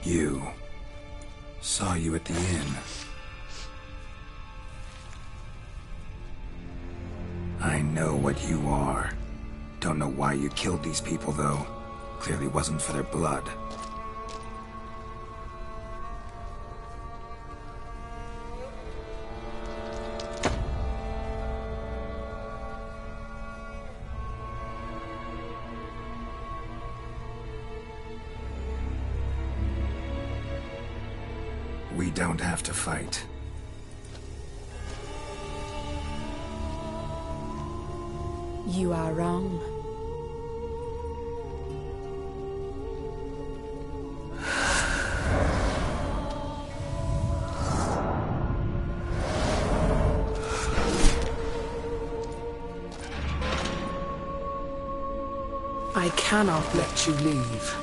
You. Saw you at the inn. I know what you are. Don't know why you killed these people, though. Clearly wasn't for their blood. We don't have to fight. You are wrong. I cannot let you leave.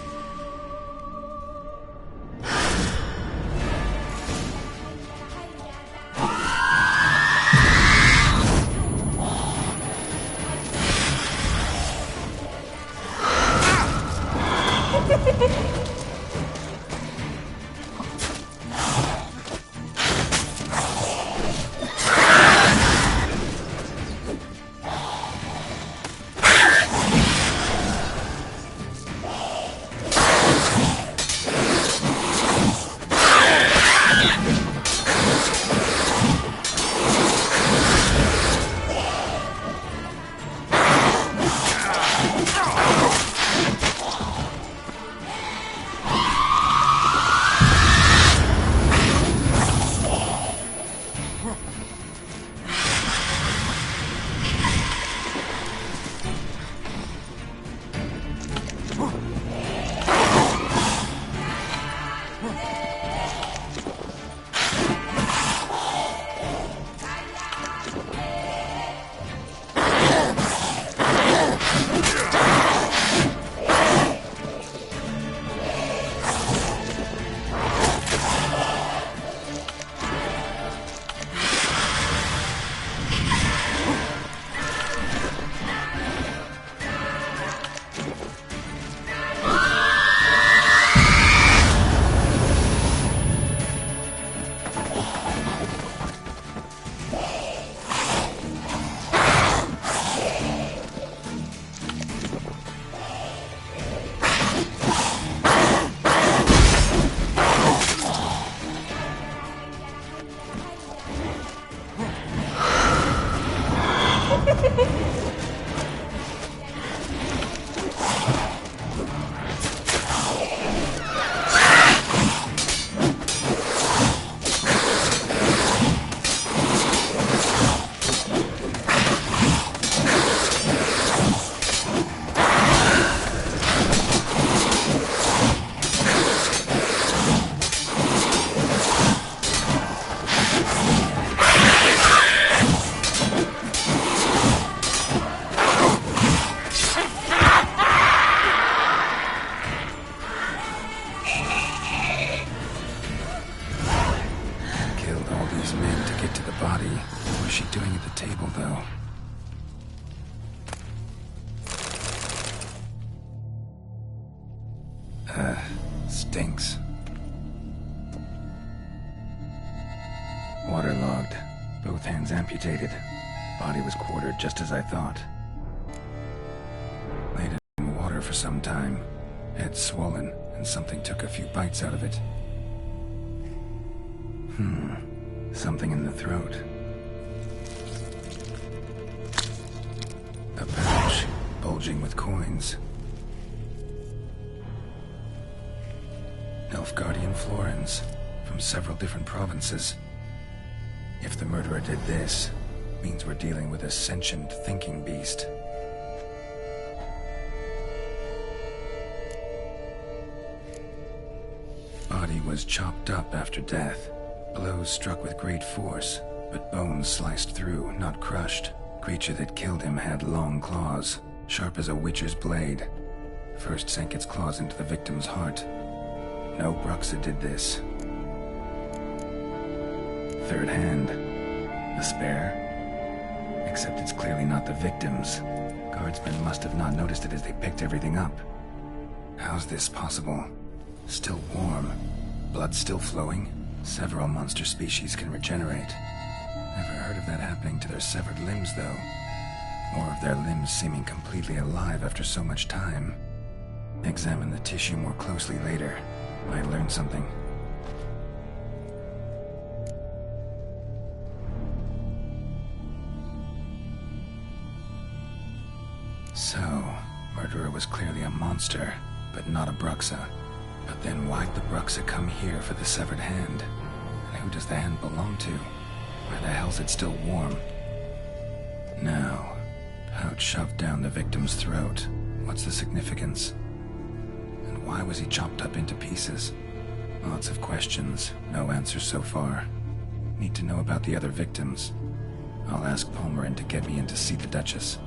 Stinks. Waterlogged. Both hands amputated. Body was quartered just as I thought. Laid in water for some time. Head swollen, and something took a few bites out of it. Something in the throat. A pouch, bulging with coins. Nilfgaardian florins, from several different provinces. If the murderer did this, means we're dealing with a sentient thinking beast. Body was chopped up after death. Blows struck with great force, but bones sliced through, not crushed. Creature that killed him had long claws, sharp as a witcher's blade. First sank its claws into the victim's heart. No Bruxa did this. Third hand. A spare? Except it's clearly not the victim's. Guardsmen must have not noticed it as they picked everything up. How's this possible? Still warm. Blood still flowing. Several monster species can regenerate. Never heard of that happening to their severed limbs, though. Or of their limbs seeming completely alive after so much time. Examine the tissue more closely later. Might learn something. So, Murderer was clearly a monster, but not a Bruxa. But then why'd the Bruxa come here for the severed hand? And who does the hand belong to? Why the hell's it still warm? Now, pouch shoved down the victim's throat. What's the significance? And why was he chopped up into pieces? Lots of questions, no answers so far. Need to know about the other victims. I'll ask Palmerin to get me in to see the Duchess.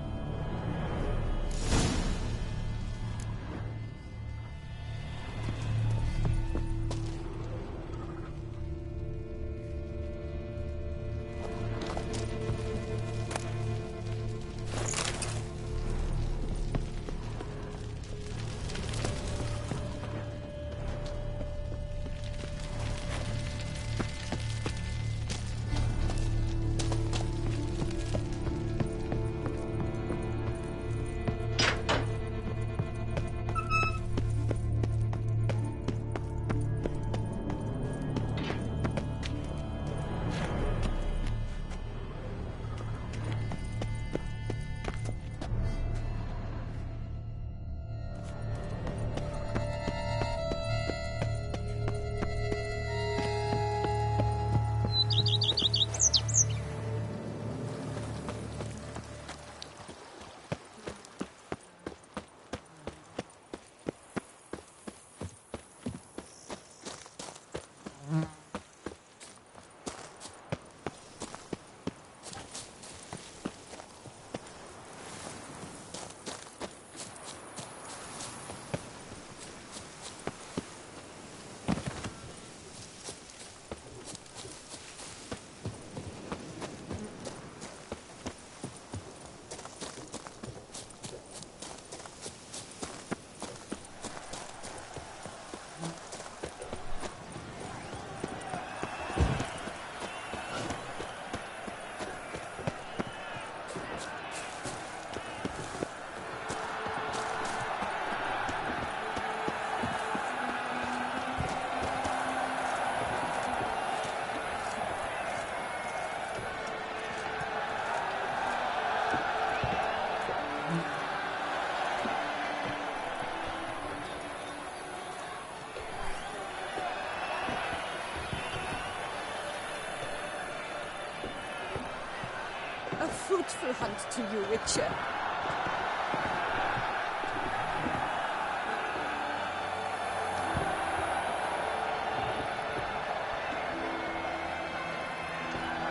A fruitful hunt to you, Witcher.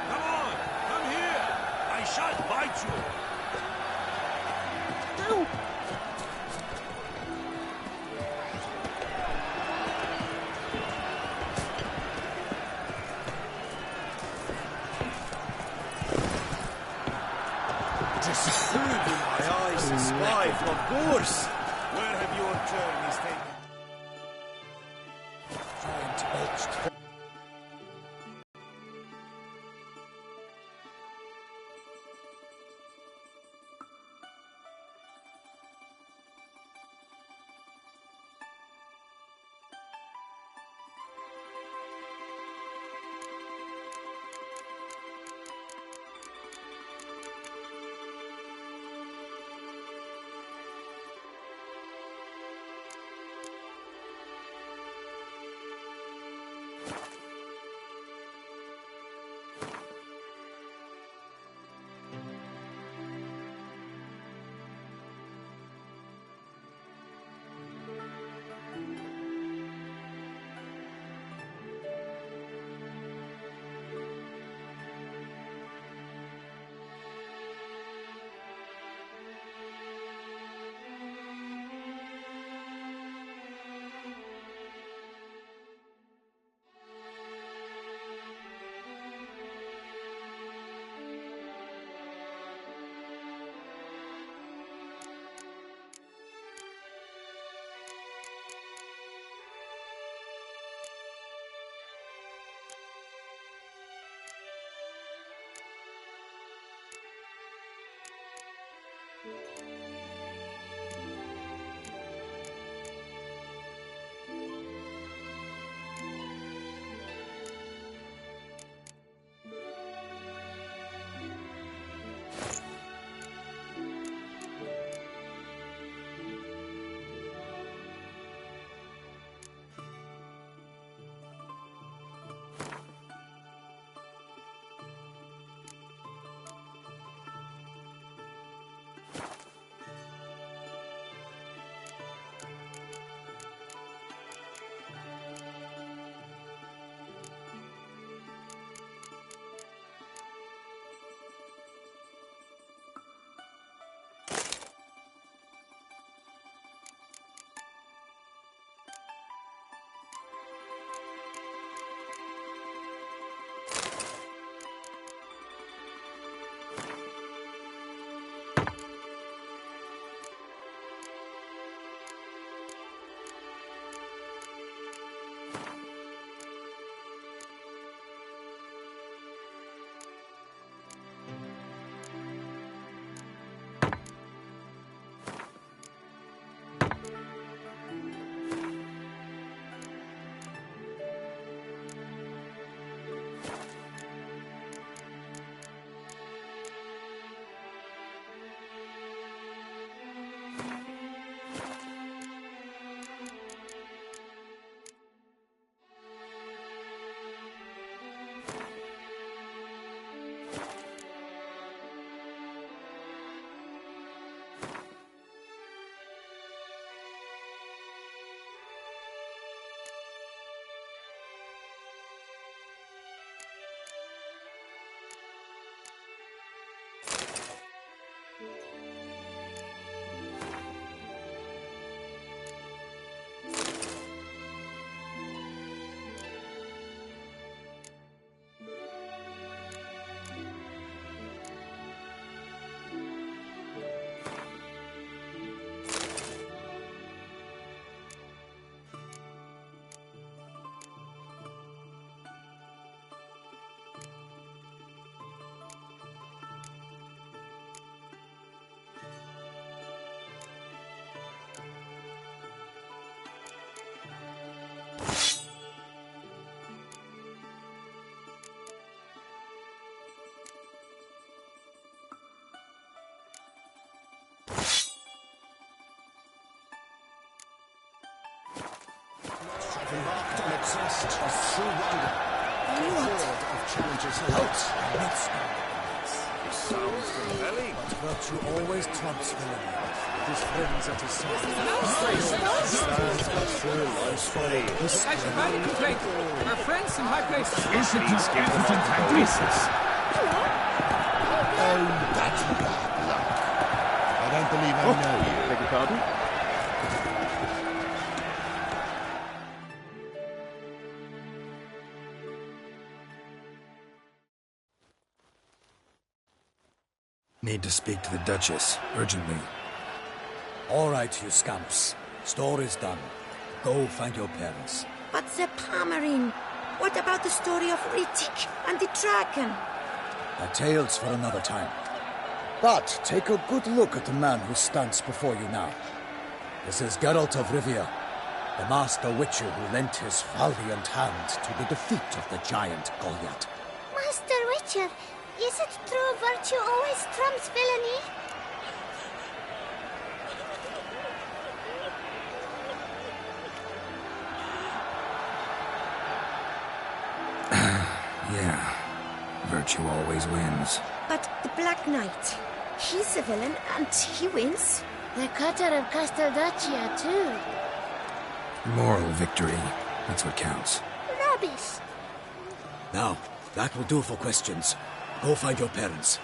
Come on, come here. I shan't bite you. Ow! Just food in my eyes to spy from course. Where have your journeys taken? Giant belched. have embarked on a quest of true wonder. A horde of challenges awaits. Sounds compelling. Virtue always trumps villainy. His friends at his side. Such a valid complaint. Our friends in high places. Please give them antagonisms. Oh, that's bad luck. I don't believe I know you. Beg your pardon? Need to speak to the Duchess, urgently. All right, you scamps. Story's done. Go find your parents. But the Palmerine, what about the story of Riddick and the dragon? A tale's for another time. But take a good look at the man who stands before you now. This is Geralt of Rivia, the master witcher who lent his valiant hand to the defeat of the giant Goliath. Master Witcher, is it true virtue always trumps villainy? Yeah, virtue always wins. But the Black Knight, he's a villain and he wins. The cutter of Casteldaccia, too. Moral victory, that's what counts. Rubbish. Now, that will do for questions. Go find your parents.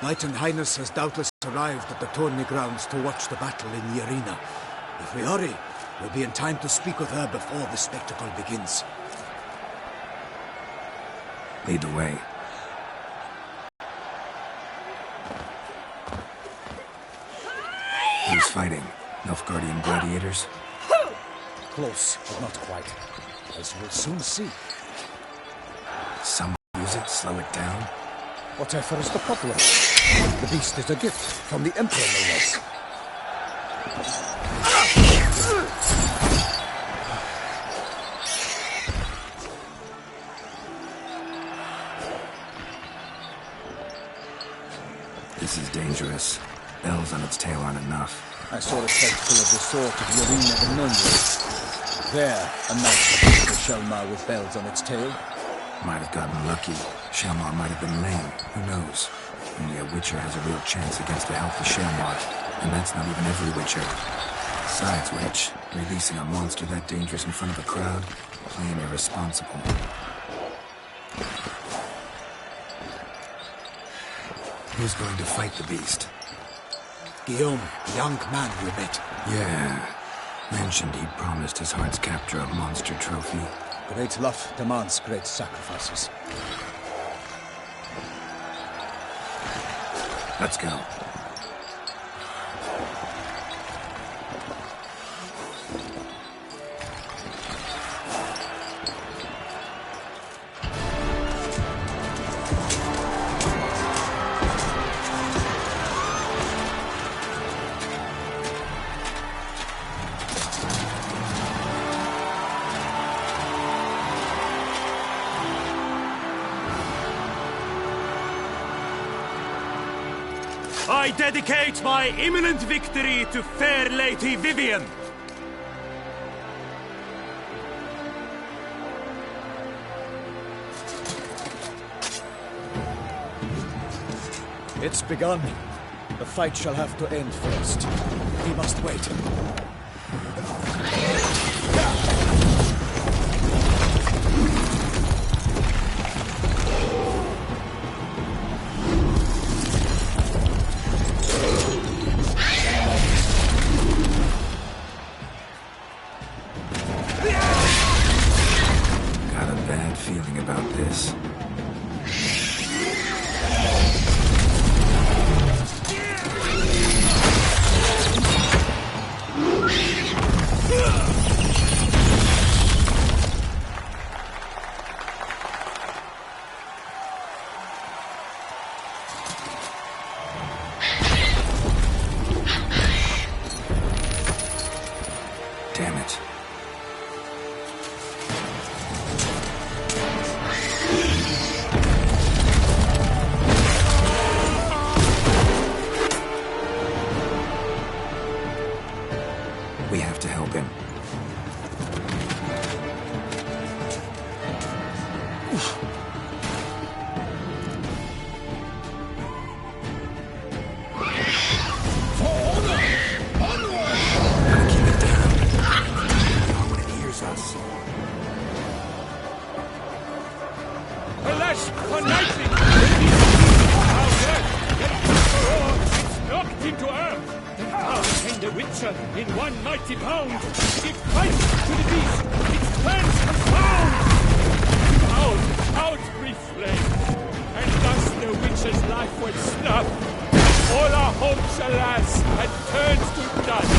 Knight and Highness has doubtless arrived at the tourney grounds to watch the battle in the arena. If we hurry, we'll be in time to speak with her before the spectacle begins. Lead the way. Who's fighting? Nilfgaardian gladiators? Close, but not quite. As we'll soon see. Some use it, slow it down. Whatever is the problem? The beast is a gift from the Emperor, no less. This is dangerous. Bells on its tail aren't enough. I saw a spectacle of the sort at the arena of Nunley. There, a knight defeated a Shelmar with bells on its tail. Might have gotten lucky. Shelmar might have been lame. Who knows? Only a Witcher has a real chance against a healthy Shelmar. And that's not even every Witcher. Besides which, releasing a monster that dangerous in front of a crowd, plain irresponsible. Who's going to fight the beast? Guillaume, the young man we met. Yeah. Mentioned he'd promised his heart's capture a monster trophy. Great love demands great sacrifices. Let's go. I dedicate my imminent victory to fair Lady Vivian. It's begun. The fight shall have to end first. We must wait. Got a bad feeling about this. We have to help him. In one mighty bound, it fights to the beast, its plans confound! Out, brief flame, and thus the witch's life was snuffed. All our hopes, alas, had turned to dust.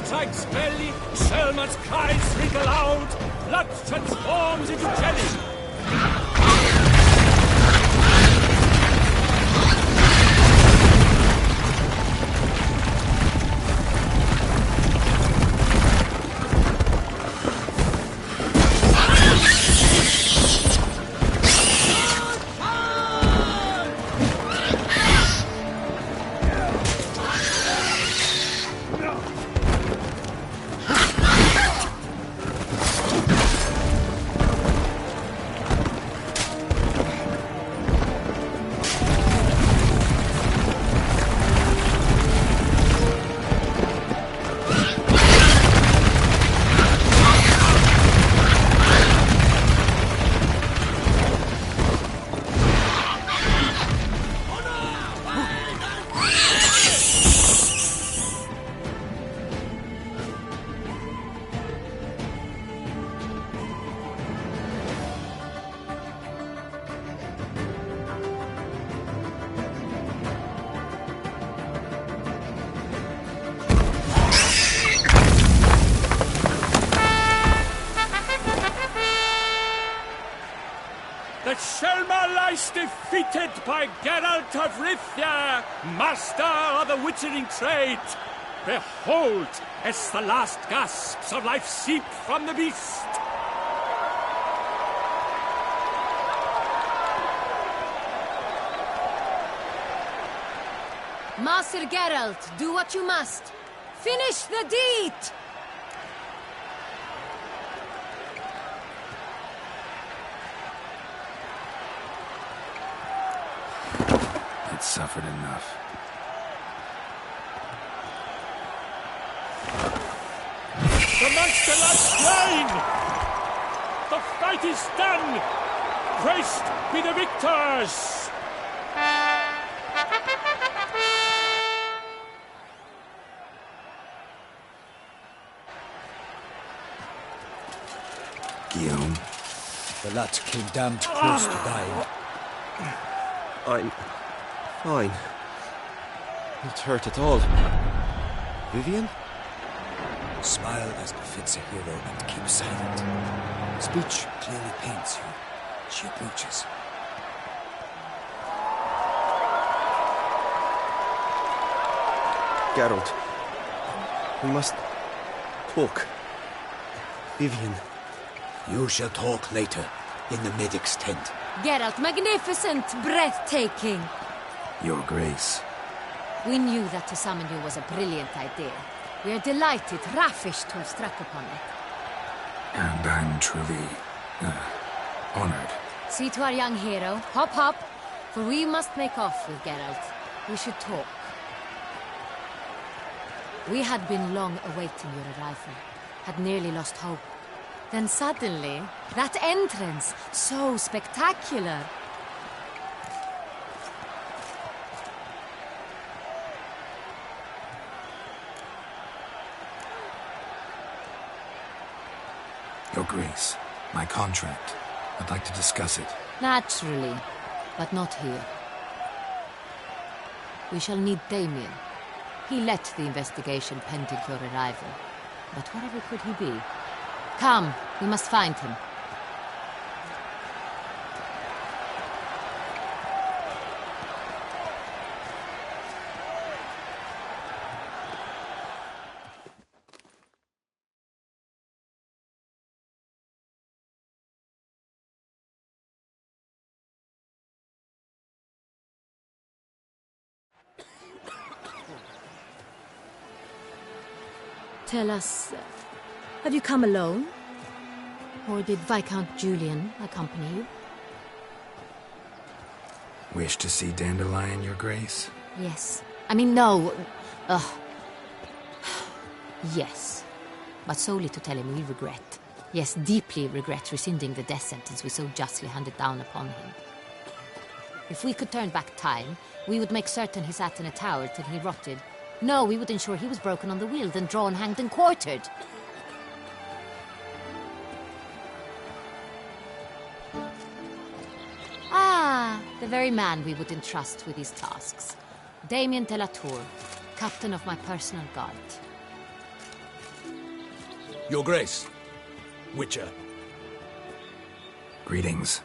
Strikes belly, Selma's cries wrinkle out, blood transforms into jelly. that Selma lies defeated by Geralt of Rivia, master of the witchering trade. Behold, as the last gasps of life seep from the beast. Master Geralt, do what you must. Finish the deed! It suffered enough. The monster lies slain! The fight is done! Praised be the victors! Guillaume? The lad came damned close to dying. I'm fine. Not hurt at all. Vivian? Smile as befits a hero and keep silent. Speech clearly paints you. She approaches. Geralt. We must talk. Vivian. You shall talk later, in the medic's tent. Geralt, magnificent, breathtaking. Your Grace. We knew that to summon you was a brilliant idea. We are delighted, ravished to have struck upon it. And I'm truly, honored. See to our young hero. Hop, hop, for we must make off with Geralt. We should talk. We had been long awaiting your arrival. had nearly lost hope. Then suddenly, that entrance, so spectacular. Your Grace, my contract. I'd like to discuss it. Naturally, but not here. We shall need Damien. He led the investigation pending your arrival. But whatever could he be? Come, we must find him. Tell us, have you come alone? Or did Viscount Julian accompany you? Wish to see Dandelion, Your Grace? Yes. I mean, no. Yes. But solely to tell him we regret. Yes, deeply regret rescinding the death sentence we so justly handed down upon him. If we could turn back time, we would make certain he sat in a tower till he rotted. No, we would ensure he was broken on the wheel, then drawn, hanged, and quartered. Ah, the very man we would entrust with these tasks. Damien de la Tour, captain of my personal guard. Your Grace, Witcher. Greetings.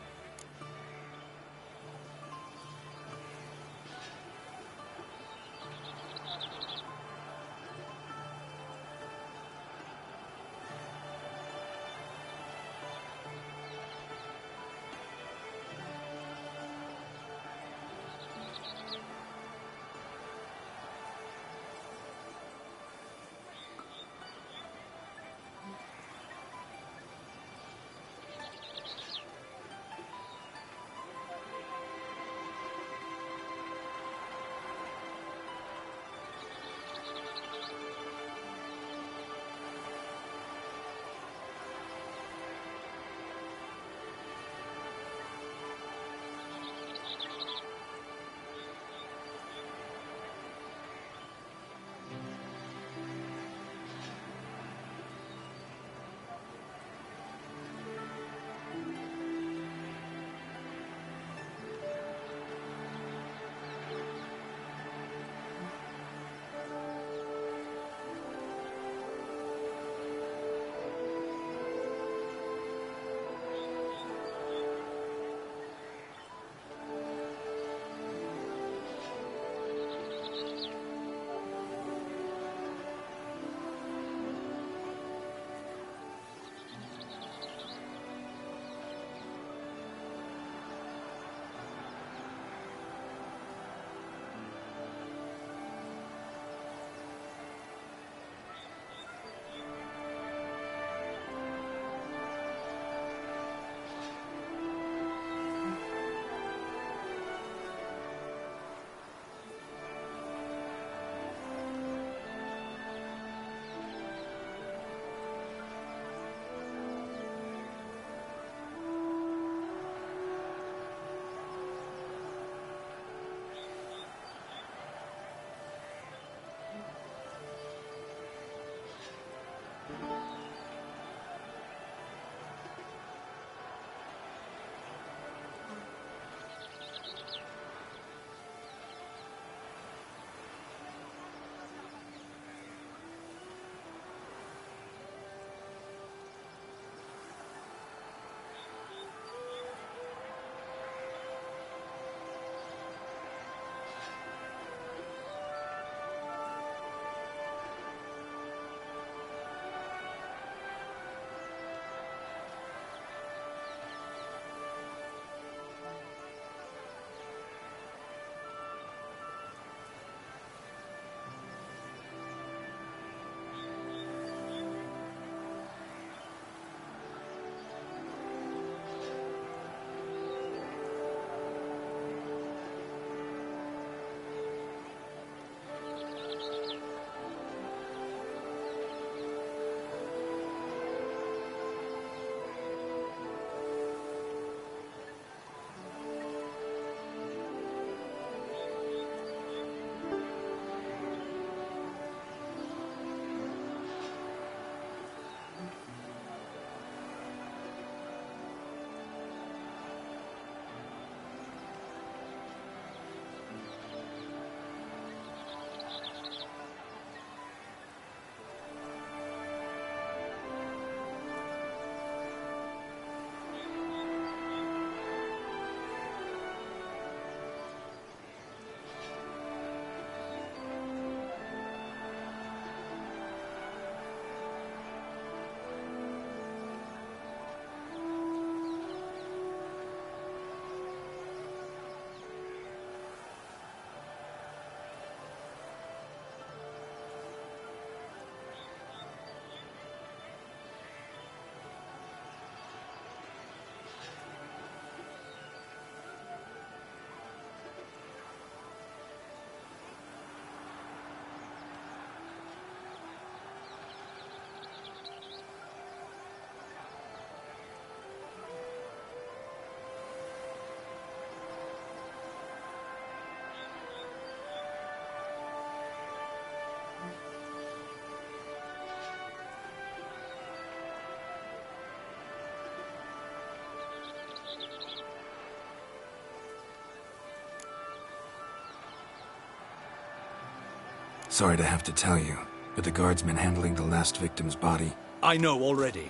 Sorry to have to tell you, but the guardsman handling the last victim's body... I know already.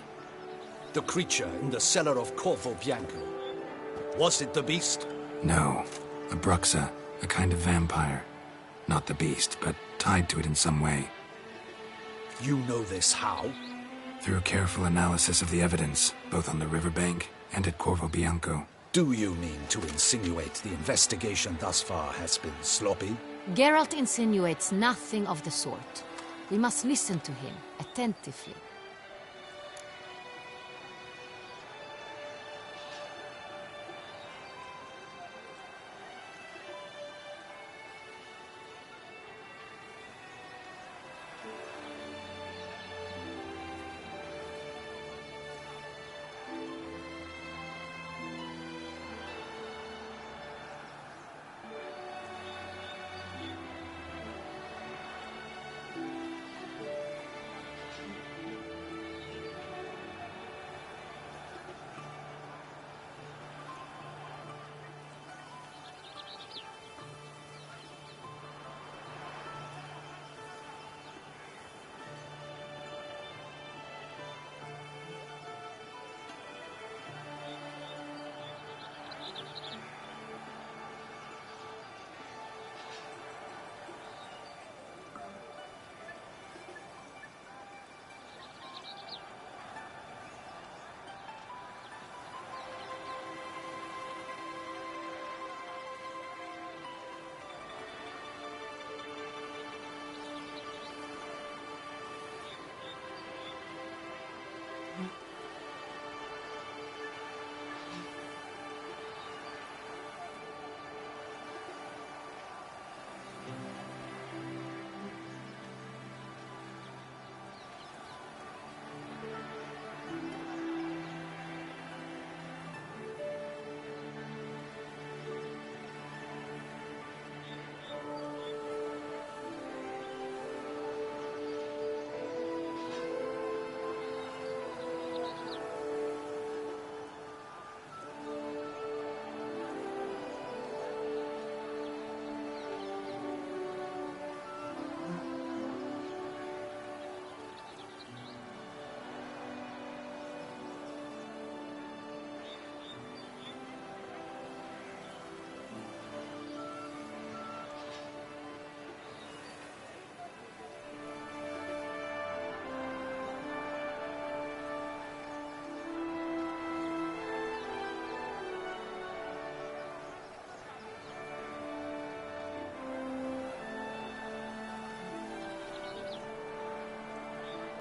The creature in the cellar of Corvo Bianco. Was it the beast? No. A Bruxa, a kind of vampire. Not the beast, but tied to it in some way. You know this how? Through careful analysis of the evidence, both on the riverbank and at Corvo Bianco. Do you mean to insinuate the investigation thus far has been sloppy? Geralt insinuates nothing of the sort. We must listen to him attentively.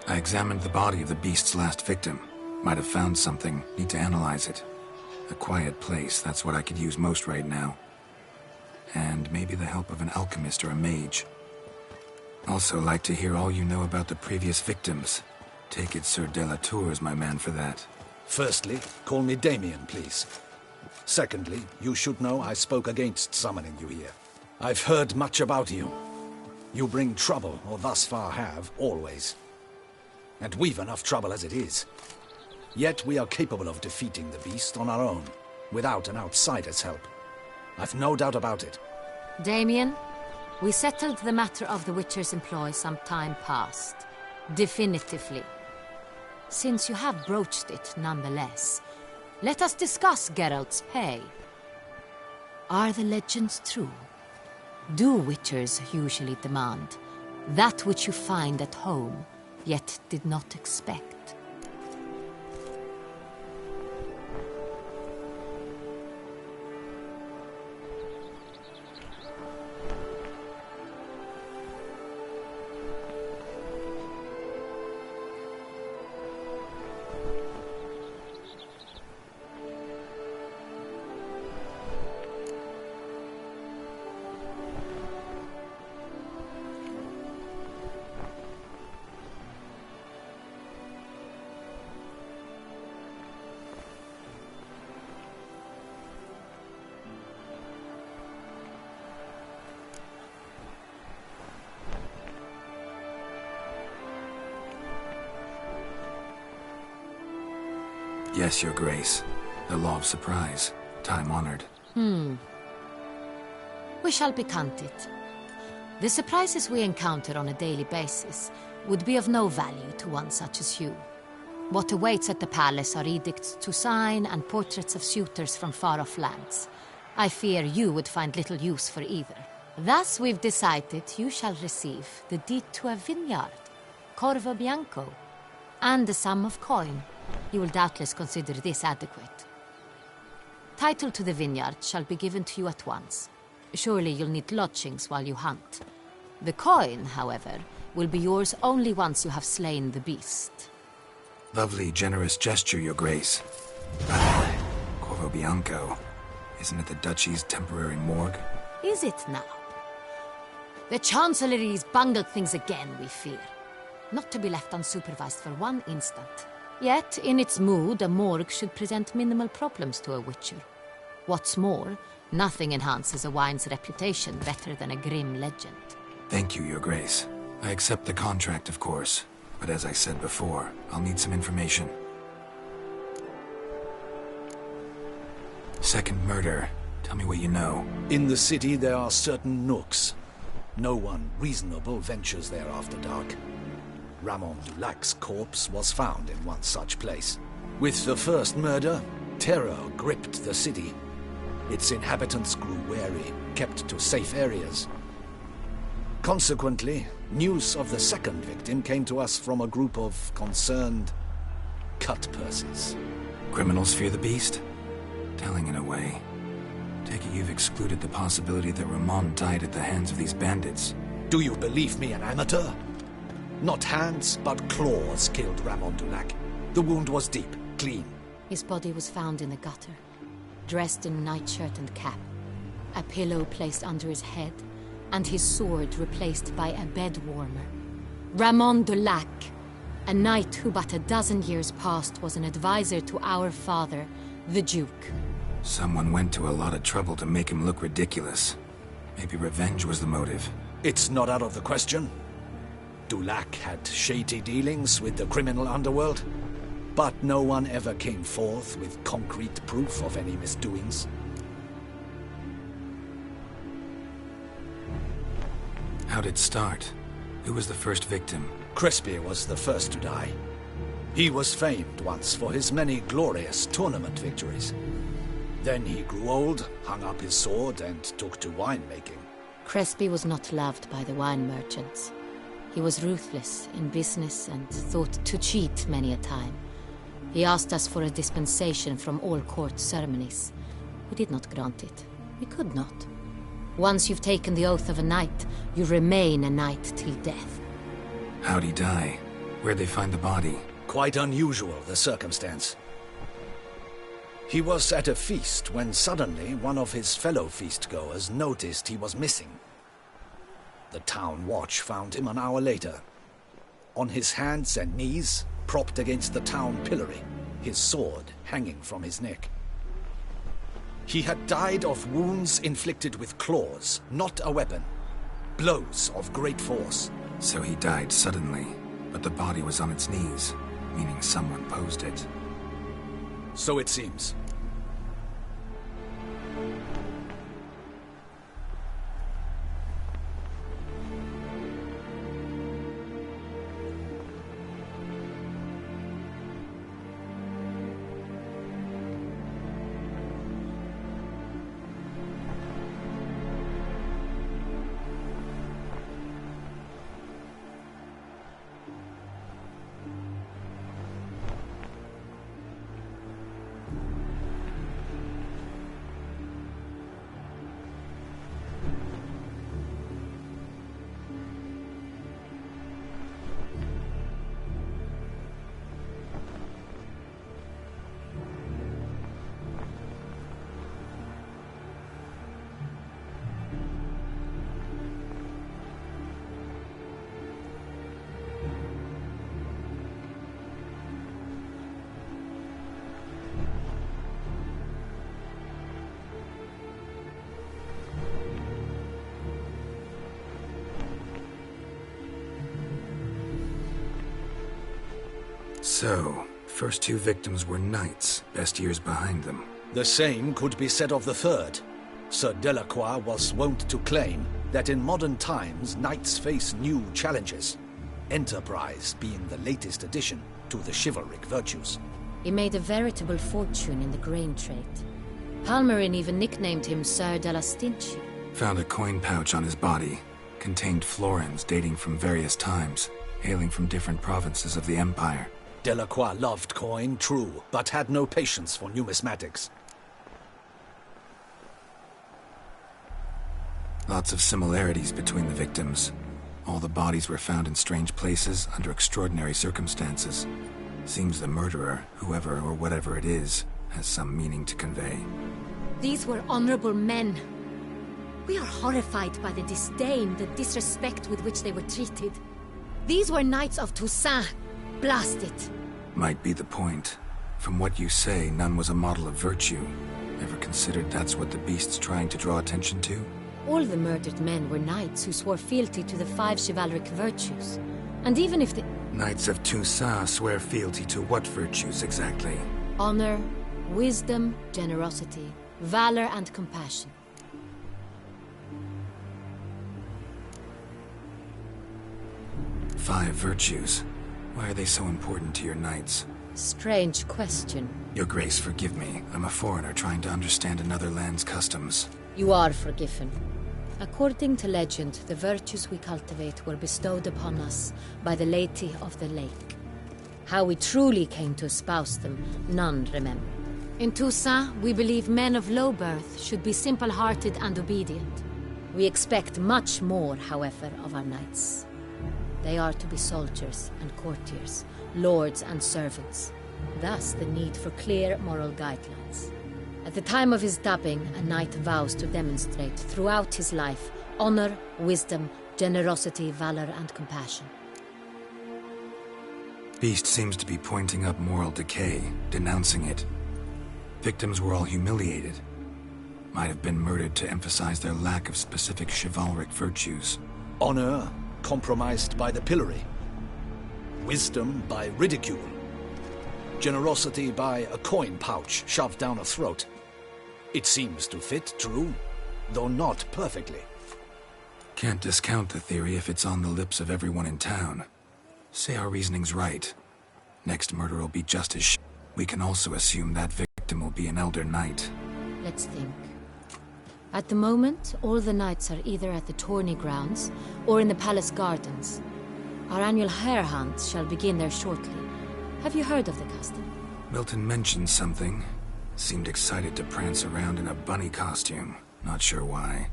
I examined the body of the beast's last victim. Might have found something. Need to analyze it. A quiet place, that's what I could use most right now. And maybe the help of an alchemist or a mage. Also like to hear all you know about the previous victims. Take it Sir Delatour is my man for that. Firstly, call me Damien, please. Secondly, you should know I spoke against summoning you here. I've heard much about you. You bring trouble, or thus far have, always. And we've enough trouble as it is. Yet we are capable of defeating the beast on our own, without an outsider's help. I've no doubt about it. Damien, we settled the matter of the Witcher's employ some time past. Definitively. Since you have broached it nonetheless, let us discuss Geralt's pay. Are the legends true? Do Witchers usually demand that which you find at home, yet did not expect? Yes, Your Grace. The law of surprise. Time-honored. We shall becant it. The surprises we encounter on a daily basis would be of no value to one such as you. What awaits at the palace are edicts to sign and portraits of suitors from far-off lands. I fear you would find little use for either. Thus we've decided you shall receive the deed to a vineyard, Corvo Bianco, and a sum of coin. You will doubtless consider this adequate. Title to the vineyard shall be given to you at once. Surely you'll need lodgings while you hunt. The coin, however, will be yours only once you have slain the beast. Lovely, generous gesture, Your Grace. Corvo Bianco. Isn't it the Duchy's temporary morgue? Is it now? The Chancellery's bungled things again, we fear. Not to be left unsupervised for one instant. Yet, in its mood, a morgue should present minimal problems to a witcher. What's more, nothing enhances a wine's reputation better than a grim legend. Thank you, Your Grace. I accept the contract, of course. But as I said before, I'll need some information. Second murder. Tell me what you know. In the city, there are certain nooks. No one reasonable ventures there after dark. Ramon Dulac's corpse was found in one such place. With the first murder, terror gripped the city. Its inhabitants grew wary, kept to safe areas. Consequently, news of the second victim came to us from a group of concerned cut-purses. Criminals fear the beast? Telling in a way. Take it you've excluded the possibility that Ramon died at the hands of these bandits. Do you believe me an amateur? Not hands, but claws killed Ramon Dulac. The wound was deep, clean. His body was found in the gutter, dressed in nightshirt and cap, a pillow placed under his head, and his sword replaced by a bed warmer. Ramon Dulac, a knight who but a dozen years past was an advisor to our father, the Duke. Someone went to a lot of trouble to make him look ridiculous. Maybe revenge was the motive. It's not out of the question. Dulac had shady dealings with the criminal underworld, but no one ever came forth with concrete proof of any misdoings. How'd it start? Who was the first victim? Crespi was the first to die. He was famed once for his many glorious tournament victories. Then he grew old, hung up his sword, and took to winemaking. Crespi was not loved by the wine merchants. He was ruthless in business and thought to cheat many a time. He asked us for a dispensation from all court ceremonies. We did not grant it. We could not. Once you've taken the oath of a knight, you remain a knight till death. How'd he die? Where'd they find the body? Quite unusual, the circumstance. He was at a feast when suddenly one of his fellow feastgoers noticed he was missing. The town watch found him an hour later. On his hands and knees, propped against the town pillory, his sword hanging from his neck. He had died of wounds inflicted with claws, not a weapon. Blows of great force. So he died suddenly, but the body was on its knees, meaning someone posed it. So it seems. So, first two victims were knights, best years behind them. The same could be said of the third. Sir Delacroix was wont to claim that in modern times, knights face new challenges. Enterprise being the latest addition to the chivalric virtues. He made a veritable fortune in the grain trade. Palmerin even nicknamed him Sir della Stinci. Found a coin pouch on his body. Contained florins dating from various times, hailing from different provinces of the Empire. Delacroix loved coin, true, but had no patience for numismatics. Lots of similarities between the victims. All the bodies were found in strange places under extraordinary circumstances. Seems the murderer, whoever or whatever it is, has some meaning to convey. These were honorable men. We are horrified by the disdain, the disrespect with which they were treated. These were knights of Toussaint. Blast it. Might be the point. From what you say, none was a model of virtue. Ever considered that's what the beast's trying to draw attention to? All the murdered men were knights who swore fealty to the 5 chivalric virtues. And even if the... Knights of Toussaint swear fealty to what virtues exactly? Honor, wisdom, generosity, valor, and compassion. Five virtues. Why are they so important to your knights? Strange question. Your Grace, forgive me. I'm a foreigner trying to understand another land's customs. You are forgiven. According to legend, the virtues we cultivate were bestowed upon us by the Lady of the Lake. How we truly came to espouse them, none remember. In Toussaint, we believe men of low birth should be simple-hearted and obedient. We expect much more, however, of our knights. They are to be soldiers and courtiers, lords and servants. Thus, the need for clear moral guidelines. At the time of his dubbing, a knight vows to demonstrate throughout his life honor, wisdom, generosity, valor, and compassion. Beast seems to be pointing up moral decay, denouncing it. Victims were all humiliated. Might have been murdered to emphasize their lack of specific chivalric virtues. Honor compromised by the pillory. Wisdom by ridicule. Generosity by a coin pouch shoved down a throat. It seems to fit, true, though not perfectly. Can't discount the theory if it's on the lips of everyone in town. Say our reasoning's right. Next murder will be just as We can also assume that victim will be an elder knight. Let's think. At the moment, all the knights are either at the tourney grounds or in the palace gardens. Our annual hare hunt shall begin there shortly. Have you heard of the custom? Milton mentioned something. Seemed excited to prance around in a bunny costume. Not sure why.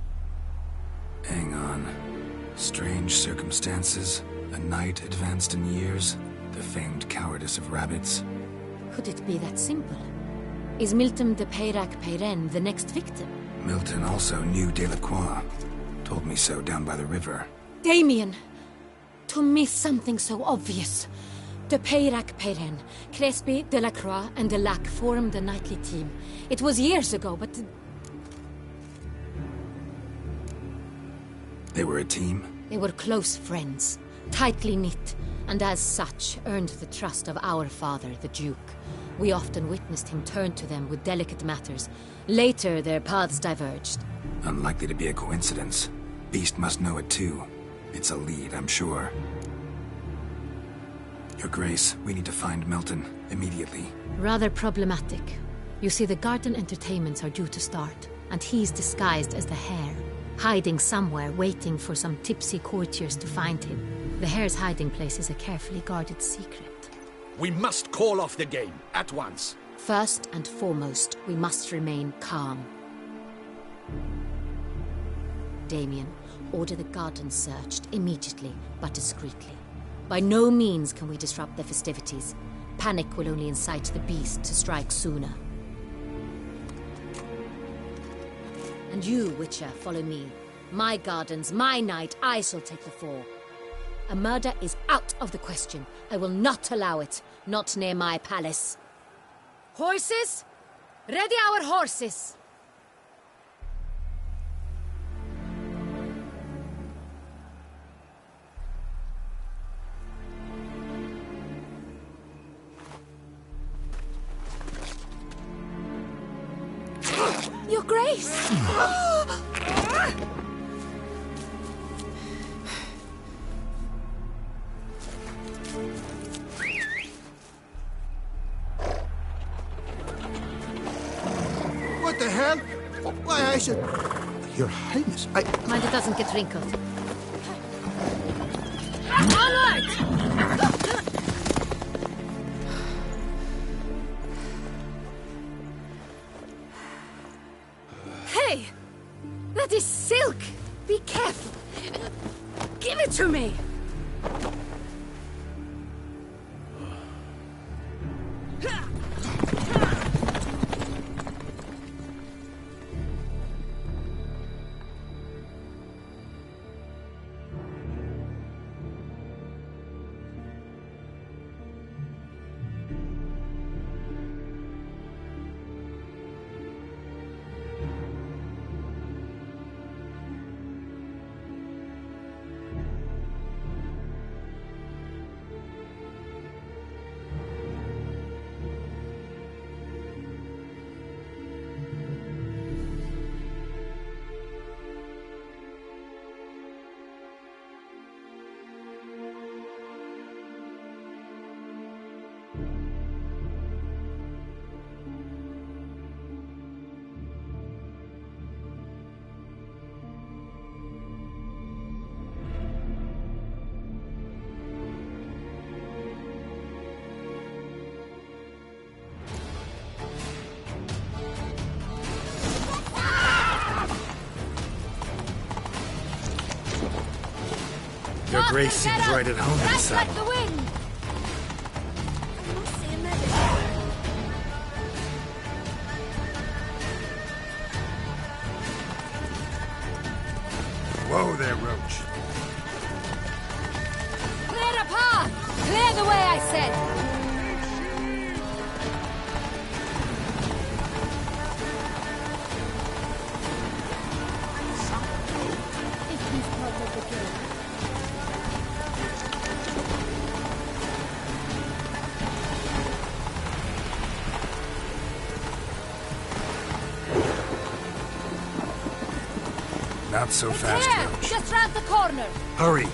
Hang on. Strange circumstances. A knight advanced in years. The famed cowardice of rabbits. Could it be that simple? Is Milton de Peyrac-Peyren the next victim? Milton also knew Delacroix. Told me so down by the river. Damien! To miss something so obvious. De Peyrac-Peyren, Crespi, Delacroix, and Delac formed a knightly team. It was years ago, but... They were a team? They were close friends, tightly knit, and as such earned the trust of our father, the Duke. We often witnessed him turn to them with delicate matters. Later, their paths diverged. Unlikely to be a coincidence. Beast must know it too. It's a lead, I'm sure. Your Grace, we need to find Milton, immediately. Rather problematic. You see, the garden entertainments are due to start, and he's disguised as the hare, hiding somewhere, waiting for some tipsy courtiers to find him. The hare's hiding place is a carefully guarded secret. We must call off the game, at once. First and foremost, we must remain calm. Damien, order the garden searched immediately, but discreetly. By no means can we disrupt the festivities. Panic will only incite the beast to strike sooner. And you, Witcher, follow me. My gardens, my night, I shall take the fall. A murder is out of the question. I will not allow it. Not near my palace. Horses? Ready our horses! Your Grace! Why, I should... Your Highness, I... Mind it doesn't get wrinkled. Onward! Hey! That is silk! Be careful! Give it to me! Your Grace seems right at home in the saddle. Like the wind! Whoa there, Roach. Clear the path! Clear the way, I said! Not so fast, There! Roach. Just round the corner! Hurry!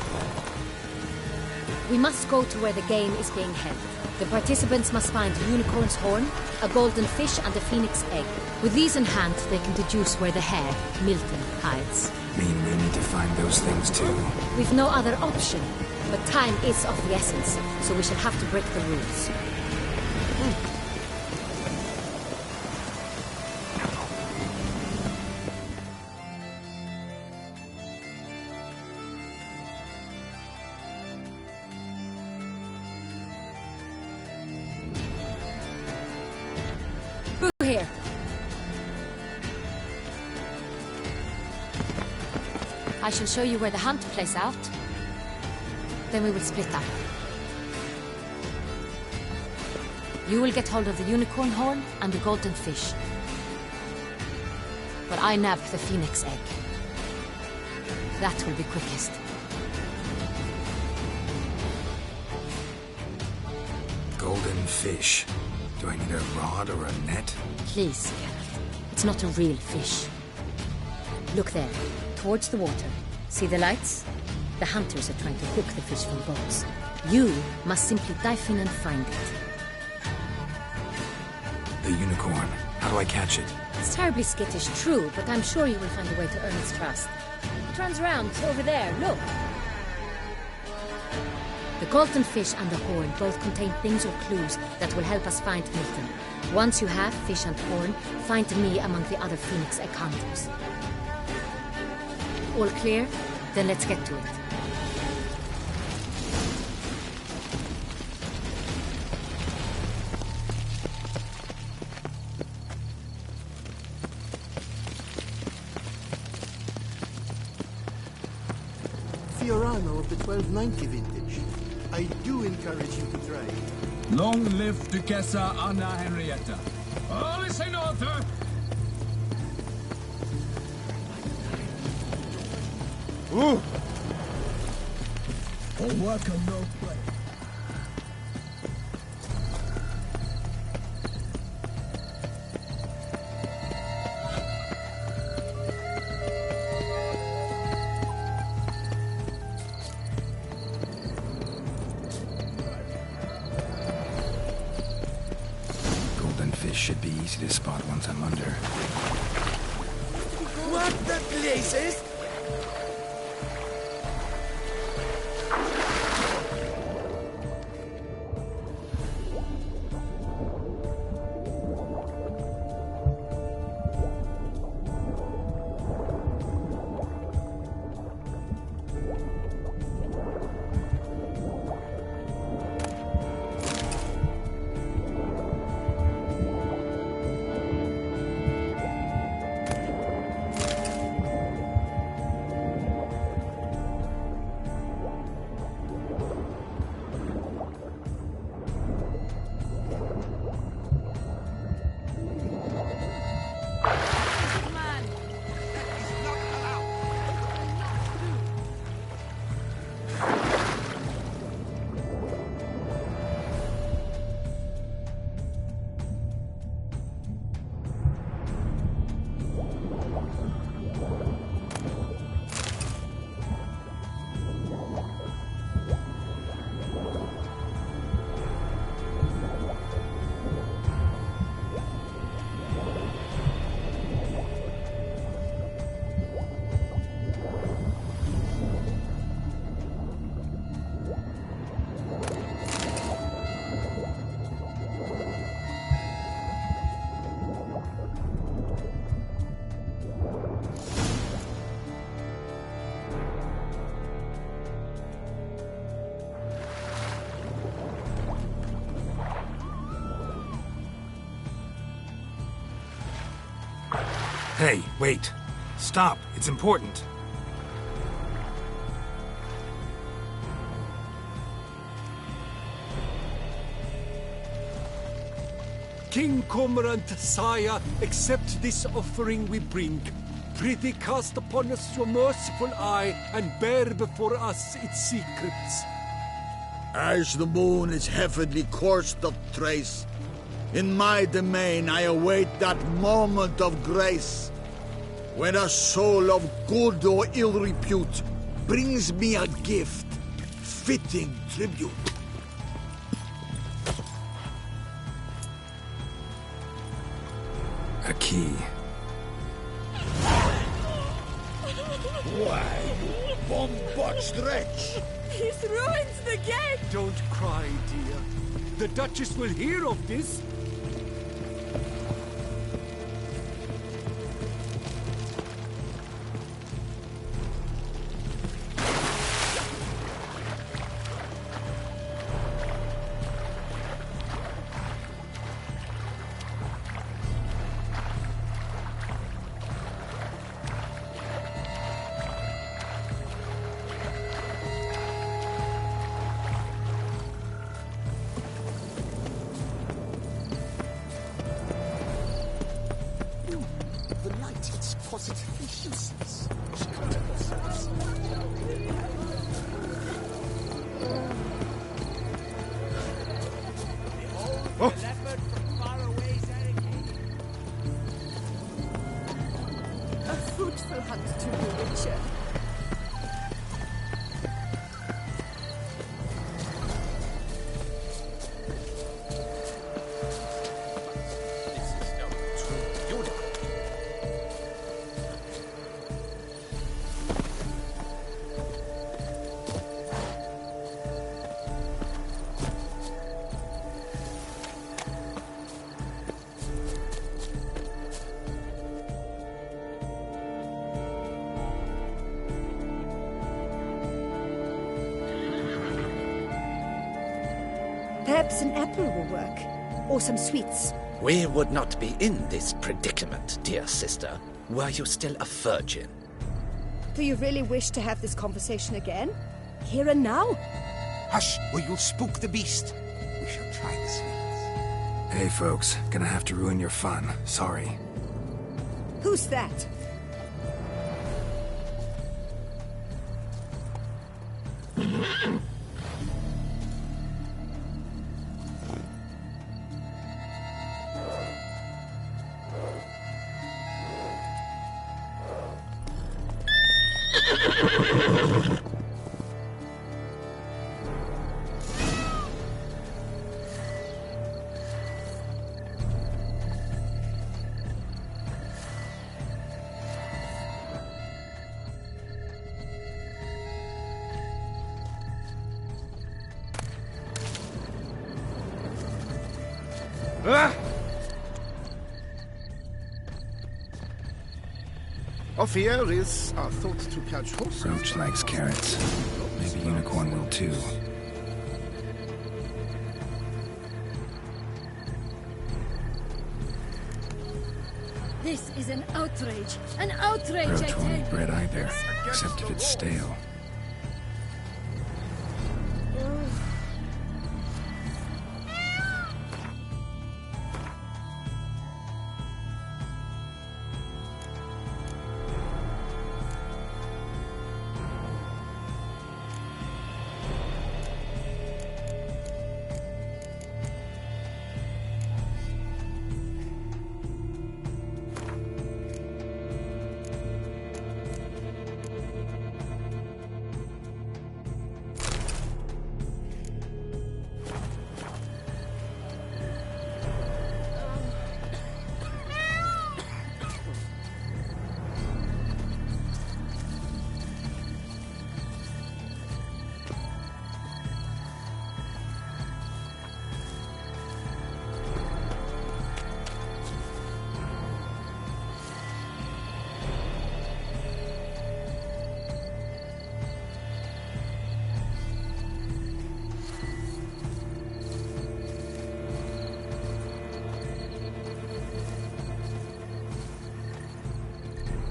We must go to where the game is being held. The participants must find a unicorn's horn, a golden fish, and a phoenix egg. With these in hand, they can deduce where the hare, Milton, hides. Mean we need to find those things too? We've no other option. But time is of the essence, so we shall have to break the rules. Here. I shall show you where the hunt plays out. Then we will split up. You will get hold of the unicorn horn and the golden fish. But I nab the phoenix egg. That will be quickest. Golden fish. Do I need a rod or a net? Please, Geralt. It's not a real fish. Look there, towards the water. See the lights? The hunters are trying to hook the fish from boats. You must simply dive in and find it. The unicorn. How do I catch it? It's terribly skittish, true, but I'm sure you will find a way to earn its trust. It turns around, over there, look. The golden fish and the horn both contain things or clues that will help us find Milton. Once you have fish and horn, find me among the other phoenix egg hunters. All clear? Then let's get to it. Fiorano of the 1290 vintage. I do encourage you to try. Long live Duchessa Anna Henrietta. Holy St. Arthur! Ooh! All work and no play. Golden fish should be easy to spot once I'm under. What the blazes? Hey, wait. Stop. It's important. King Cormorant, sire, accept this offering we bring. Prithee cast upon us your merciful eye, and bear before us its secrets. As the moon is heavenly coursed of trace, in my domain I await that moment of grace, when a soul of good or ill repute brings me a gift, fitting tribute. A key. Why, you bomb-botched wretch! He's ruined the gate! Don't cry, dear. The Duchess will hear of this. Positively useless. Oh. A fruitful hunt to you, Witcher. Perhaps an apple will work. Or some sweets. We would not be in this predicament, dear sister, were you still a virgin. Do you really wish to have this conversation again? Here and now? Hush, or you'll spook the beast. We shall try the sweets. Hey, folks. Gonna have to ruin your fun. Sorry. Who's that? Ophir is thought to catch horses. Roach likes carrots. Maybe Unicorn will too. This is an outrage! An outrage, Roach I tell won't you! eat bread either, except if it's stale.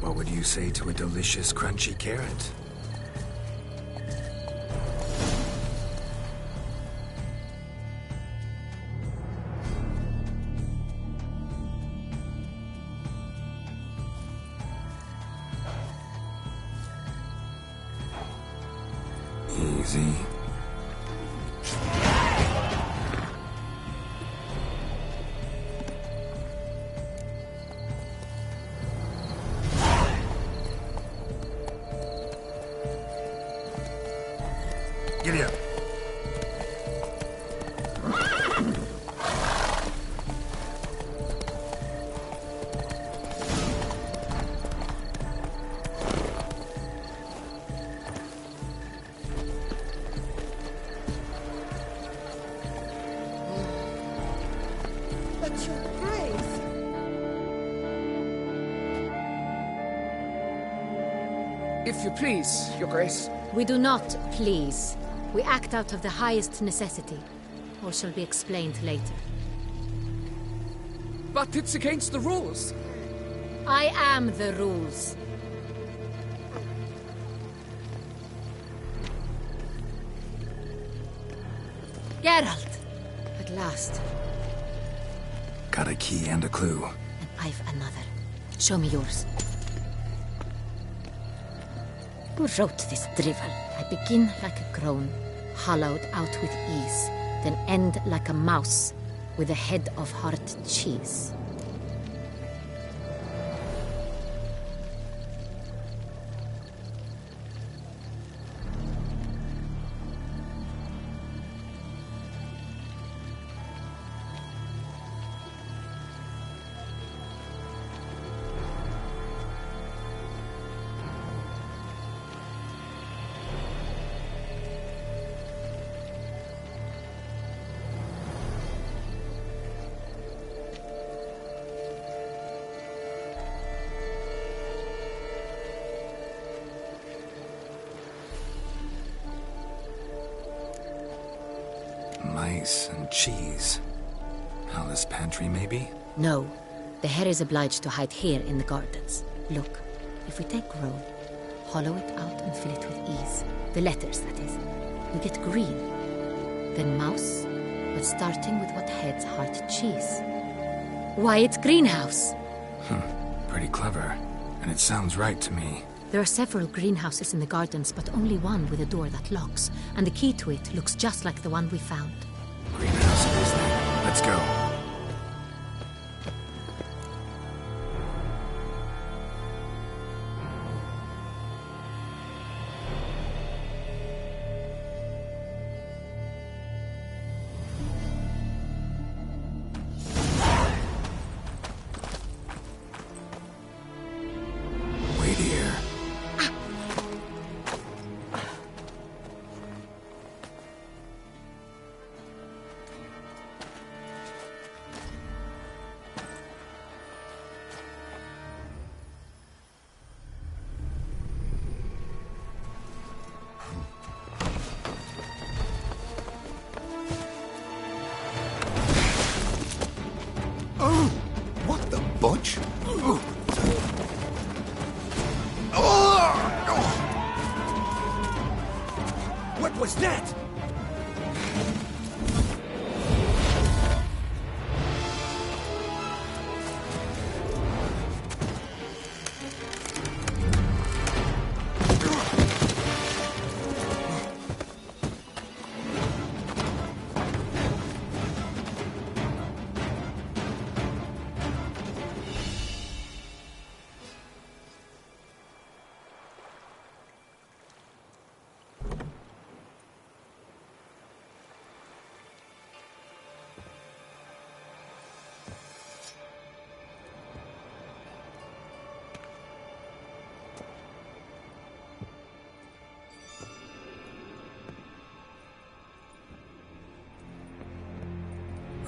What would you say to a delicious, crunchy carrot? Easy. Giddy up. But your grace. If you please, Your Grace. We do not please. We act out of the highest necessity. All shall be explained later. But it's against the rules. I am the rules. Geralt! At last. Got a key and a clue. And I've another. Show me yours. Who wrote this drivel? I begin like a crone, hollowed out with ease, then end like a mouse, with a head of hard cheese. Mice and cheese. Alice pantry, maybe? No. The hare is obliged to hide here in the gardens. Look, if we take roe, hollow it out and fill it with ease. The letters, that is. We get green. Then mouse, but starting with what heads heart cheese. Why, it's greenhouse! Pretty clever. And it sounds right to me. There are several greenhouses in the gardens, but only one with a door that locks. And the key to it looks just like the one we found. Greenhouse it is then. Let's go. Wait here.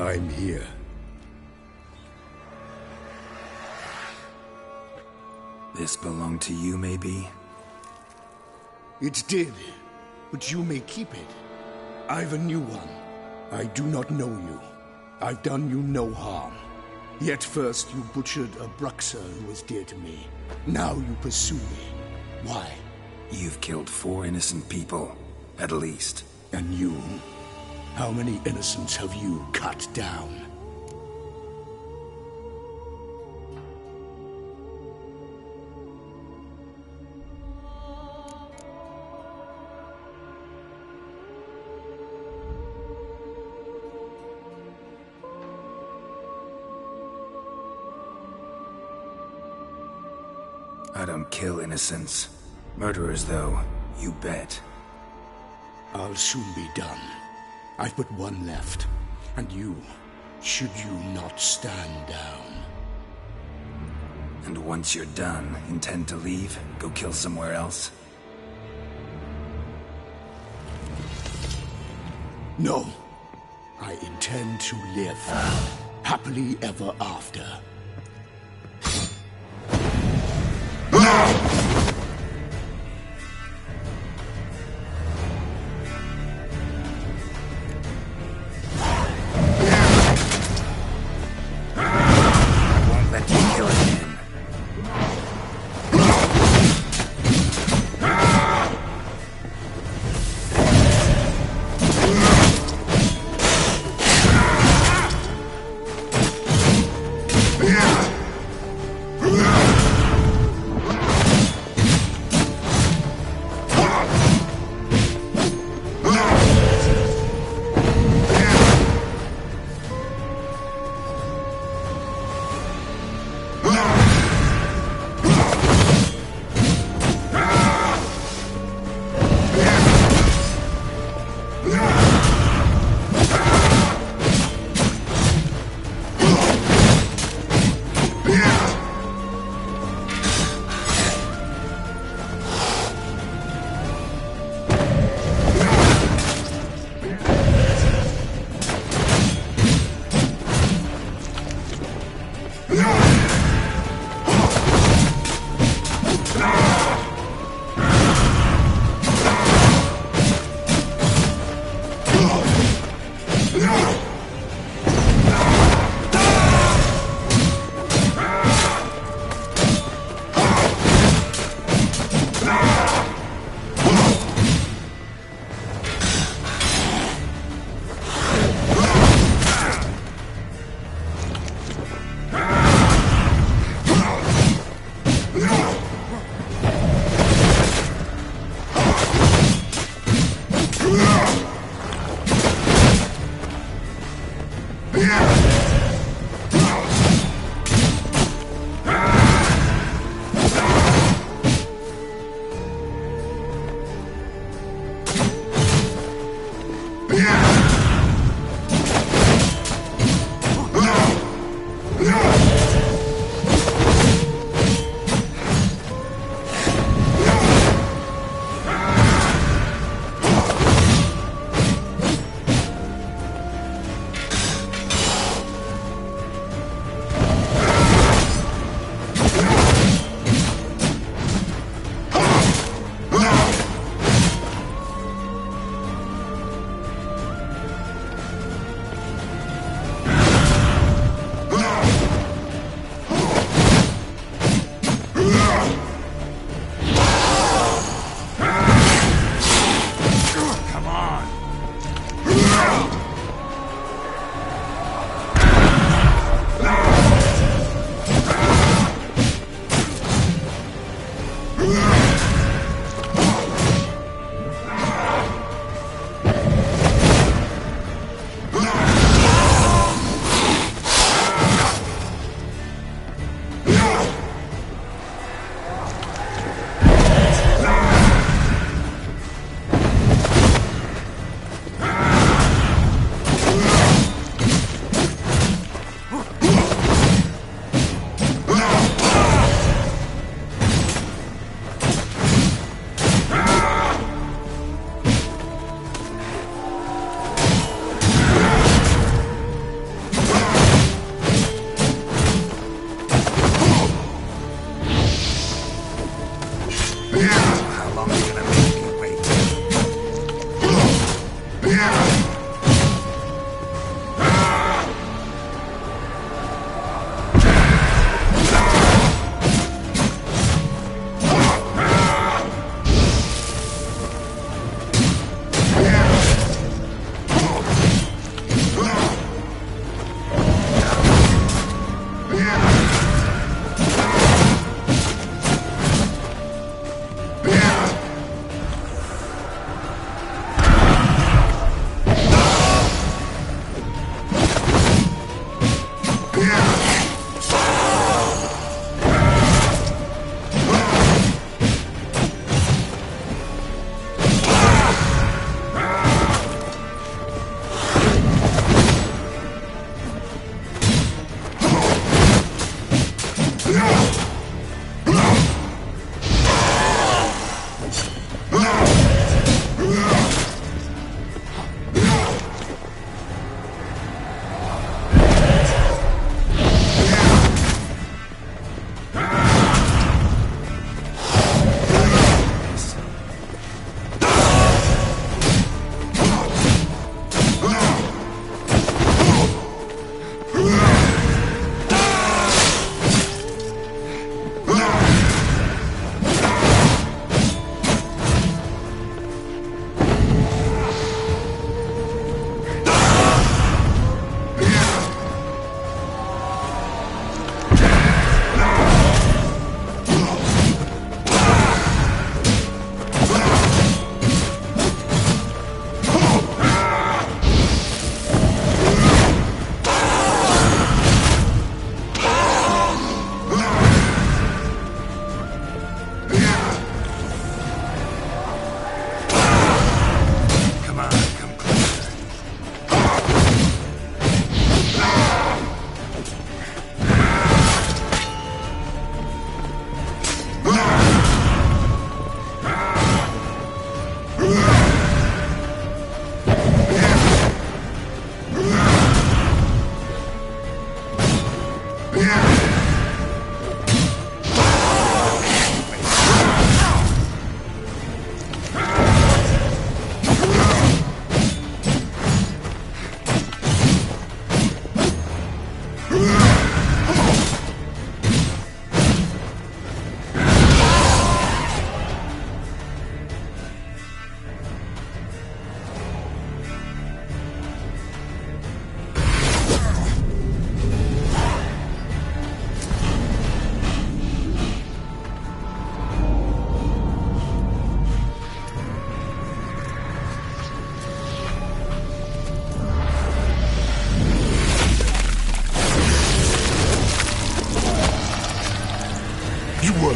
I'm here. This belonged to you, maybe? It did, but you may keep it. I've a new one. I do not know you. I've done you no harm. Yet first you butchered a Bruxer who was dear to me. Now you pursue me. Why? You've killed 4 innocent people, at least. And you? How many innocents have you cut down? I don't kill innocents. Murderers, though, you bet. I'll soon be done. I've but one left. And you, should you not stand down. And once you're done, intend to leave? Go kill somewhere else? No. I intend to live. Happily ever after.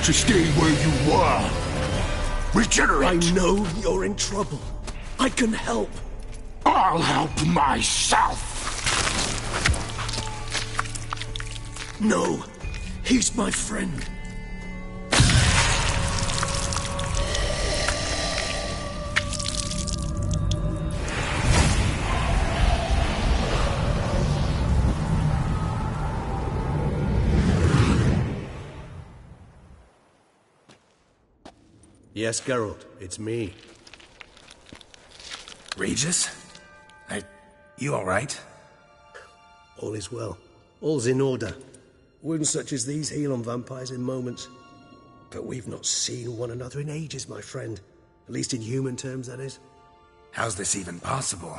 ought to stay where you were. Regenerate! I know you're in trouble. I can help. I'll help myself! No, he's my friend. Yes, Geralt, it's me. Regis? You all right? All is well. All's in order. Wounds such as these heal on vampires in moments. But we've not seen one another in ages, my friend. At least in human terms, that is. How's this even possible?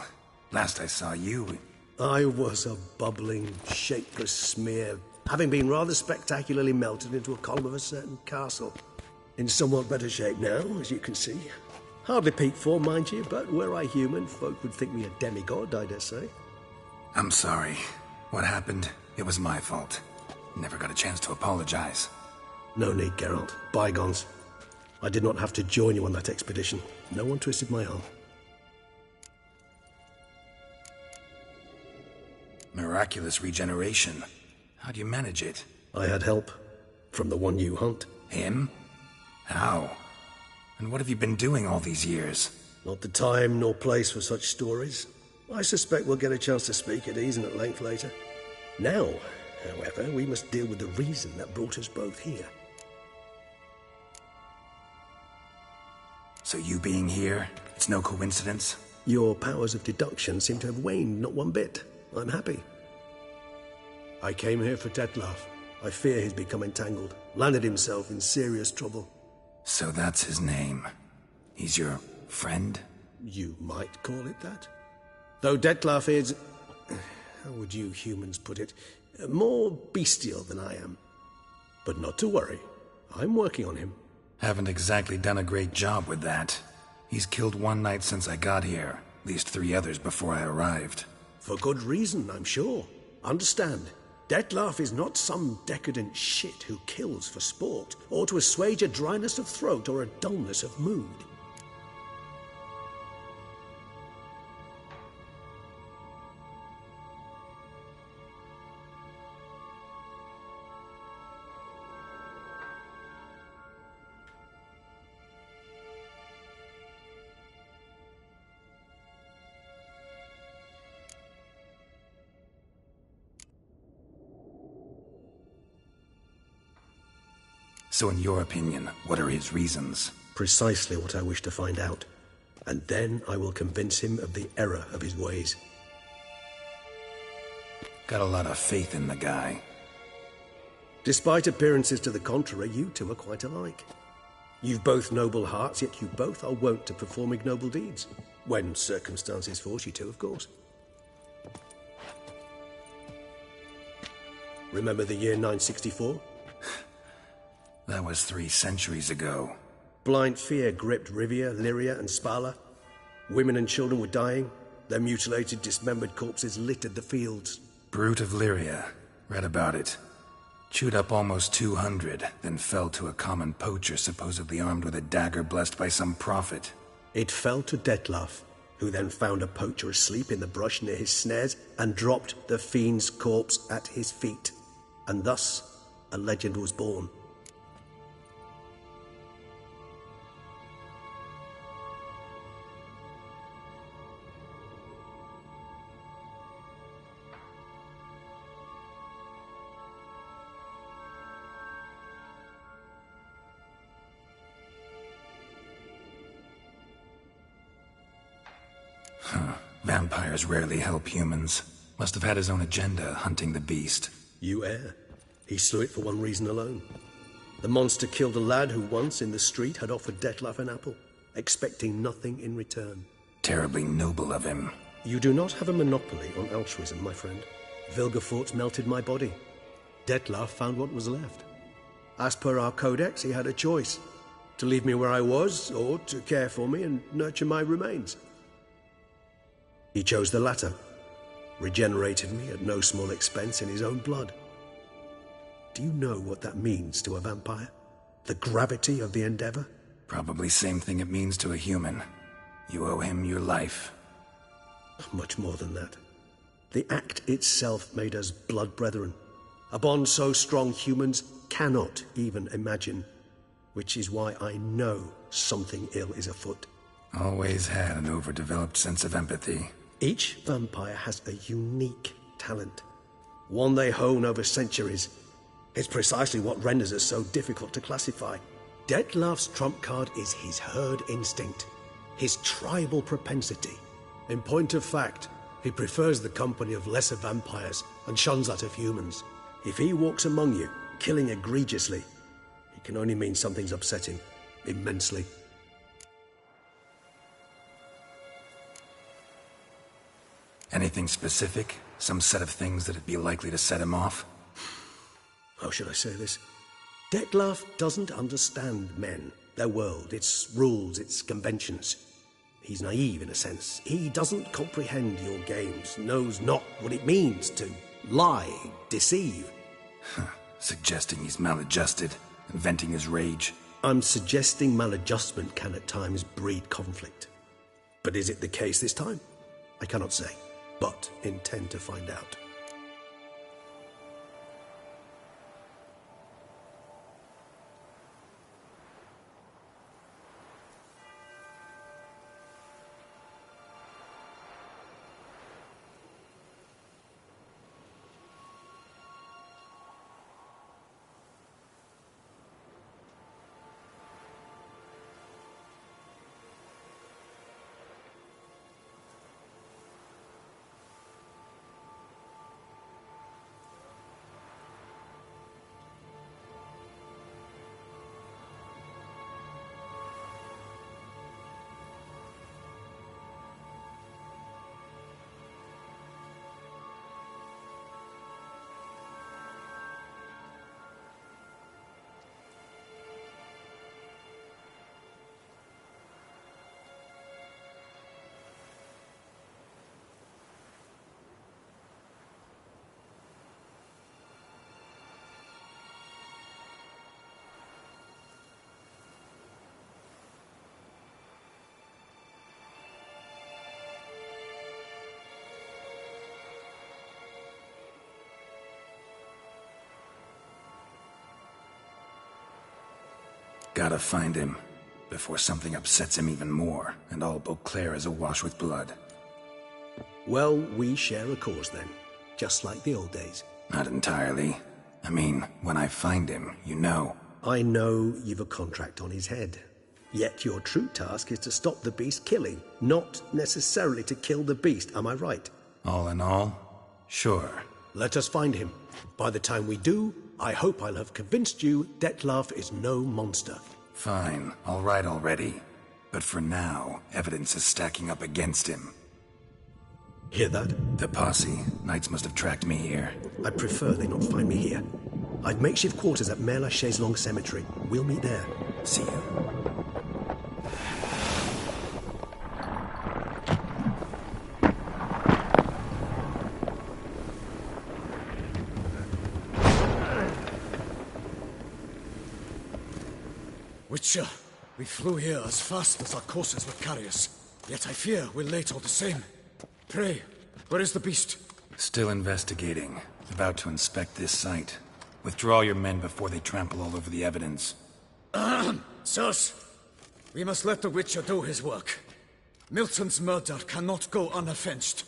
Last I saw you... I was a bubbling, shapeless smear, having been rather spectacularly melted into a column of a certain castle. In somewhat better shape now, as you can see. Hardly peak form, mind you, but were I human, folk would think me a demigod, I dare say. I'm sorry. What happened, it was my fault. Never got a chance to apologize. No need, Geralt. Bygones. I did not have to join you on that expedition. No one twisted my arm. Miraculous regeneration. How do you manage it? I had help. From the one you hunt. Him? How? And what have you been doing all these years? Not the time nor place for such stories. I suspect we'll get a chance to speak at ease and at length later. Now, however, we must deal with the reason that brought us both here. So you being here, it's no coincidence? Your powers of deduction seem to have waned not one bit. I'm happy. I came here for Dettlaff. I fear he's become entangled, landed himself in serious trouble. So that's his name. He's your friend? You might call it that. Though Dettlaff is... how would you humans put it? More bestial than I am. But not to worry. I'm working on him. Haven't exactly done a great job with that. He's killed one knight since I got here. At least 3 others before I arrived. For good reason, I'm sure. Understand, Dettlaff is not some decadent shit who kills for sport, or to assuage a dryness of throat or a dullness of mood. So in your opinion, what are his reasons? Precisely what I wish to find out. And then I will convince him of the error of his ways. Got a lot of faith in the guy. Despite appearances to the contrary, you two are quite alike. You've both noble hearts, yet you both are wont to perform ignoble deeds. When circumstances force you to, of course. Remember the year 964? That was 3 centuries ago. Blind fear gripped Rivia, Lyria, and Spala. Women and children were dying. Their mutilated, dismembered corpses littered the fields. Brute of Lyria. Read about it. Chewed up almost 200, then fell to a common poacher supposedly armed with a dagger blessed by some prophet. It fell to Dettlaff, who then found a poacher asleep in the brush near his snares and dropped the fiend's corpse at his feet. And thus, a legend was born. Vampires rarely help humans. Must have had his own agenda, hunting the beast. You err. He slew it for one reason alone. The monster killed a lad who once, in the street, had offered Dettlaff an apple, expecting nothing in return. Terribly noble of him. You do not have a monopoly on altruism, my friend. Vilgefortz melted my body. Dettlaff found what was left. As per our codex, he had a choice. To leave me where I was, or to care for me and nurture my remains. He chose the latter, regenerated me at no small expense in his own blood. Do you know what that means to a vampire? The gravity of the endeavor? Probably same thing it means to a human. You owe him your life. Much more than that. The act itself made us blood brethren. A bond so strong humans cannot even imagine. Which is why I know something ill is afoot. Always had an overdeveloped sense of empathy. Each vampire has a unique talent. One they hone over centuries. It's precisely what renders us so difficult to classify. Dettlaff's trump card is his herd instinct, his tribal propensity. In point of fact, he prefers the company of lesser vampires and shuns that of humans. If he walks among you, killing egregiously, it can only mean something's upsetting, immensely. Anything specific? Some set of things that'd be likely to set him off? How should I say this? Dettlaff doesn't understand men, their world, its rules, its conventions. He's naive in a sense. He doesn't comprehend your games, knows not what it means to lie, deceive. Suggesting he's maladjusted, and venting his rage. I'm suggesting maladjustment can at times breed conflict. But is it the case this time? I cannot say, but intend to find out. Gotta find him, before something upsets him even more, and all Beauclair is awash with blood. Well, we share a cause then, just like the old days. Not entirely. I mean, when I find him, you know. I know you've a contract on his head. Yet your true task is to stop the beast killing, not necessarily to kill the beast, am I right? All in all, sure. Let us find him. By the time we do, I hope I'll have convinced you Dettlaff is no monster. Fine, all right already. But for now, evidence is stacking up against him. Hear that? The posse. Knights must have tracked me here. I prefer they not find me here. I've makeshift quarters at Mère Lachaise Long Cemetery. We'll meet there. See you. Witcher, we flew here as fast as our courses would carry us. Yet I fear we're late all the same. Pray, where is the beast? Still investigating. About to inspect this site. Withdraw your men before they trample all over the evidence. Sirs, we must let the Witcher do his work. Milton's murder cannot go unavenged.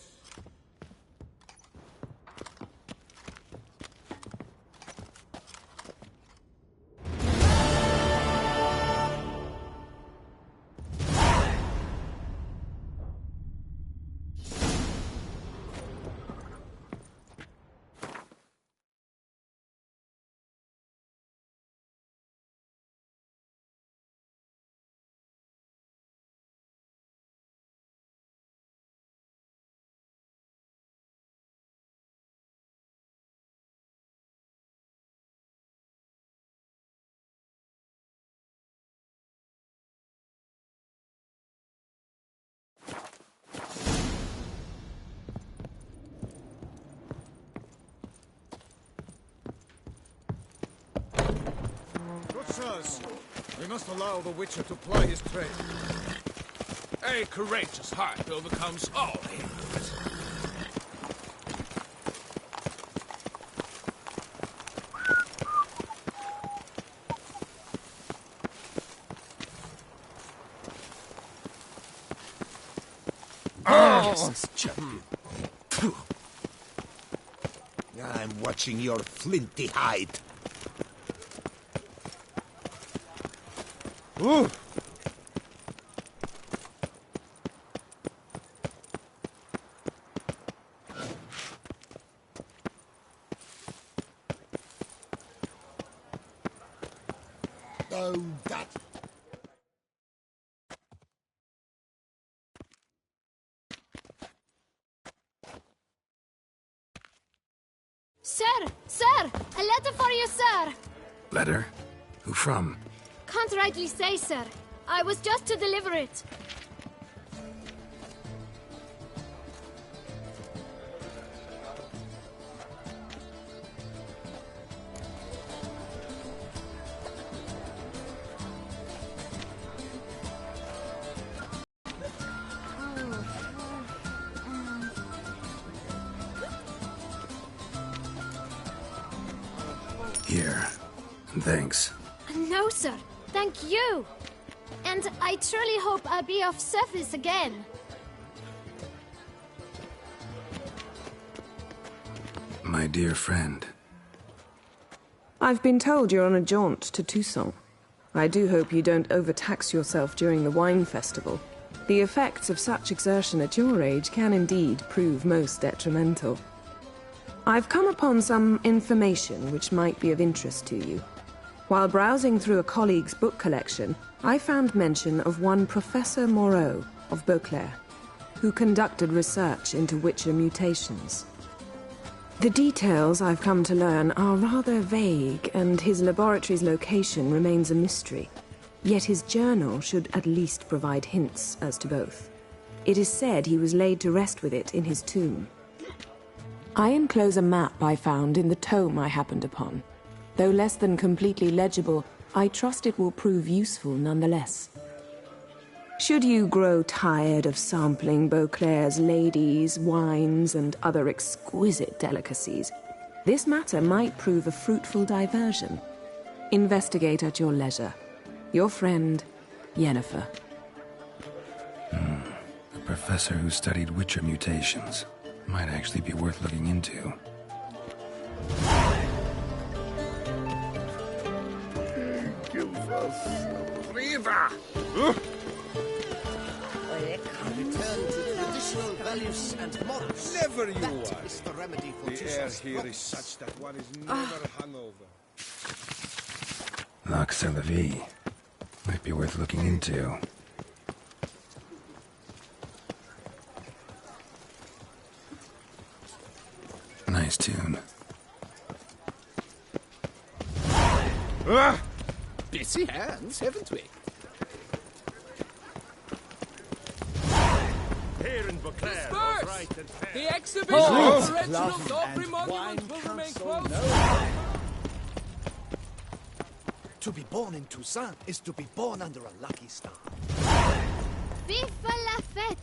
us! We must allow the Witcher to ply his trade. A courageous heart overcomes all hindrance. I'm watching your flinty hide. Ooh! Oh, that... Sir! Sir! A letter for you, sir! Letter? Who from? Can't rightly say, sir. I was just to deliver it. Here. And thanks. No, sir. Thank you. And I truly hope I'll be of service again. My dear friend. I've been told you're on a jaunt to Toussaint. I do hope you don't overtax yourself during the wine festival. The effects of such exertion at your age can indeed prove most detrimental. I've come upon some information which might be of interest to you. While browsing through a colleague's book collection, I found mention of one Professor Moreau of Beauclair, who conducted research into Witcher mutations. The details I've come to learn are rather vague, and his laboratory's location remains a mystery. Yet his journal should at least provide hints as to both. It is said he was laid to rest with it in his tomb. I enclose a map I found in the tome I happened upon. Though less than completely legible, I trust it will prove useful nonetheless. Should you grow tired of sampling Beauclair's ladies, wines, and other exquisite delicacies, this matter might prove a fruitful diversion. Investigate at your leisure. Your friend, Yennefer. A professor who studied Witcher mutations. Might actually be worth looking into. Give us a breather! Return to traditional values and morals. Never you That are. is the remedy for The air Toussaint's here is problems. such that one is never hungover. Lac Selavi. Might be worth looking into. Nice tune. Busy hands, haven't we? Here in Beauclair, Disperse! both right and fair. The exhibition Oh. of the original Love Dauphren and monument will wine remain council, closed. To be born in Toussaint is to be born under a lucky star. Vive la fête!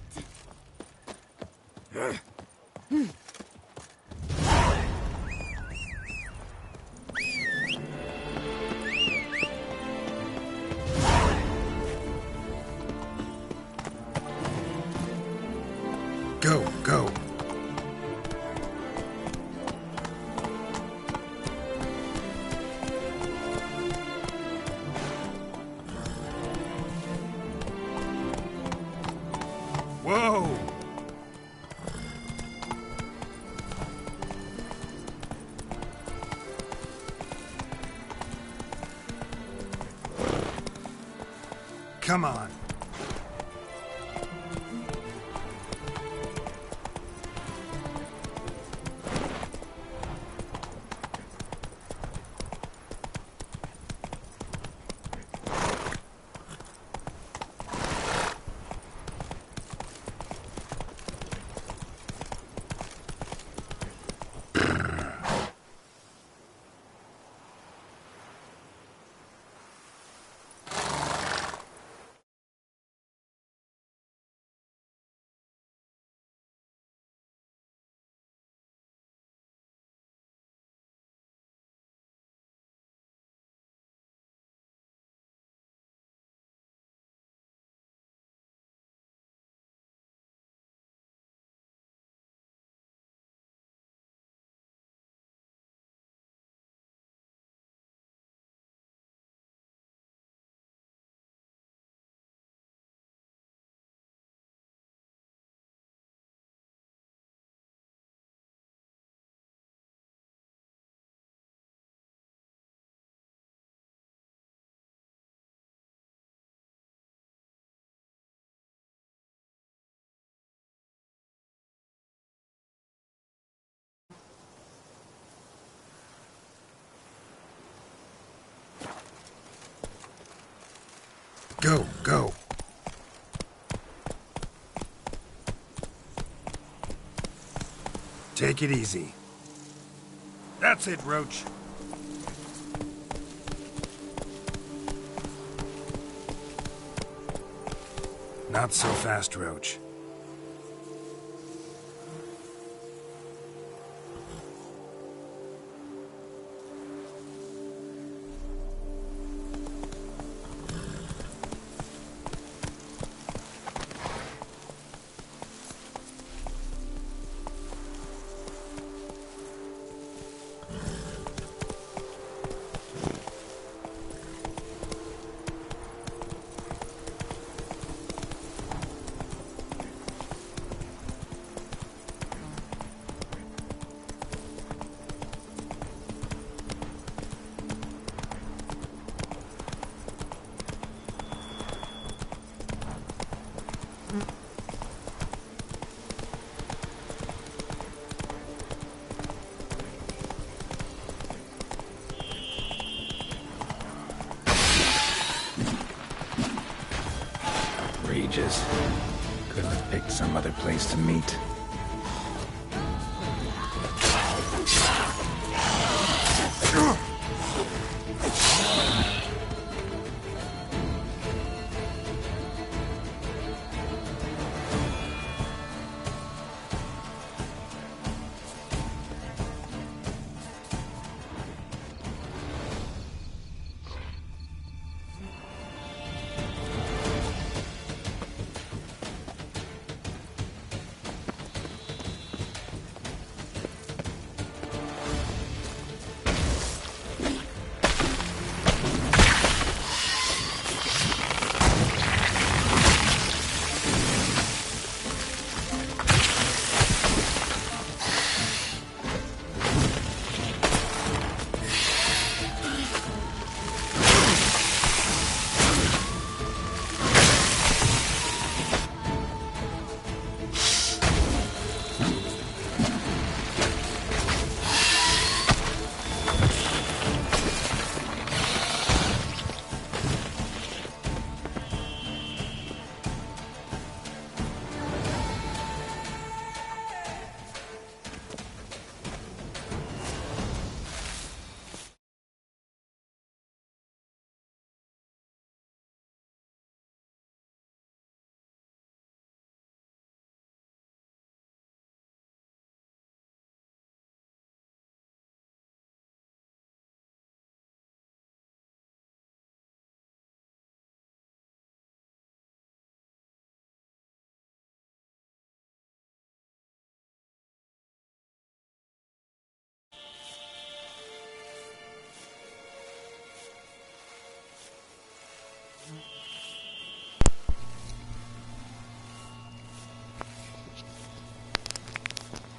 Go, go. Whoa! Come on. Go, go. Take it easy. That's it, Roach. Not so fast, Roach. Outrageous. Couldn't have picked some other place to meet.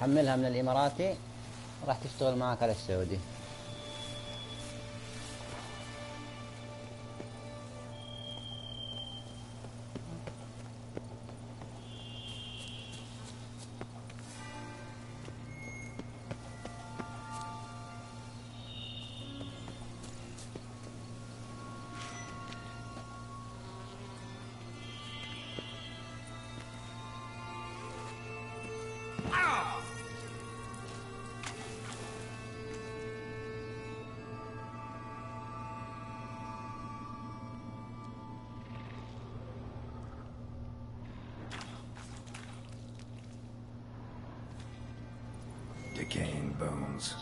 حملها من الإماراتي راح تشتغل معك على السعودي. Decaying bones.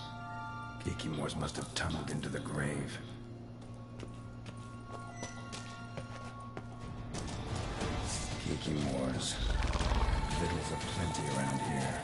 Kikimors must have tunneled into the grave. Kikimors. Victuals aplenty around here.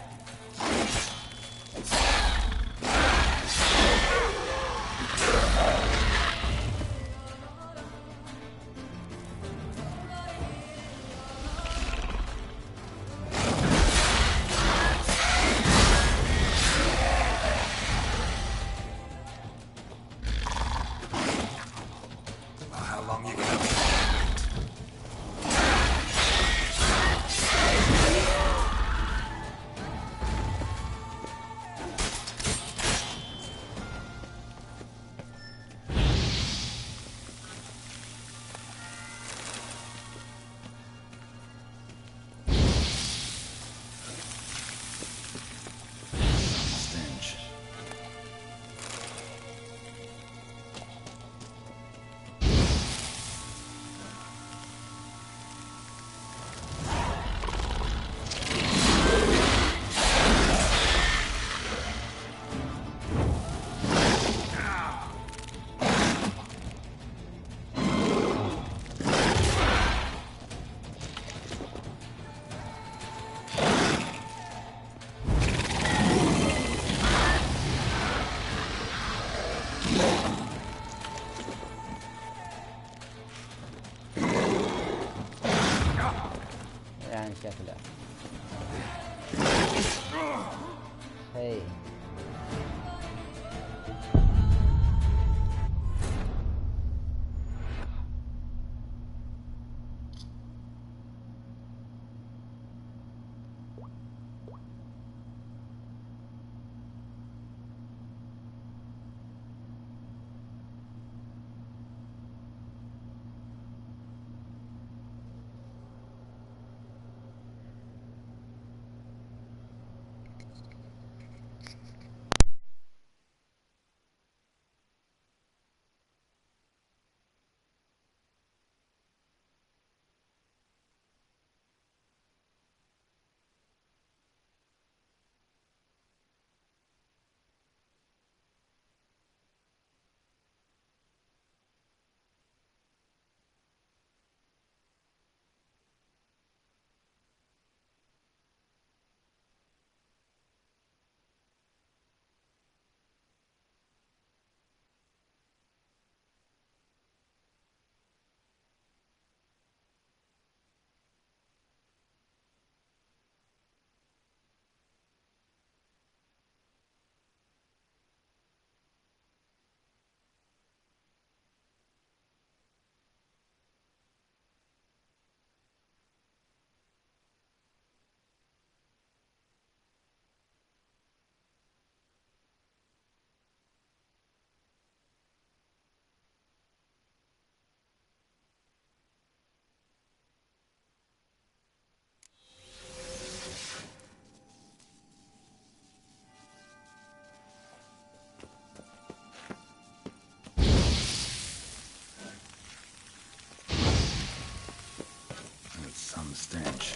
stench.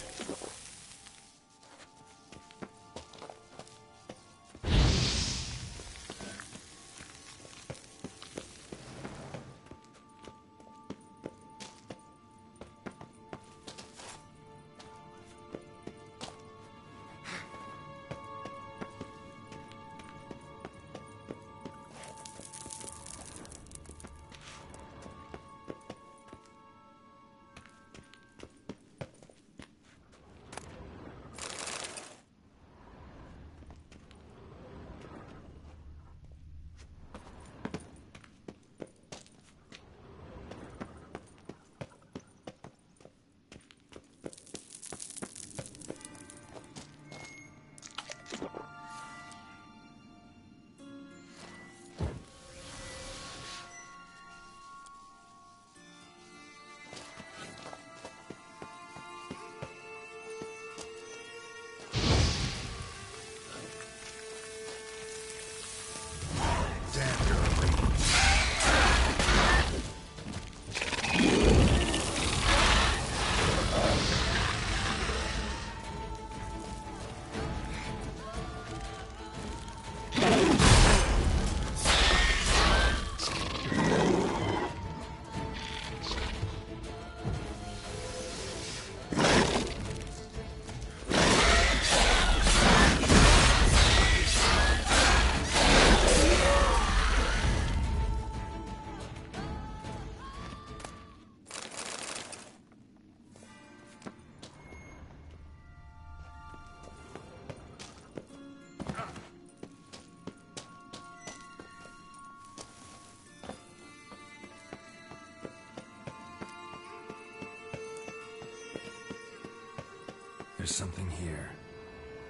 There's something here.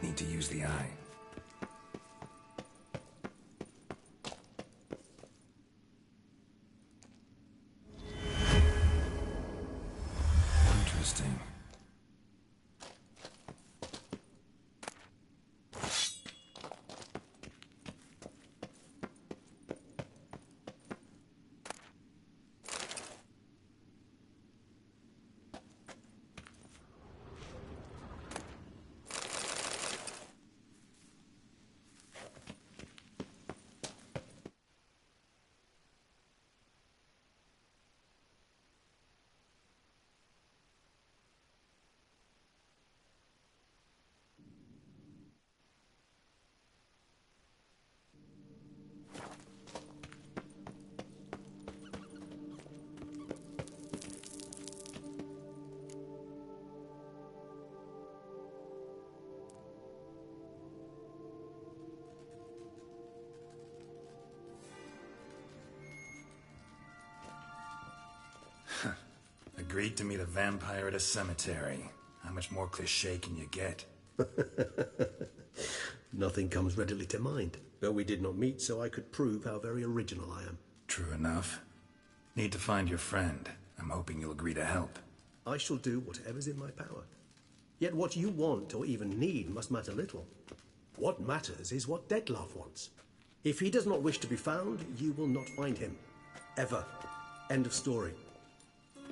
Need to use the eye. Interesting. Agreed to meet a vampire at a cemetery. How much more cliché can you get? Nothing comes readily to mind. Though we did not meet, so I could prove how very original I am. True enough. Need to find your friend. I'm hoping you'll agree to help. I shall do whatever's in my power. Yet what you want or even need must matter little. What matters is what Dettlaff wants. If he does not wish to be found, you will not find him. Ever. End of story.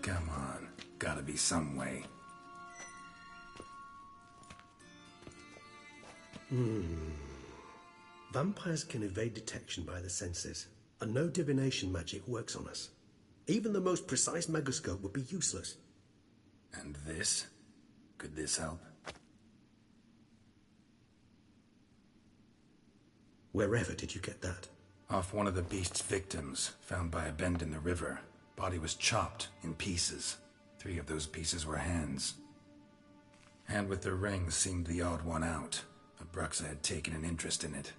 Come on. Gotta be some way. Vampires can evade detection by the senses, and no divination magic works on us. Even the most precise megoscope would be useless. And this? Could this help? Wherever did you get that? Off one of the beast's victims, found by a bend in the river. Body was chopped in pieces. 3 of those pieces were hands. Hand with the ring seemed the odd one out. Abruxa had taken an interest in it.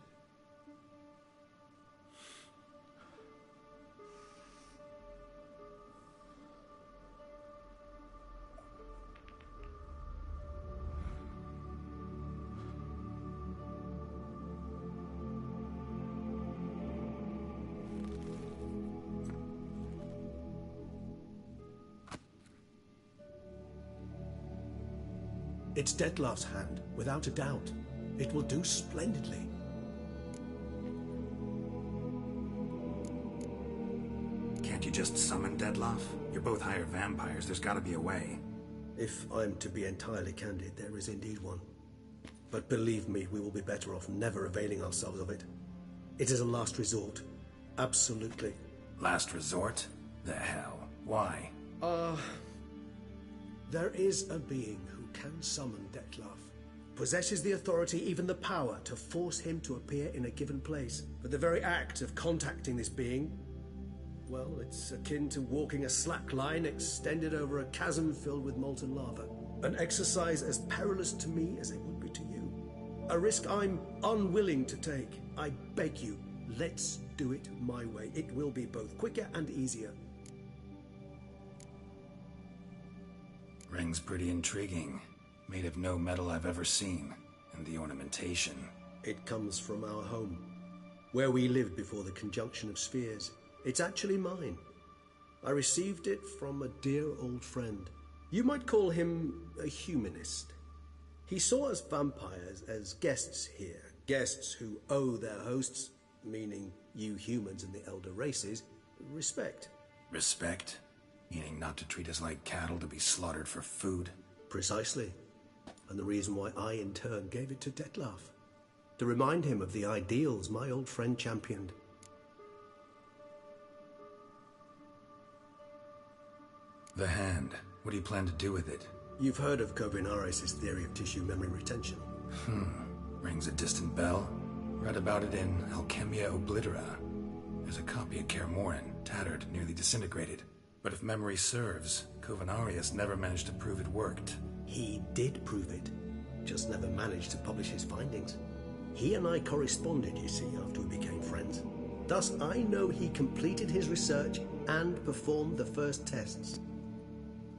It's Dettlaff's hand, without a doubt. It will do splendidly. Can't you just summon Dettlaff? You're both hired vampires. There's gotta be a way. If I'm to be entirely candid, there is indeed one. But believe me, we will be better off never availing ourselves of it. It is a last resort. Absolutely. Last resort? The hell? Why? There is a being who can summon Dettlaff. Possesses the authority, even the power, to force him to appear in a given place. But the very act of contacting this being, well, it's akin to walking a slack line extended over a chasm filled with molten lava. An exercise as perilous to me as it would be to you. A risk I'm unwilling to take. I beg you, let's do it my way. It will be both quicker and easier. Ring's pretty intriguing. Made of no metal I've ever seen. And the ornamentation. It comes from our home, where we lived before the conjunction of spheres. It's actually mine. I received it from a dear old friend. You might call him a humanist. He saw us vampires as guests here. Guests who owe their hosts, meaning you humans and the elder races, respect. Respect? Meaning not to treat us like cattle to be slaughtered for food? Precisely. And the reason why I, in turn, gave it to Dettlaff. To remind him of the ideals my old friend championed. The hand. What do you plan to do with it? You've heard of Kovinaris' theory of tissue memory retention. Rings a distant bell. Read about it in Alchemia Oblitera. There's a copy at Kaer Morhen, tattered, nearly disintegrated. But if memory serves, Kovinaris never managed to prove it worked. He did prove it, just never managed to publish his findings. He and I corresponded, you see, after we became friends. Thus, I know he completed his research and performed the first tests.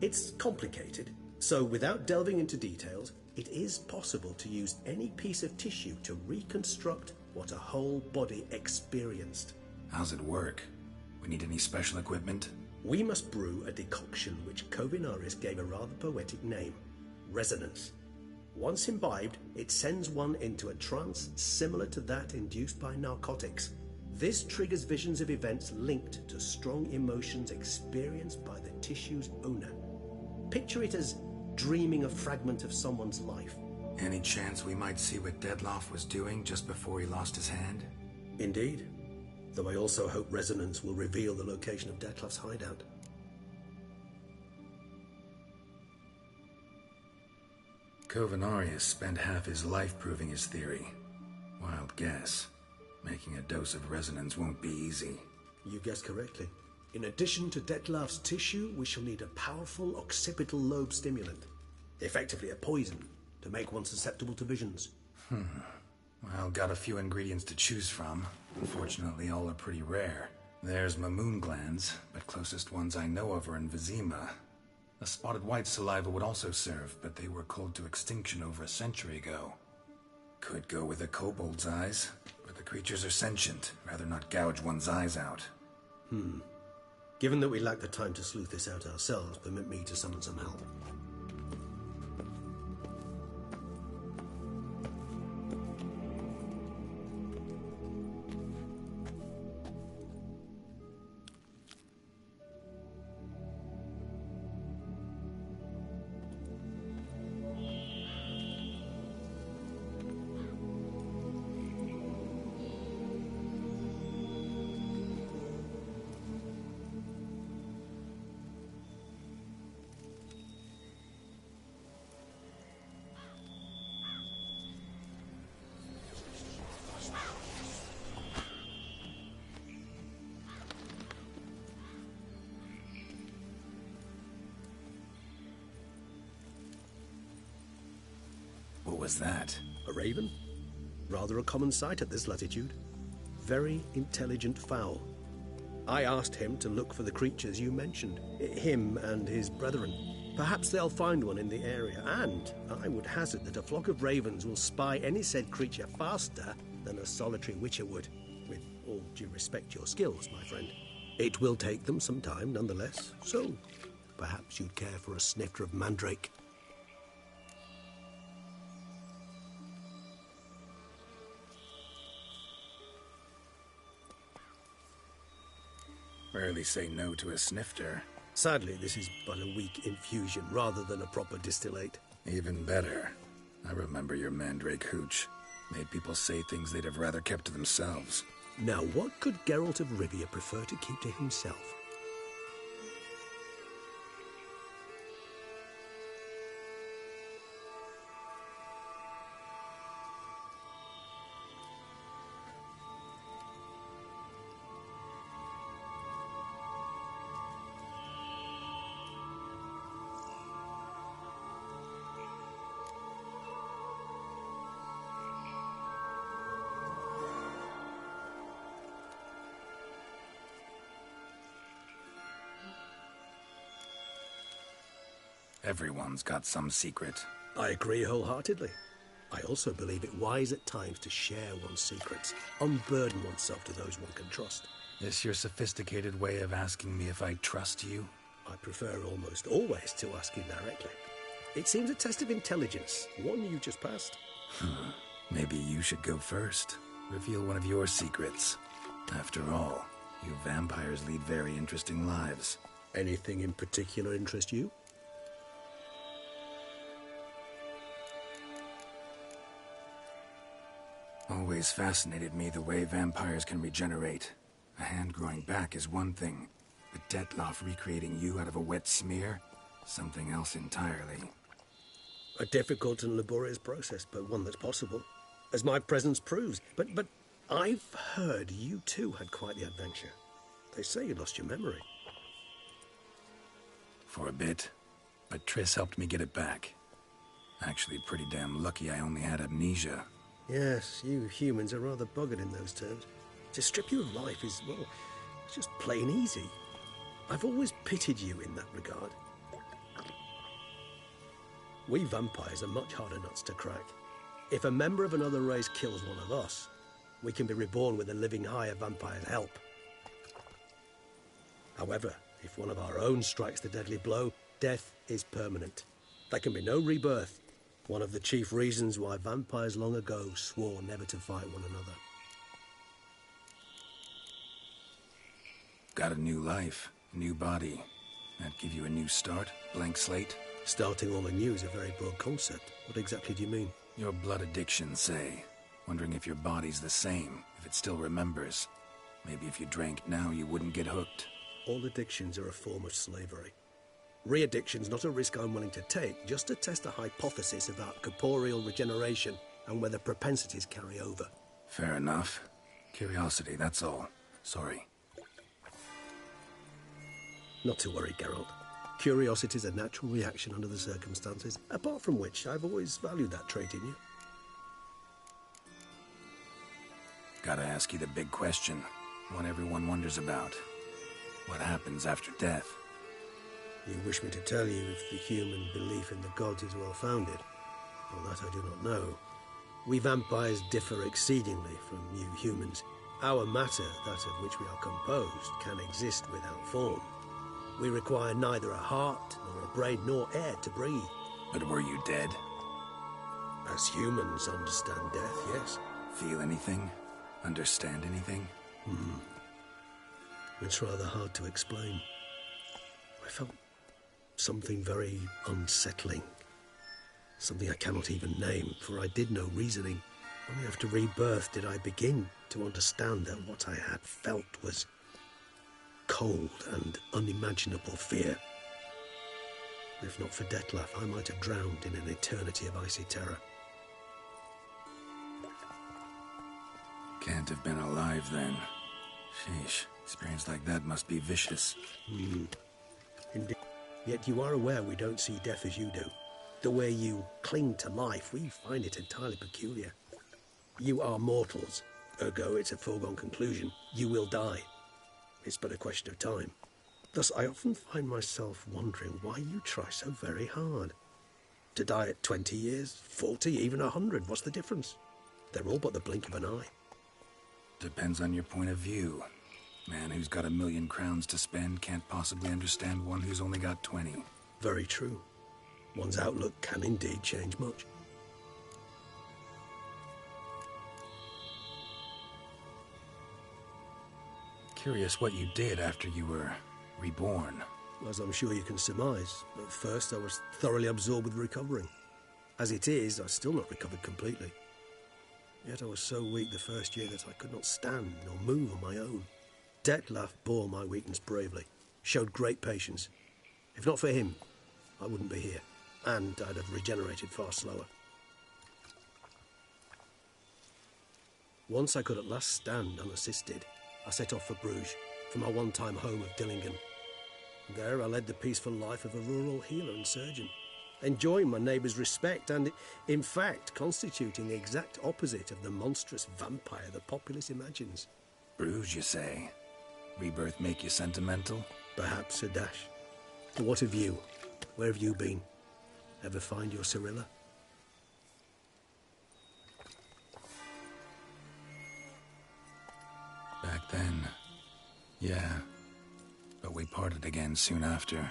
It's complicated, so without delving into details, it is possible to use any piece of tissue to reconstruct what a whole body experienced. How's it work? We need any special equipment? We must brew a decoction which Kovinaris gave a rather poetic name. Resonance. Once imbibed, it sends one into a trance similar to that induced by narcotics. This triggers visions of events linked to strong emotions experienced by the tissue's owner. Picture it as dreaming a fragment of someone's life. Any chance we might see what Dettlaff was doing just before he lost his hand? Indeed. Though I also hope resonance will reveal the location of Dettlaff's hideout. Kovinaris spent half his life proving his theory. Wild guess. Making a dose of resonance won't be easy. You guessed correctly. In addition to Dettlaff's tissue, we shall need a powerful occipital lobe stimulant. Effectively a poison, to make one susceptible to visions. Well, got a few ingredients to choose from. Unfortunately, all are pretty rare. There's Mamoon glands, but closest ones I know of are in Vizima. A spotted white saliva would also serve, but they were cold to extinction over a century ago. Could go with a kobold's eyes, but the creatures are sentient. Rather not gouge one's eyes out. Given that we lack the time to sleuth this out ourselves, permit me to summon some help. What was that? A raven? Rather a common sight at this latitude. Very intelligent fowl. I asked him to look for the creatures you mentioned. Him and his brethren. Perhaps they'll find one in the area, and I would hazard that a flock of ravens will spy any said creature faster than a solitary witcher would. With all due respect to your skills, my friend. It will take them some time, nonetheless, so perhaps you'd care for a snifter of mandrake. Rarely say no to a snifter. Sadly, this is but a weak infusion rather than a proper distillate. Even better. I remember your mandrake hooch. Made people say things they'd have rather kept to themselves. Now, what could Geralt of Rivia prefer to keep to himself? Everyone's got some secret. I agree wholeheartedly. I also believe it wise at times to share one's secrets, unburden oneself to those one can trust. This your sophisticated way of asking me if I trust you? I prefer almost always to ask you directly. It seems a test of intelligence, one you just passed. Maybe you should go first. Reveal one of your secrets. After all, you vampires lead very interesting lives. Anything in particular interest you? Always fascinated me the way vampires can regenerate. A hand growing back is one thing, but Detloff recreating you out of a wet smear? Something else entirely. A difficult and laborious process, but one that's possible, as my presence proves. But I've heard you too had quite the adventure. They say you lost your memory. For a bit, but Triss helped me get it back. Actually pretty damn lucky I only had amnesia. Yes, you humans are rather buggered in those terms. To strip you of life is, well, it's just plain easy. I've always pitied you in that regard. We vampires are much harder nuts to crack. If a member of another race kills one of us, we can be reborn with a living higher vampire's help. However, if one of our own strikes the deadly blow, death is permanent. There can be no rebirth. One of the chief reasons why vampires long ago swore never to fight one another. Got a new life, a new body. That give you a new start, blank slate? Starting all anew is a very broad concept. What exactly do you mean? Your blood addiction, say. Wondering if your body's the same, if it still remembers. Maybe if you drank now, you wouldn't get hooked. All addictions are a form of slavery. Re-addiction's not a risk I'm willing to take, just to test a hypothesis about corporeal regeneration and whether propensities carry over. Fair enough. Curiosity, that's all. Sorry. Not to worry, Geralt. Curiosity's a natural reaction under the circumstances, apart from which I've always valued that trait in you. Gotta ask you the big question. One everyone wonders about. What happens after death? You wish me to tell you if the human belief in the gods is well-founded? Well, that I do not know. We vampires differ exceedingly from you humans. Our matter, that of which we are composed, can exist without form. We require neither a heart, nor a brain, nor air to breathe. But were you dead? As humans understand death, yes. Feel anything? Understand anything? It's rather hard to explain. I felt something very unsettling. Something I cannot even name, for I did no reasoning. Only after rebirth did I begin to understand that what I had felt was cold and unimaginable fear. If not for Detlaff, I might have drowned in an eternity of icy terror. Can't have been alive then. Sheesh, experience like that must be vicious. Indeed. Yet you are aware we don't see death as you do. The way you cling to life, we find it entirely peculiar. You are mortals, ergo it's a foregone conclusion. You will die. It's but a question of time. Thus, I often find myself wondering why you try so very hard. To die at 20 years, 40, even 100, what's the difference? They're all but the blink of an eye. Depends on your point of view. Man who's got 1,000,000 crowns to spend can't possibly understand one who's only got 20. Very true. One's outlook can indeed change much. Curious what you did after you were reborn. as I'm sure you can surmise. At first, I was thoroughly absorbed with recovering. As it is, I've still not recovered completely. Yet I was so weak the first year that I could not stand nor move on my own. Detlef bore my weakness bravely, showed great patience. If not for him, I wouldn't be here, and I'd have regenerated far slower. Once I could at last stand unassisted, I set off for Bruges, from my one-time home of Dillingen. There I led the peaceful life of a rural healer and surgeon, enjoying my neighbours' respect and, in fact, constituting the exact opposite of the monstrous vampire the populace imagines. Bruges, you say? Rebirth make you sentimental? Perhaps a dash. But what of you? Where have you been? Ever find your Cyrilla? Back then, yeah. But we parted again soon after.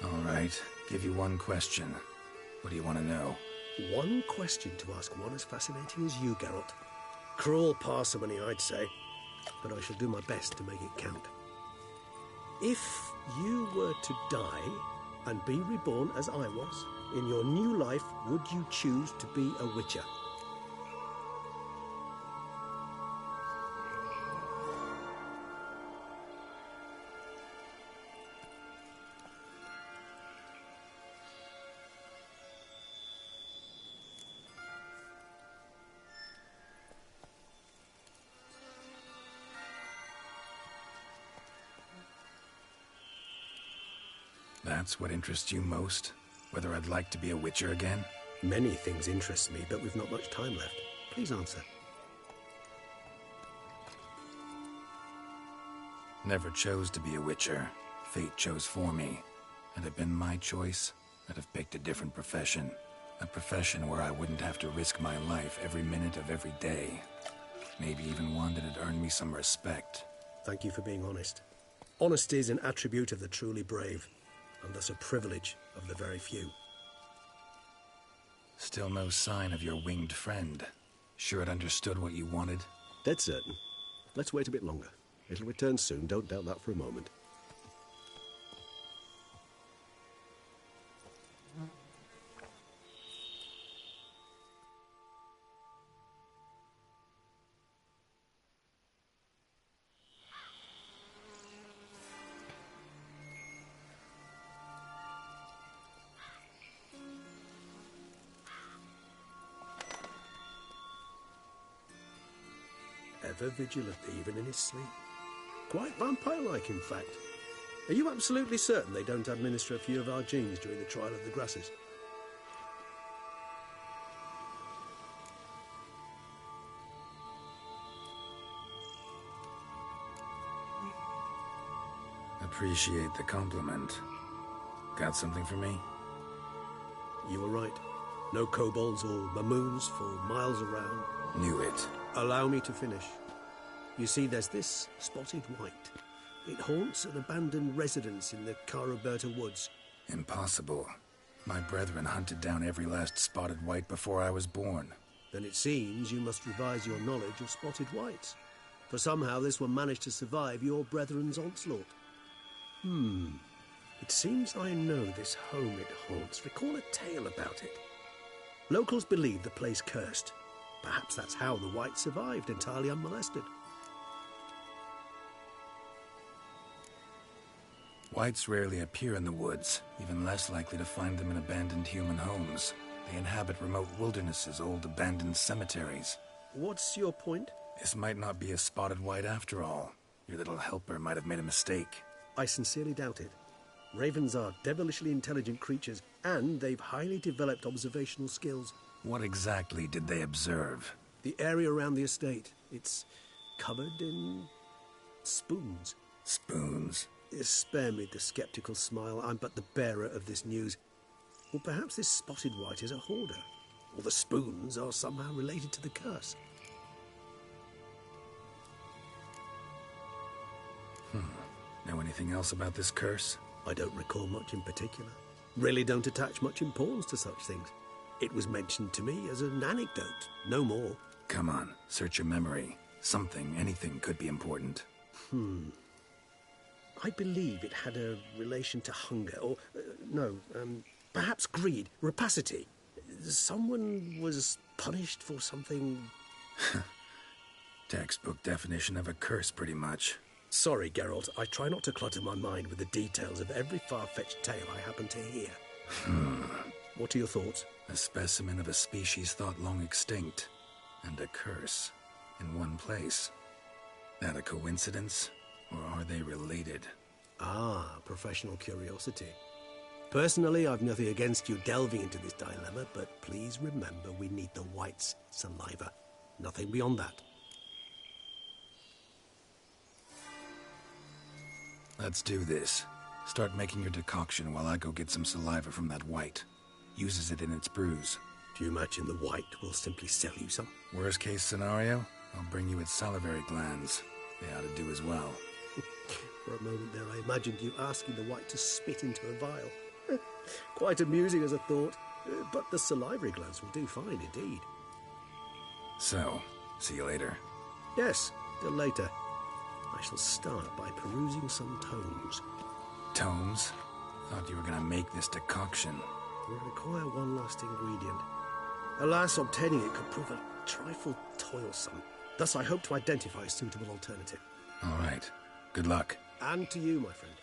All right, give you one question. What do you want to know? One question to ask one as fascinating as you, Geralt. Cruel parsimony, I'd say, but I shall do my best to make it count. If you were to die and be reborn as I was, in your new life, would you choose to be a Witcher? That's what interests you most? Whether I'd like to be a Witcher again? Many things interest me, but we've not much time left. Please answer. Never chose to be a Witcher. Fate chose for me. Had it been my choice, I'd have picked a different profession. A profession where I wouldn't have to risk my life every minute of every day. Maybe even one that'd earn me some respect. Thank you for being honest. Honesty is an attribute of the truly brave, and thus a privilege of the very few. Still no sign of your winged friend. Sure it understood what you wanted? Dead certain. Let's wait a bit longer. It'll return soon, don't doubt that for a moment. Ever vigilant, even in his sleep. Quite vampire-like, in fact. Are you absolutely certain they don't administer a few of our genes during the trial of the grasses? Appreciate the compliment. Got something for me? You were right. No kobolds or mamoons for miles around. Knew it. Allow me to finish. You see, there's this spotted white. It haunts an abandoned residence in the Caraberta woods. Impossible. My brethren hunted down every last spotted white before I was born. Then it seems you must revise your knowledge of spotted whites. For somehow this one managed to survive your brethren's onslaught. It seems I know this home it haunts. Recall a tale about it. Locals believe the place cursed. Perhaps that's how the white survived entirely unmolested. Whites rarely appear in the woods, even less likely to find them in abandoned human homes. They inhabit remote wildernesses, old abandoned cemeteries. What's your point? This might not be a spotted white after all. Your little helper might have made a mistake. I sincerely doubt it. Ravens are devilishly intelligent creatures, and they've highly developed observational skills. What exactly did they observe? The area around the estate. It's covered in spoons. Spoons? Spare me the skeptical smile. I'm but the bearer of this news. Or perhaps this spotted white is a hoarder. Or the spoons are somehow related to the curse. Know anything else about this curse? I don't recall much in particular. Really don't attach much importance to such things. It was mentioned to me as an anecdote, no more. Come on, search your memory. Something, anything could be important. I believe it had a relation to hunger, or, perhaps greed, rapacity. Someone was punished for something... Textbook definition of a curse, pretty much. Sorry, Geralt. I try not to clutter my mind with the details of every far-fetched tale I happen to hear. What are your thoughts? A specimen of a species thought long extinct, and a curse in one place. That a coincidence, or are they related? Ah, professional curiosity. Personally, I've nothing against you delving into this dilemma, but please remember we need the White's saliva. Nothing beyond that. Let's do this. Start making your decoction while I go get some saliva from that White. Uses it in its brews. Do you imagine the White will simply sell you some? Worst case scenario, I'll bring you its salivary glands. They ought to do as well. For a moment there, I imagined you asking the White to spit into a vial. Quite amusing as a thought, but the salivary glands will do fine indeed. So, see you later. Yes, till later. I shall start by perusing some tomes. Tomes? Thought you were gonna make this decoction. We require one last ingredient. Alas, obtaining it could prove a trifle toilsome. Thus, I hope to identify a suitable alternative. All right. Good luck. And to you, my friend.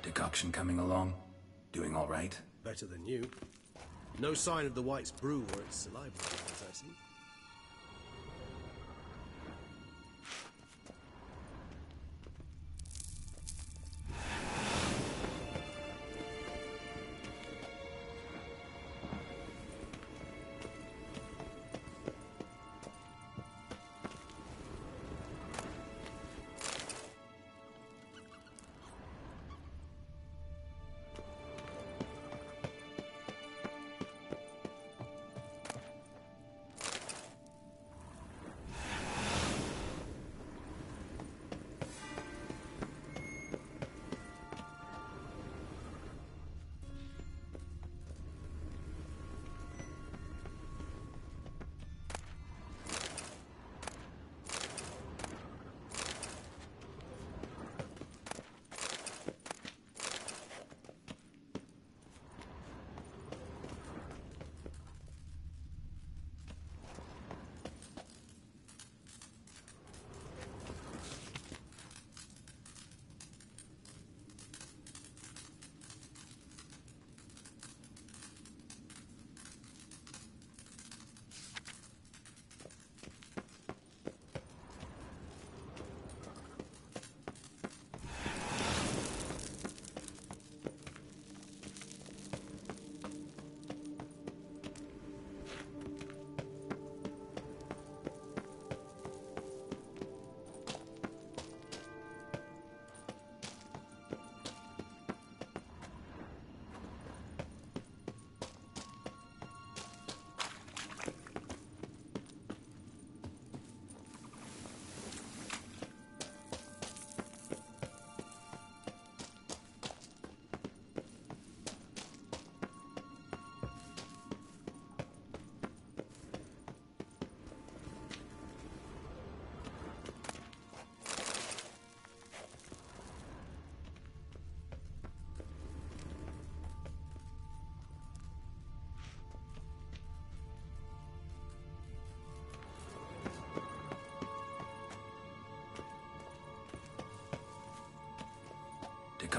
Decoction coming along? Doing all right? Better than you. No sign of the White's brew or its saliva, as I see.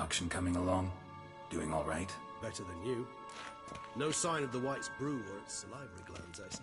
auction coming along? Doing all right? Better than you. No sign of the White's brew or its salivary glands, I see.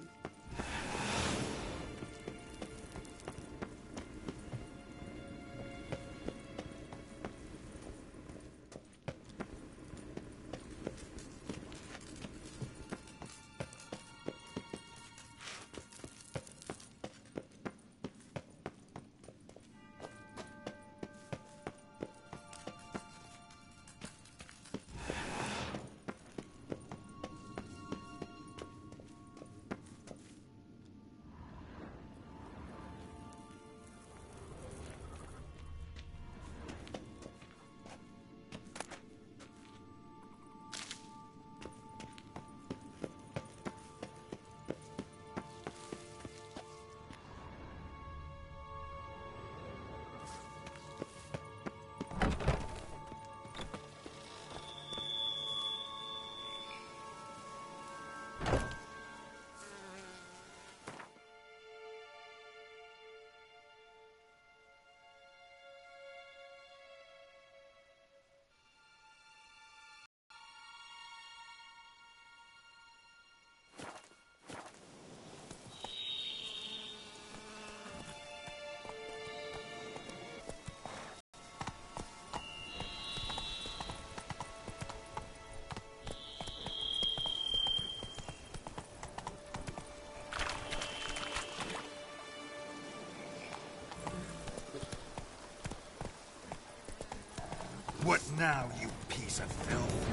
What now, you piece of filth?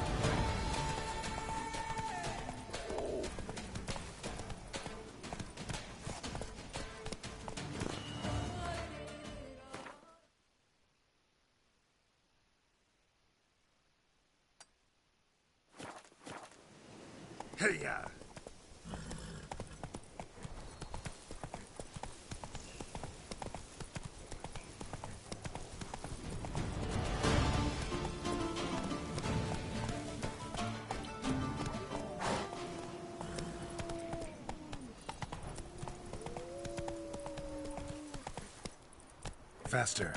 Hey-ya! Faster.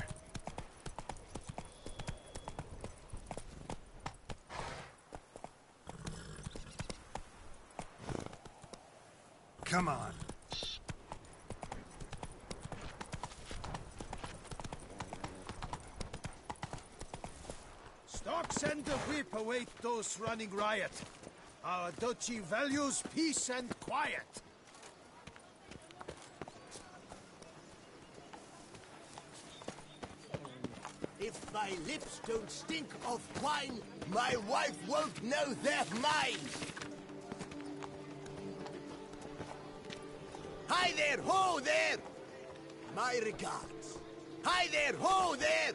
Come on. Stocks and the whip await those running riot. Our duchy values peace and quiet. If my lips don't stink of wine, my wife won't know they're mine! Hi there, ho there! My regards. Hi there, ho there!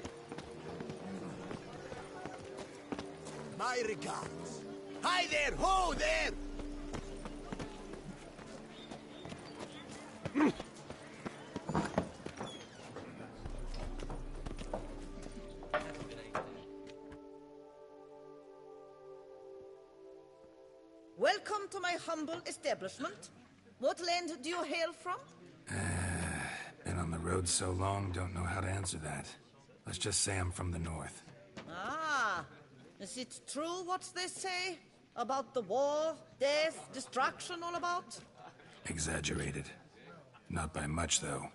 My regards. Hi there, ho there! Welcome to my humble establishment. What land do you hail from? Been on the road so long, don't know how to answer that. Let's just say I'm from the north. Ah, is it true what they say? About the war, death, destruction all about? Exaggerated. Not by much, though.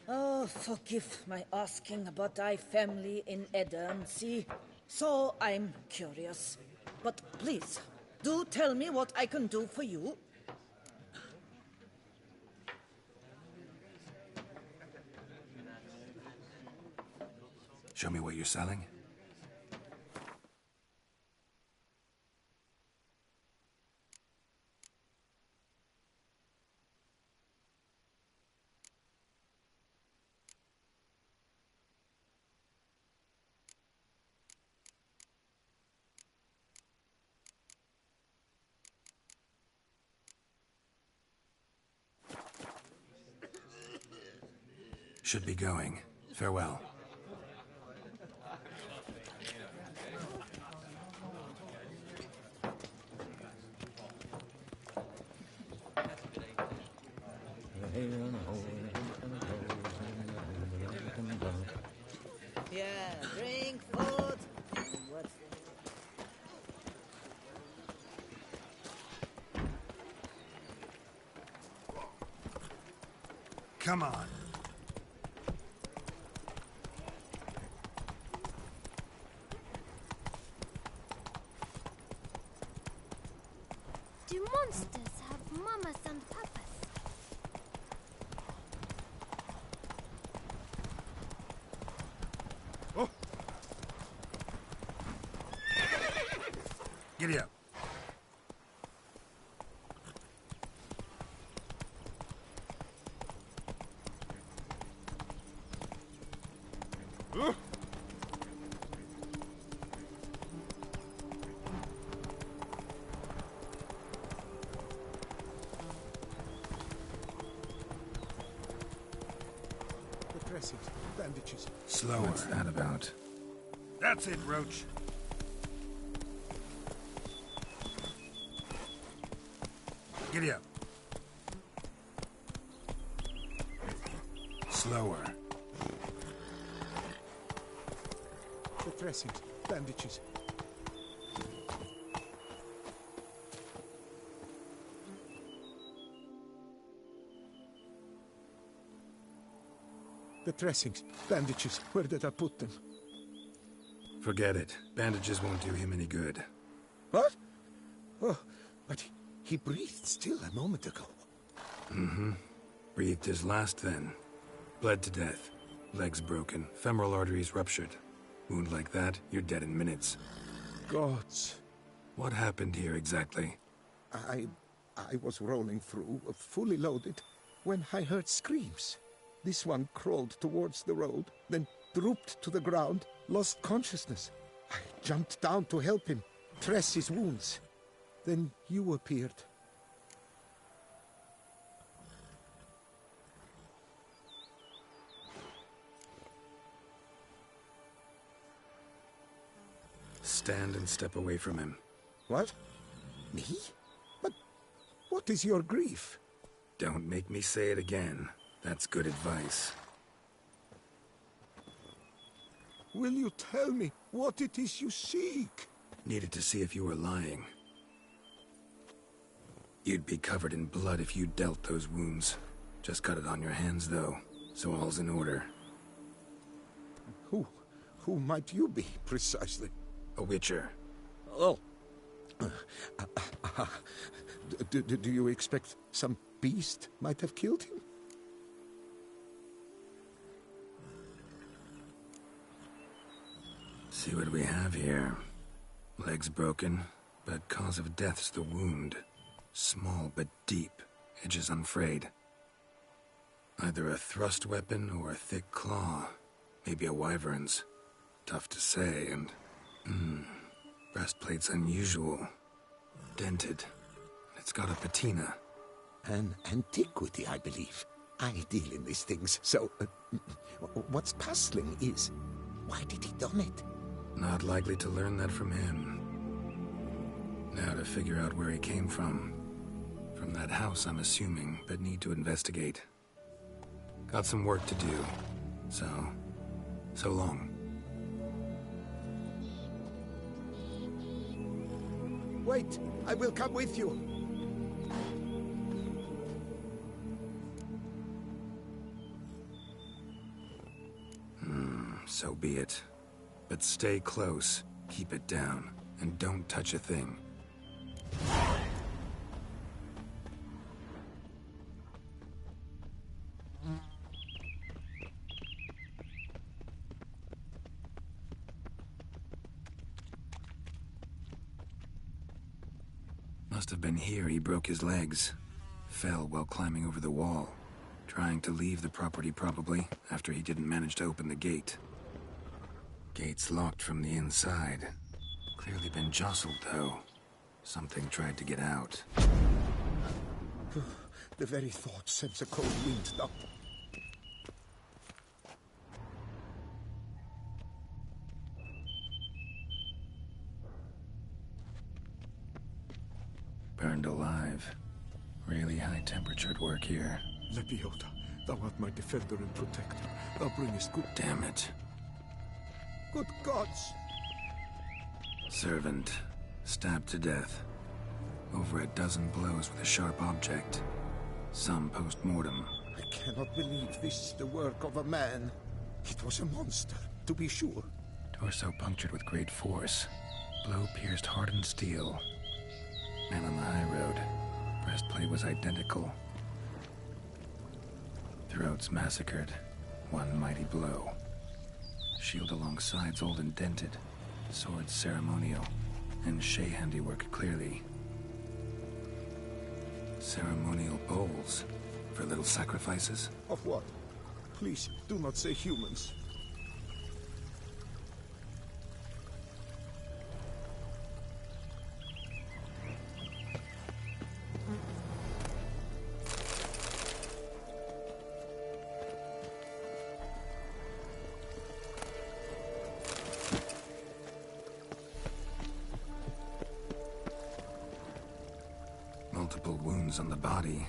Oh, forgive my asking, but I family in Edirne, see? So I'm curious. But please, do tell me what I can do for you. Show me what you're selling. Should be going. Farewell. Yeah, drink, food. What's Come on. Do monsters have mamas and papas? Oh! Giddy up. Dressings, bandages. Slower. What's that about? That's it, Roach. Giddy up. Slower. The dressings, bandages. The dressings, bandages, where did I put them? Forget it. Bandages won't do him any good. What? Oh, but he breathed still a moment ago. Mm-hmm. Breathed his last then. Bled to death. Legs broken. Femoral arteries ruptured. Wound like that, you're dead in minutes. Gods. What happened here exactly? I was rolling through, fully loaded, when I heard screams. This one crawled towards the road, then drooped to the ground, lost consciousness. I jumped down to help him, dress his wounds. Then you appeared. Stand and step away from him. What? Me? But what is your grief? Don't make me say it again. That's good advice. Will you tell me what it is you seek? Needed to see if you were lying. You'd be covered in blood if you dealt those wounds. Just cut it on your hands, though, so all's in order. Who might you be, precisely? A witcher. Oh. Do you expect some beast might have killed him? See what we have here. Legs broken, but cause of death's the wound. Small but deep, edges unfrayed. Either a thrust weapon or a thick claw. Maybe a wyvern's. Tough to say, and... breastplate's unusual. Dented. It's got a patina. An antiquity, I believe. I deal in these things, so... what's puzzling is... why did he done it? Not likely to learn that from him. Now to figure out where he came from. From that house, I'm assuming, but need to investigate. Got some work to do. So long. Wait, I will come with you. So be it. But stay close, keep it down, and don't touch a thing. Must have been here he broke his legs. Fell while climbing over the wall. Trying to leave the property probably, after he didn't manage to open the gate. Gate's locked from the inside. Clearly been jostled, though. Something tried to get out. The very thought sends a cold wind up. Burned alive. Really high-temperatured work here. Lebioda, thou art my defender and protector. Thou bringest good... Damn it. Good gods! Servant. Stabbed to death. Over a dozen blows with a sharp object. Some post-mortem. I cannot believe this is the work of a man. It was a monster, to be sure. Torso punctured with great force. Blow pierced hardened steel. Man on the high road. Breastplate was identical. Throats massacred. One mighty blow. Shield along sides old and dented. Swords ceremonial. And Shay handiwork clearly. Ceremonial bowls. For little sacrifices? Of what? Please, do not say humans. Multiple wounds on the body.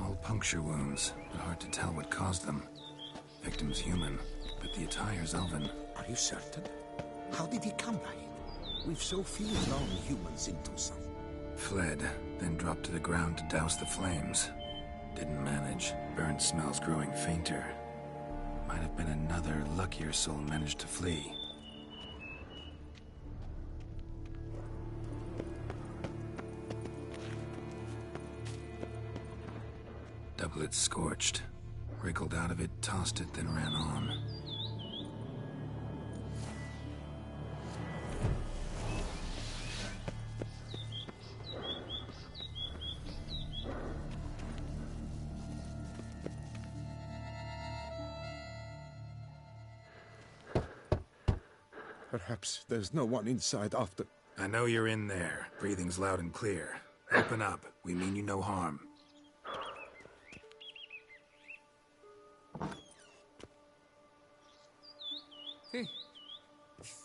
All puncture wounds, but hard to tell what caused them. Victim's human, but the attire's elven. Are you certain? How did he come by it? We've so few non-humans in Tucson. Fled, then dropped to the ground to douse the flames. Didn't manage. Burnt smells growing fainter. Might have been another luckier soul managed to flee. Doublet scorched. Wriggled out of it, tossed it, then ran on. Perhaps there's no one inside after... I know you're in there. Breathing's loud and clear. Open up. We mean you no harm.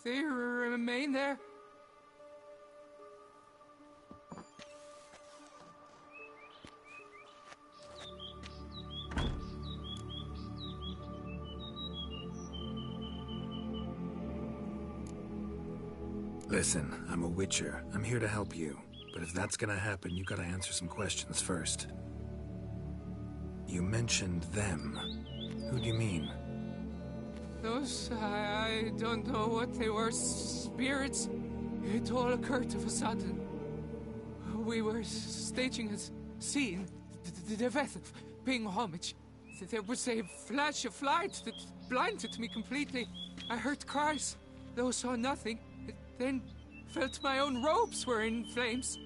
They remain there? Listen, I'm a witcher. I'm here to help you. But if that's gonna happen, you gotta answer some questions first. You mentioned them. Who do you mean? Those, I don't know what they were. Spirits. It all occurred of a sudden. We were staging a scene. The death of paying homage. There was a flash of light that blinded me completely. I heard cries, though saw nothing. Then felt my own robes were in flames.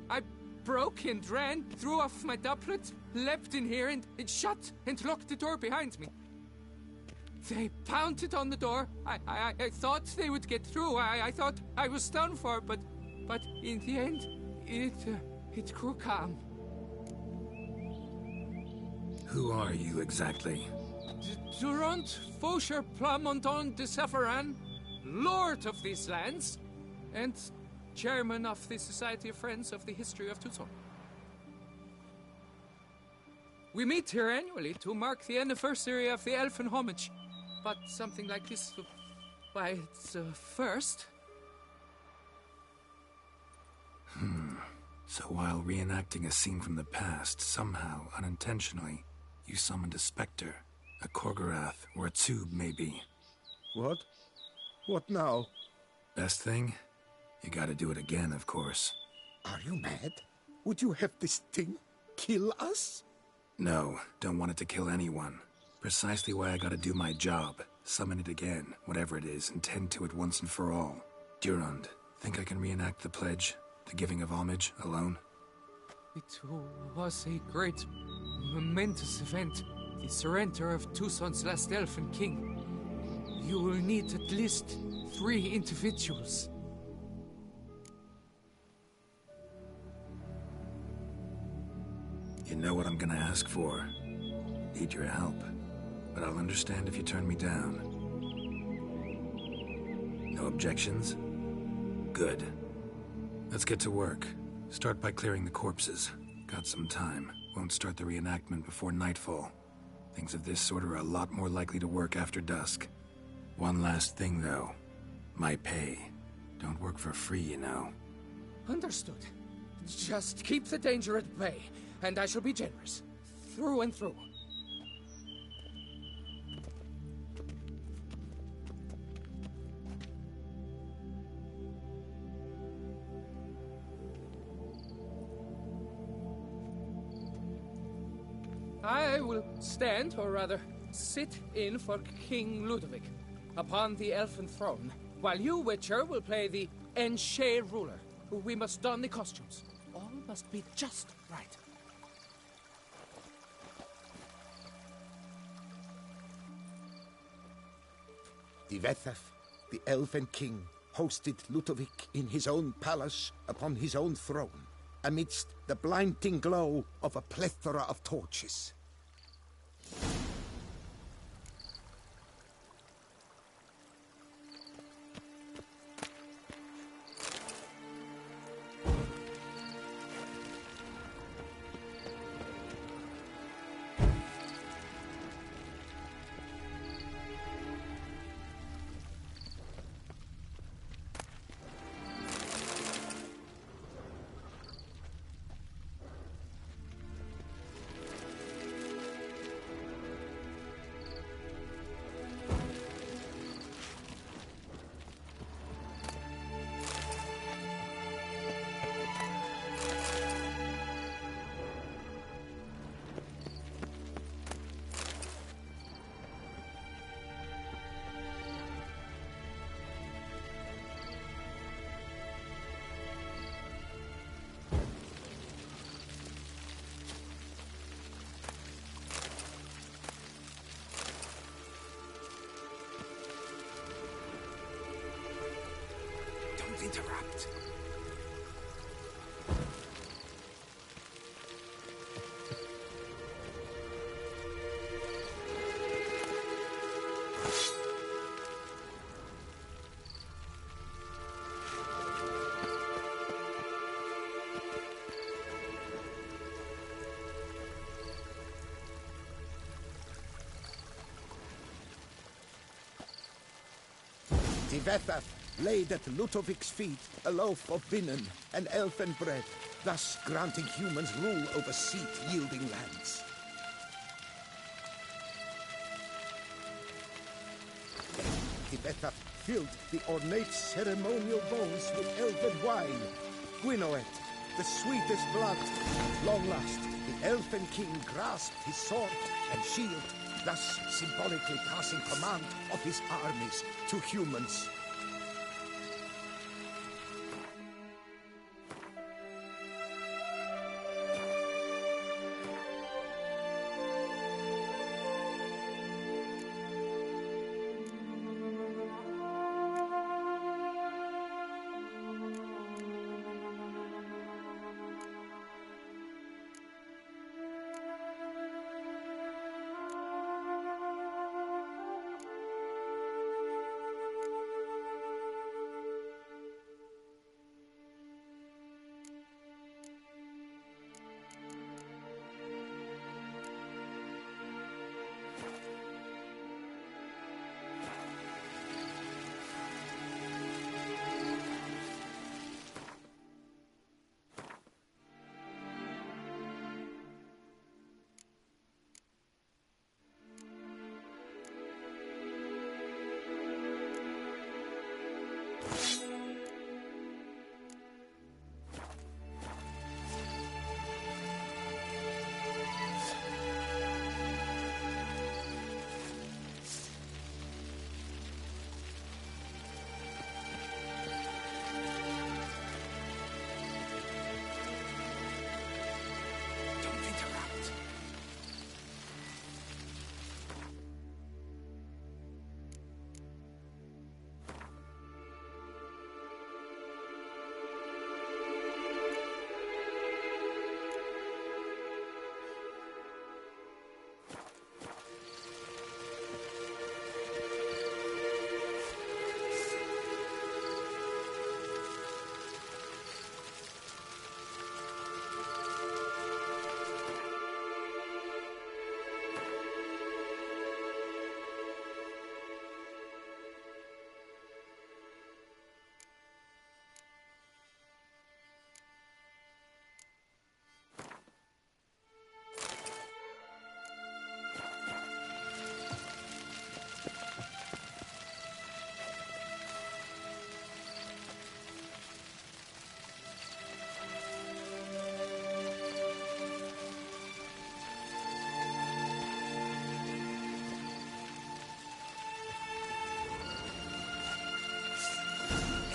I broke and ran, threw off my doublet, leapt in here and shut and locked the door behind me. They pounded on the door. I thought they would get through. I thought I was done for, but in the end, it grew calm. Who are you exactly? Durant Faucher Plamondon de Safaran, Lord of these lands, and Chairman of the Society of Friends of the History of Tucson. We meet here annually to mark the anniversary of the Elfin Homage. But something like this, why, it's a first. So while reenacting a scene from the past, somehow, unintentionally, you summoned a specter, a Korgorath, or a tube, maybe. What? What now? Best thing? You gotta do it again, of course. Are you mad? Would you have this thing kill us? No, don't want it to kill anyone. Precisely why I gotta do my job. Summon it again, whatever it is, and tend to it once and for all. Durand, think I can reenact the pledge, the giving of homage, alone? It was a great, momentous event. The surrender of Tucson's last elfin king. You will need at least 3 individuals. You know what I'm gonna ask for. Need your help. But I'll understand if you turn me down. No objections? Good. Let's get to work. Start by clearing the corpses. Got some time. Won't start the reenactment before nightfall. Things of this sort are a lot more likely to work after dusk. One last thing, though. My pay. Don't work for free, you know. Understood. Just keep the danger at bay, and I shall be generous. Through and through. I will stand, or rather, sit in for King Ludovic upon the elfin throne, while you, Witcher, will play the Enche ruler. We must don the costumes. All must be just right. Divethaf, the elven king, hosted Ludovic in his own palace upon his own throne, amidst the blinding glow of a plethora of torches. Interrupt. Divethaf laid at Ludovic's feet a loaf of binnen and elfin bread, thus granting humans rule over seat-yielding lands. Divethaf filled the ornate ceremonial bowls with elfin wine. Gwynnoet, the sweetest blood. Long last, the elfin king grasped his sword and shield, thus symbolically passing command of his armies to humans.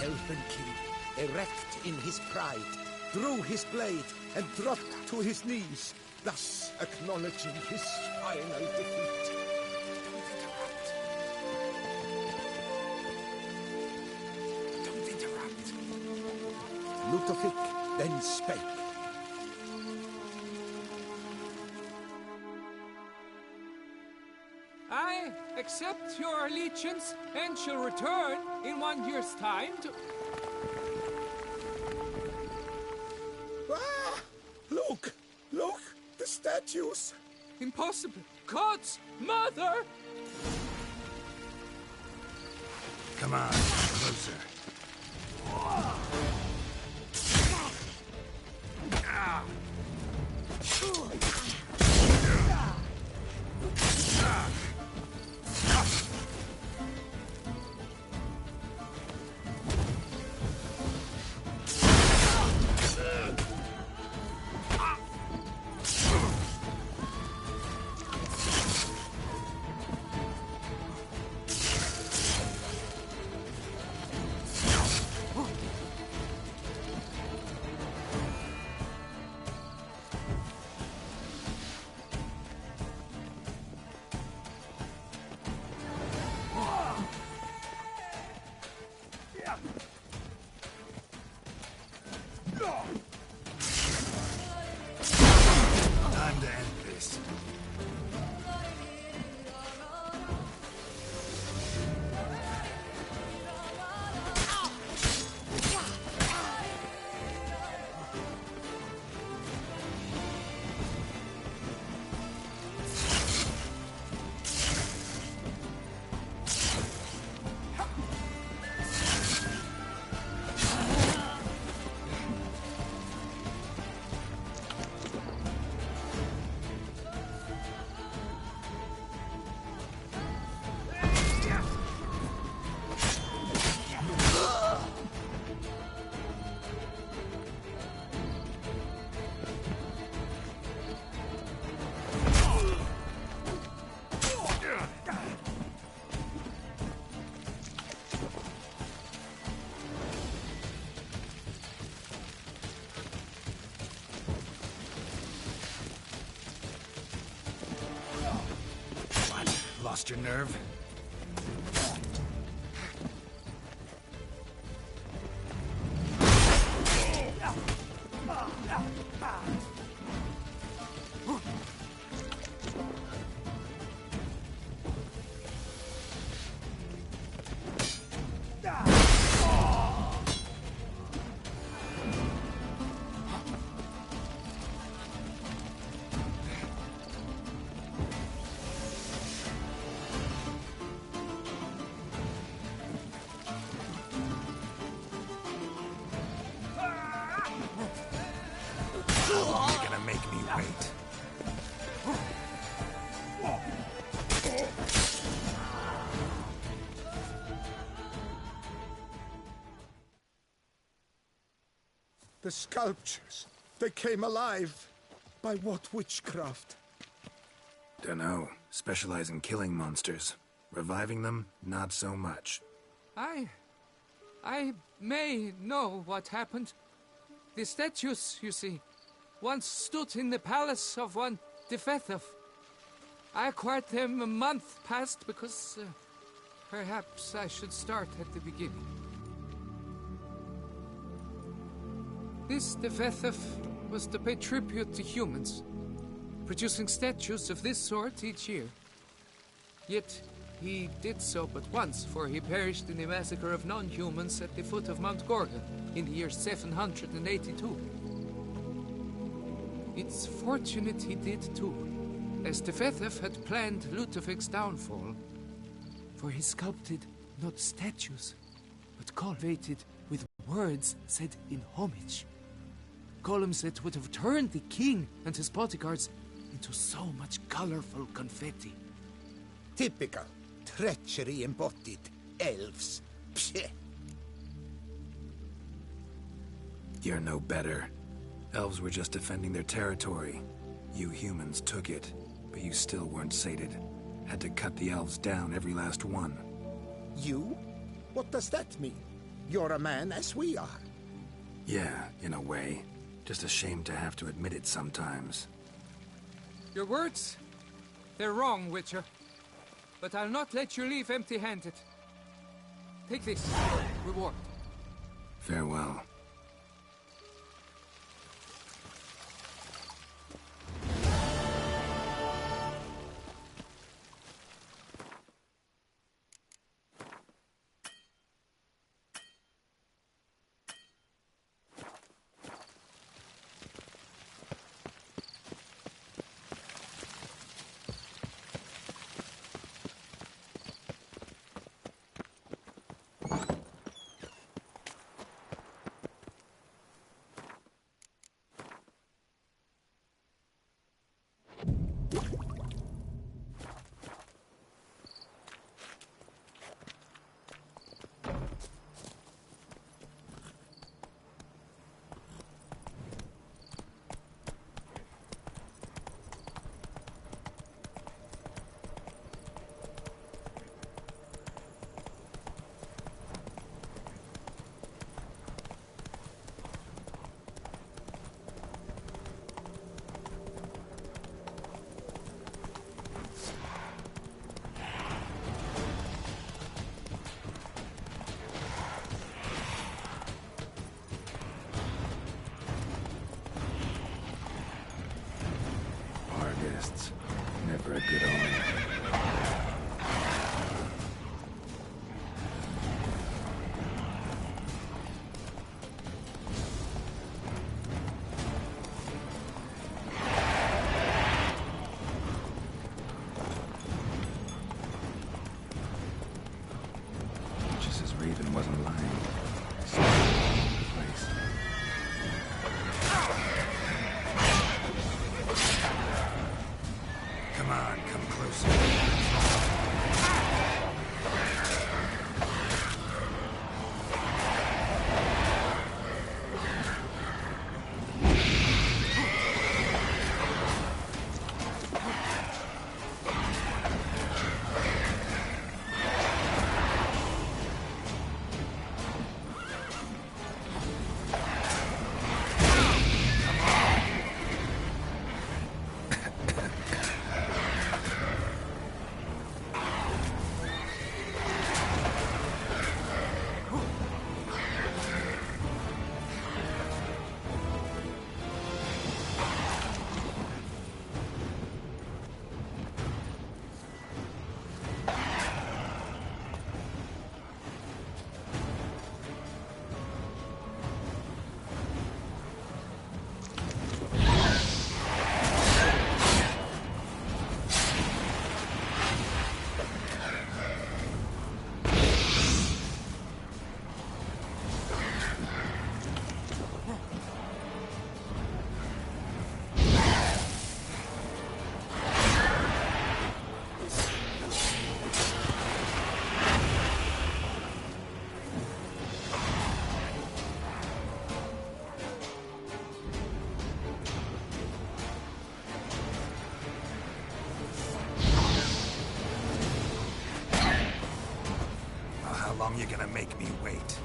Elven King, erect in his pride, drew his blade and dropped to his knees, thus acknowledging his final defeat. Don't interrupt. Ludovic then spake. I accept your allegiance and shall return in 1 year's time to... Ah! Look! Look! The statues! Impossible! God's mother! Come on, closer. Time to end this. Lost your nerve? You're gonna make me wait. The sculptures, they came alive. By what witchcraft? Dunno. Specialize in killing monsters. Reviving them, not so much. I may know what happened. The statues, you see, once stood in the palace of one Defethov. I acquired them a month past because perhaps I should start at the beginning. This Defethov was to pay tribute to humans, producing statues of this sort each year. Yet he did so but once, for he perished in the massacre of non-humans at the foot of Mount Gorgon in the year 782. It's fortunate he did too, as Defethov had planned Ludovic's downfall, for he sculpted not statues, but cultivated with words said in homage. Columns that would have turned the king and his bodyguards into so much colorful confetti. Typical. Treachery embodied. Elves. Psheh. You're no better. Elves were just defending their territory. You humans took it, but you still weren't sated. Had to cut the elves down, every last one. You? What does that mean? You're a man as we are. Yeah, in a way. Just ashamed to have to admit it sometimes. Your words? They're wrong, Witcher. But I'll not let you leave empty-handed. Take this, reward. Farewell. Never a good omen. Just as Raven wasn't lying. Come on, come closer. How long you gonna make me wait?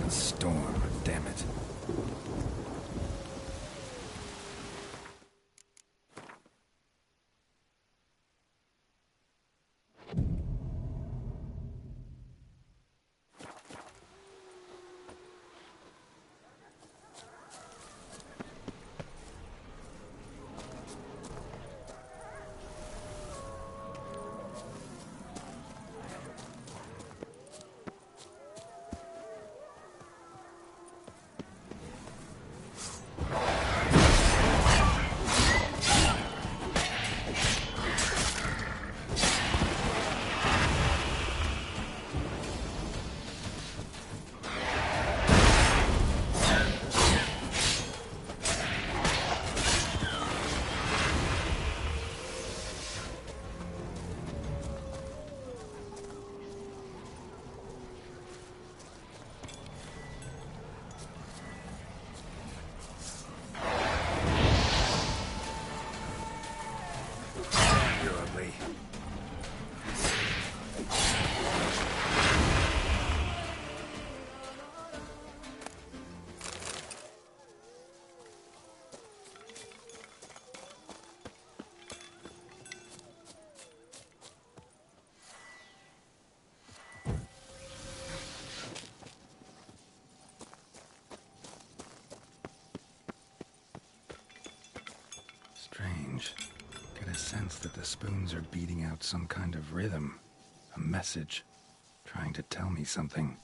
Storm, damn it. strange. Get a sense that the spoons are beating out some kind of rhythm. A message. Trying to tell me something.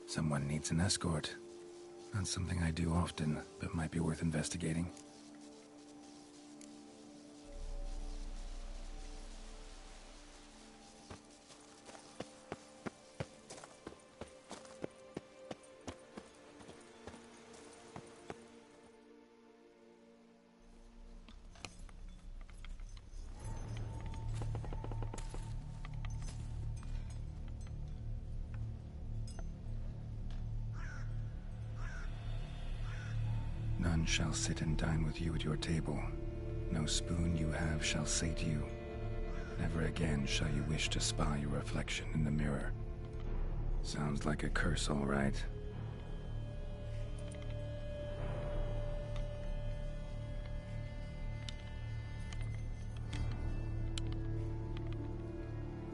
Someone needs an escort. Not something I do often, but might be worth investigating. None shall sit and dine with you at your table. No spoon you have shall sate you. Never again shall you wish to spy your reflection in the mirror. Sounds like a curse, all right.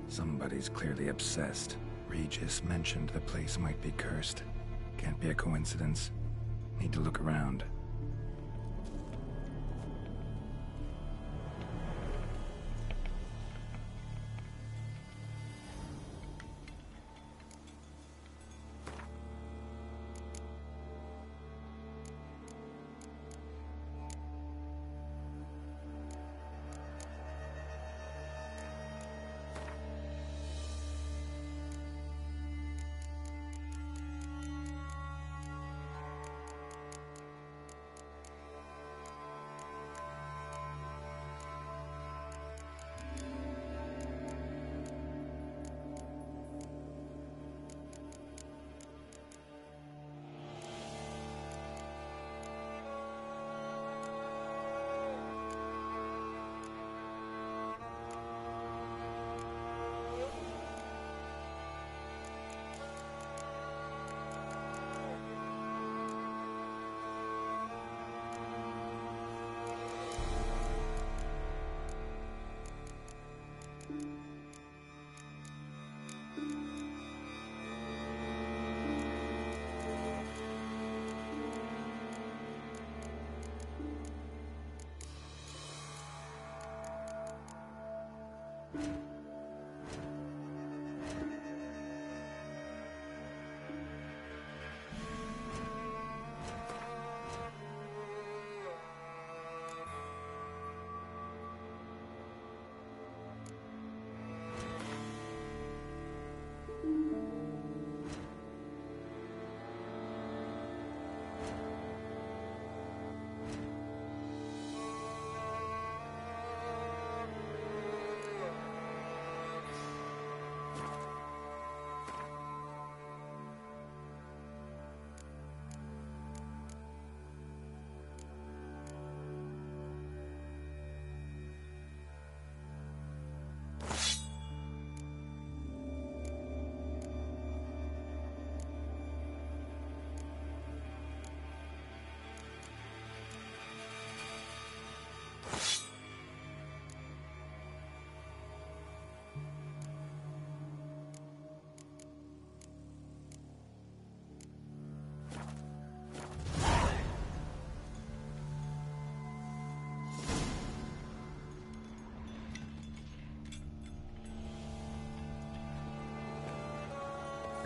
Somebody's clearly obsessed. Regis mentioned the place might be cursed. Can't be a coincidence. Need to look around.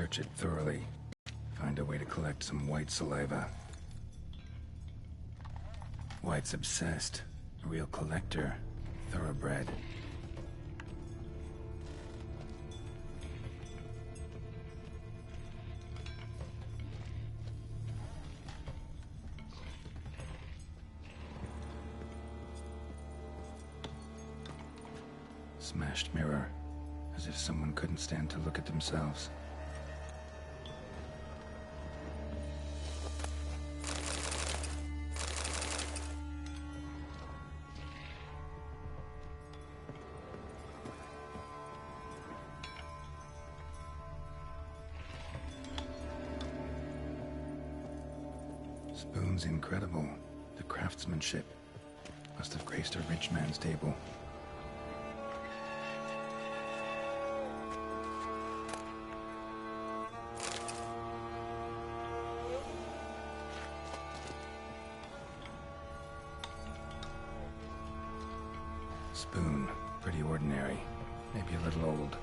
Search it thoroughly. Find a way to collect some white saliva. White's obsessed. A real collector. Thoroughbred. Smashed mirror. As if someone couldn't stand to look at themselves. Spoon's incredible. The craftsmanship. Must have graced a rich man's table. Spoon. Pretty ordinary. Maybe a little old.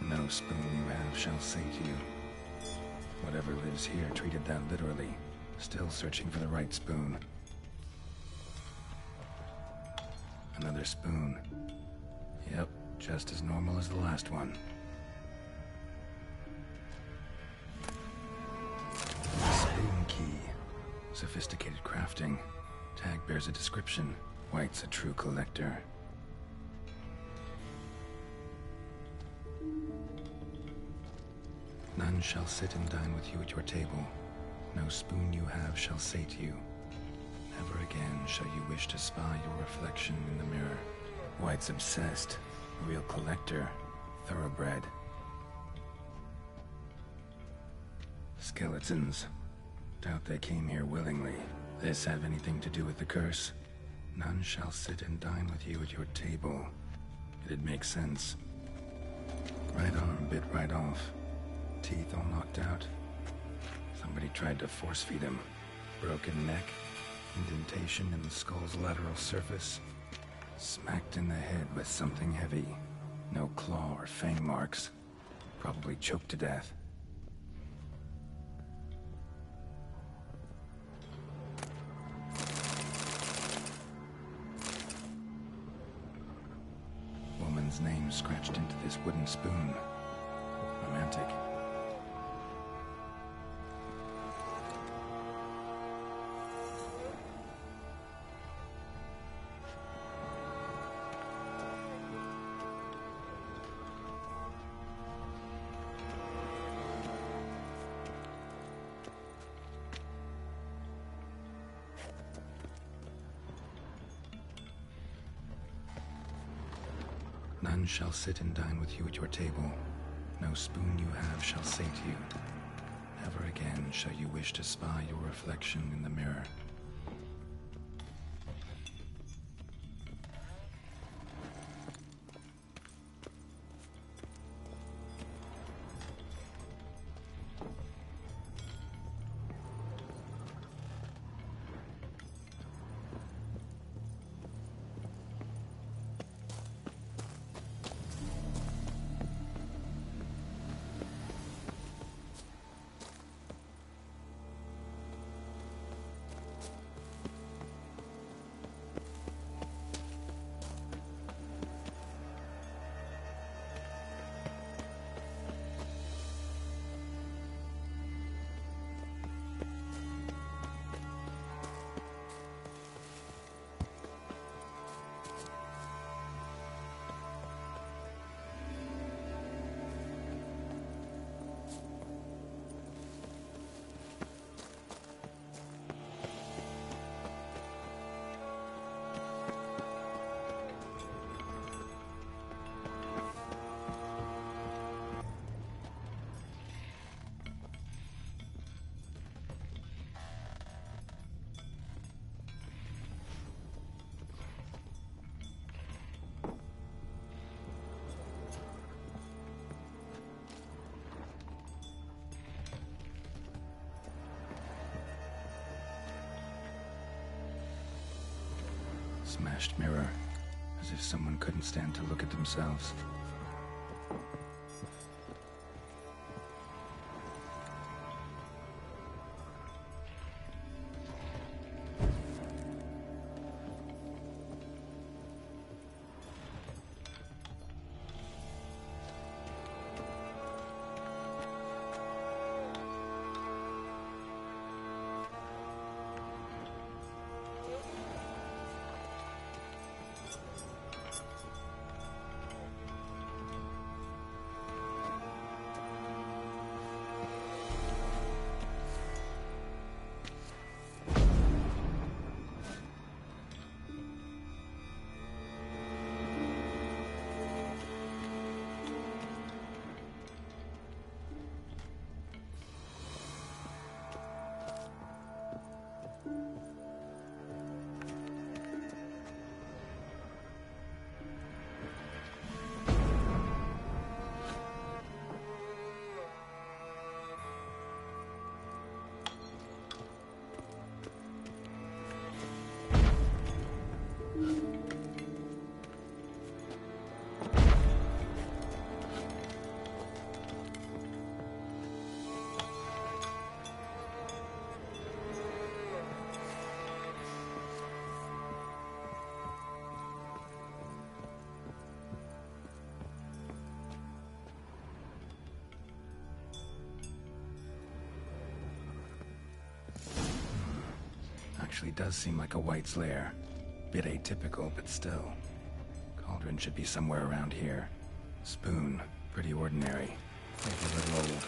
No spoon you have shall say to you. Whatever lives here treated that literally. Still searching for the right spoon. Another spoon. Yep, just as normal as the last one. Spoon key. Sophisticated crafting. Tag bears a description. White's a true collector. None shall sit and dine with you at your table. No spoon you have shall say to you. Never again shall you wish to spy your reflection in the mirror. White's obsessed. A real collector. Thoroughbred. Skeletons. Doubt they came here willingly. This have anything to do with the curse? None shall sit and dine with you at your table. It'd make sense. Right arm bit right off. Teeth all knocked out. Somebody tried to force feed him. Broken neck. Indentation in the skull's lateral surface. Smacked in the head with something heavy. No claw or fang marks. Probably choked to death. Woman's name scratched into this wooden spoon. Romantic. None shall sit and dine with you at your table. No spoon you have shall say to you. Never again shall you wish to spy your reflection in the mirror. Smashed mirror. As if someone couldn't stand to look at themselves. Actually does seem like a White's lair. Bit atypical, but still. Cauldron should be somewhere around here. Spoon, pretty ordinary. Maybe a little old.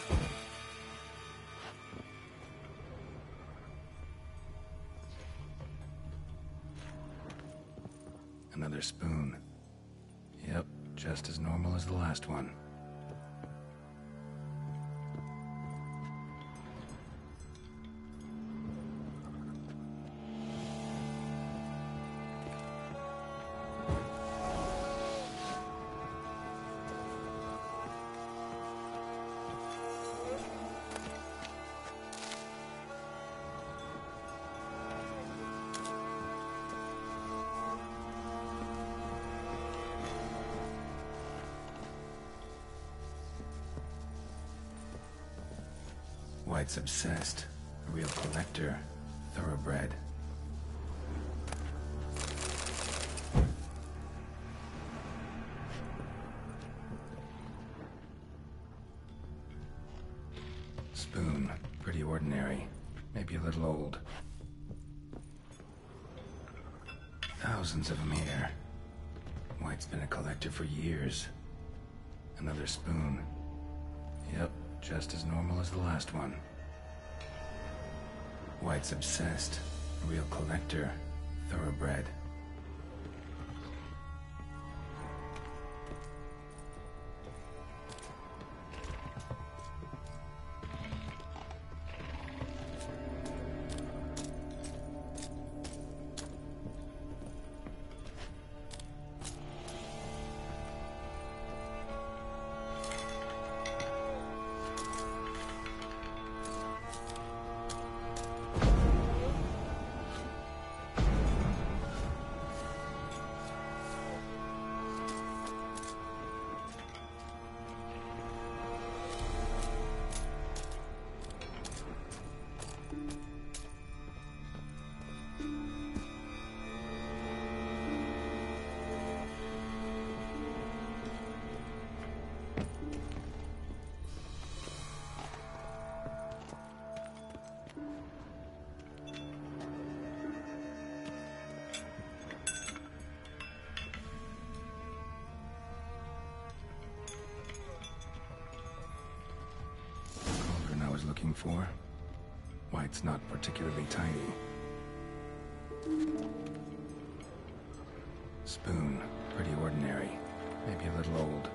Another spoon. Yep, just as normal as the last one. White's obsessed. A real collector. Thoroughbred. Spoon. Pretty ordinary. Maybe a little old. Thousands of them here. White's been a collector for years. Another spoon. Yep, just as normal as the last one. White's obsessed. A real collector. Thoroughbred. Looking for. White's not particularly tiny. Spoon, pretty ordinary. Maybe a little old.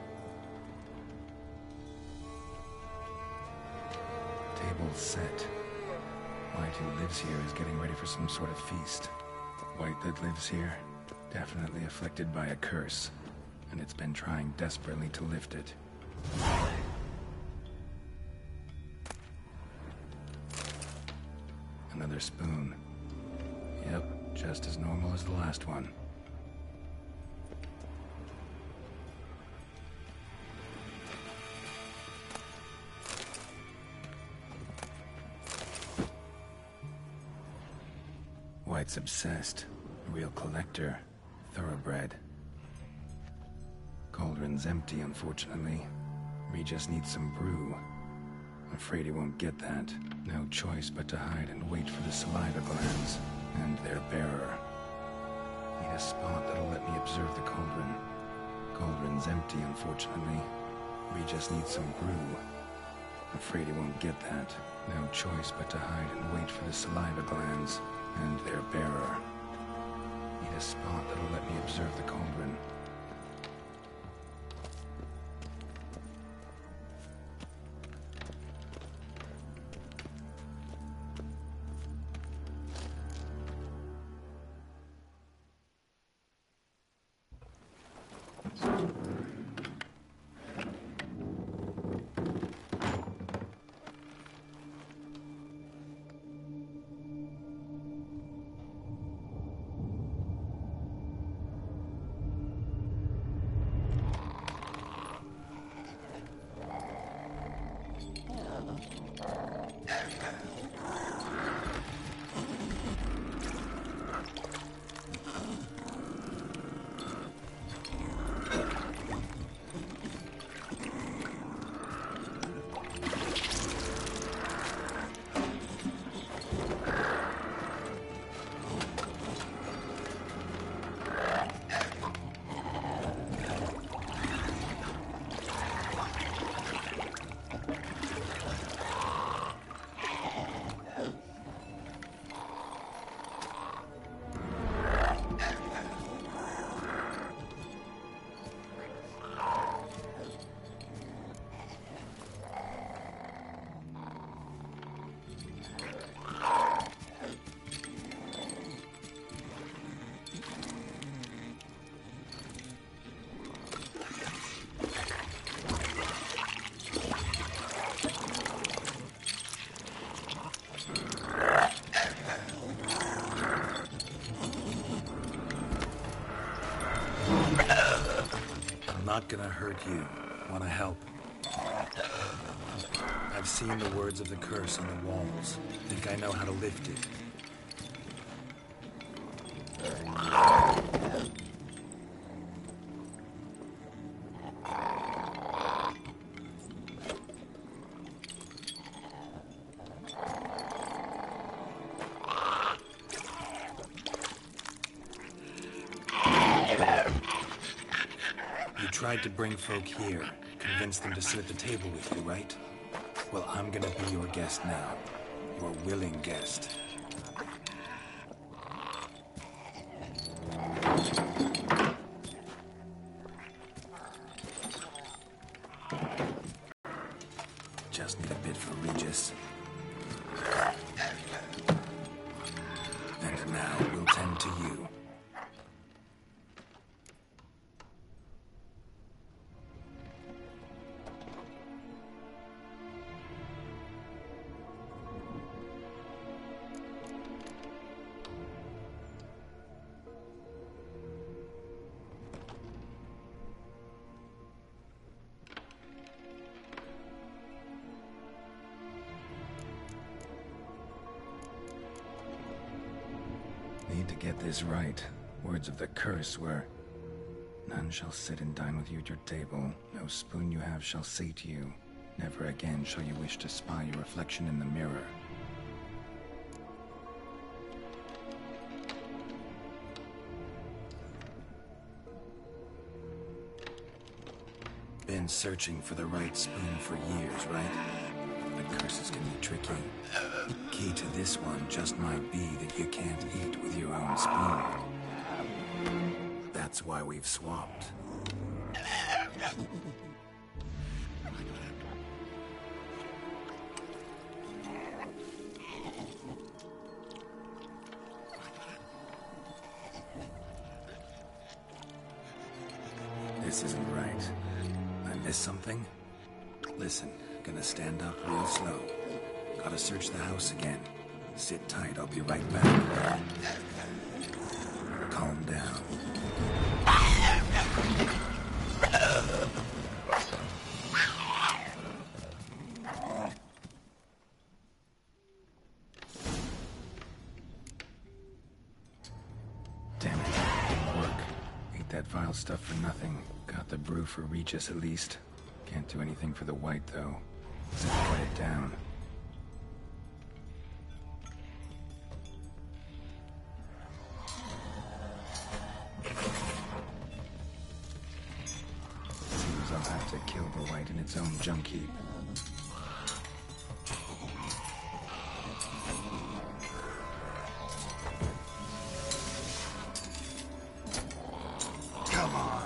Table set. White, who lives here, is getting ready for some sort of feast. White that lives here, definitely afflicted by a curse, and it's been trying desperately to lift it. Another spoon. Yep, just as normal as the last one. White's obsessed. A real collector. Thoroughbred. Cauldron's empty, unfortunately. We just need some brew. I'm afraid he won't get that. No choice but to hide and wait for the saliva glands and their bearer. Need a spot that'll let me observe the cauldron. Cauldron's empty, unfortunately. We just need some brew. I'm afraid he won't get that. No choice but to hide and wait for the saliva glands and their bearer. Need a spot that'll let me observe the cauldron. Not gonna hurt you. Wanna help? I've seen the words of the curse on the walls. Think I know how to lift it. Tried to bring folk here, convince them to sit at the table with you, right? Well, I'm gonna be your guest now. Your willing guest. Just need a bit for Regis. And now we'll tend to you. Need to get this right. Words of the curse were, none shall sit and dine with you at your table. No spoon you have shall sate you. Never again shall you wish to spy your reflection in the mirror. Been searching for the right spoon for years, right? But curses can be tricky. Key to this one just might be that you can't eat with your own spoon. That's why we've swapped. This isn't right. I missed something? Listen, gonna stand up real slow. Gotta search the house again. Sit tight, I'll be right back. Calm down. file stuff for nothing. Got the brew for Regis at least. Can't do anything for the White, though. Let's write it down. Seems I'll have to kill the White in its own junk heap. Come on.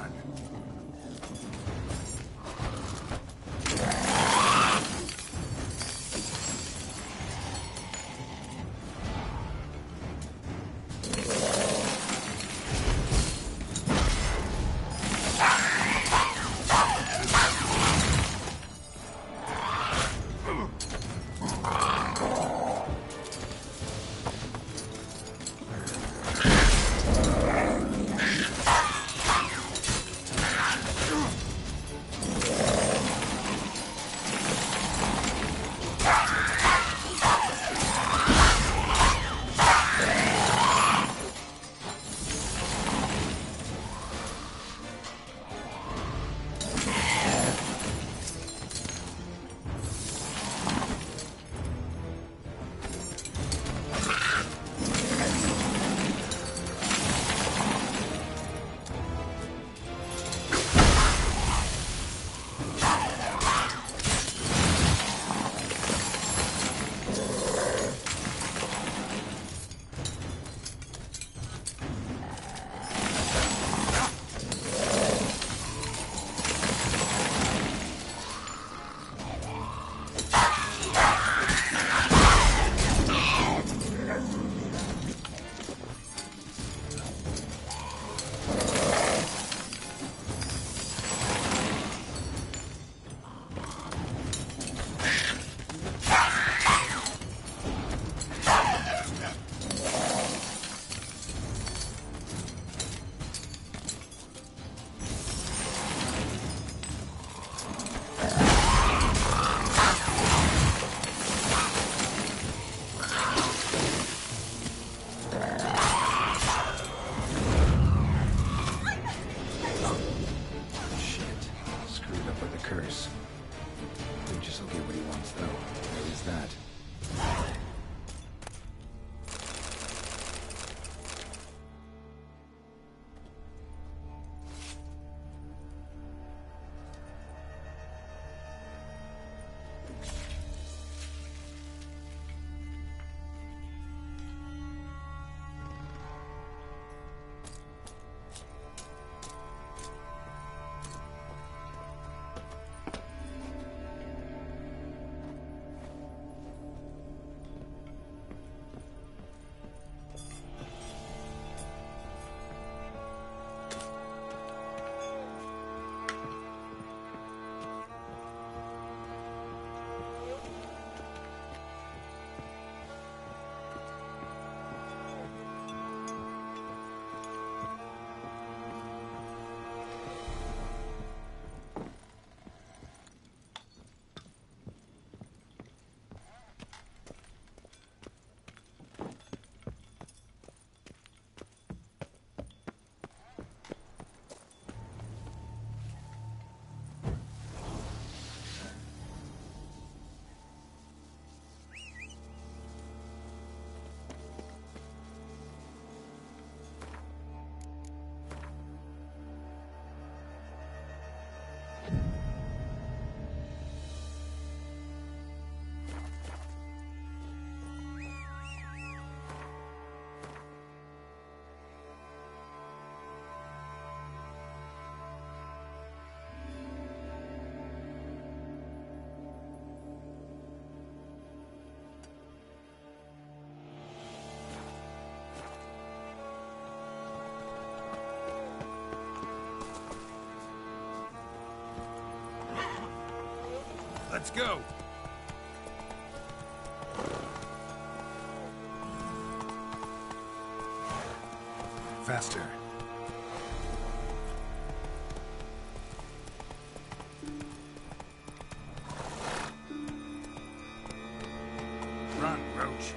Let's go! Faster. Run, Roach.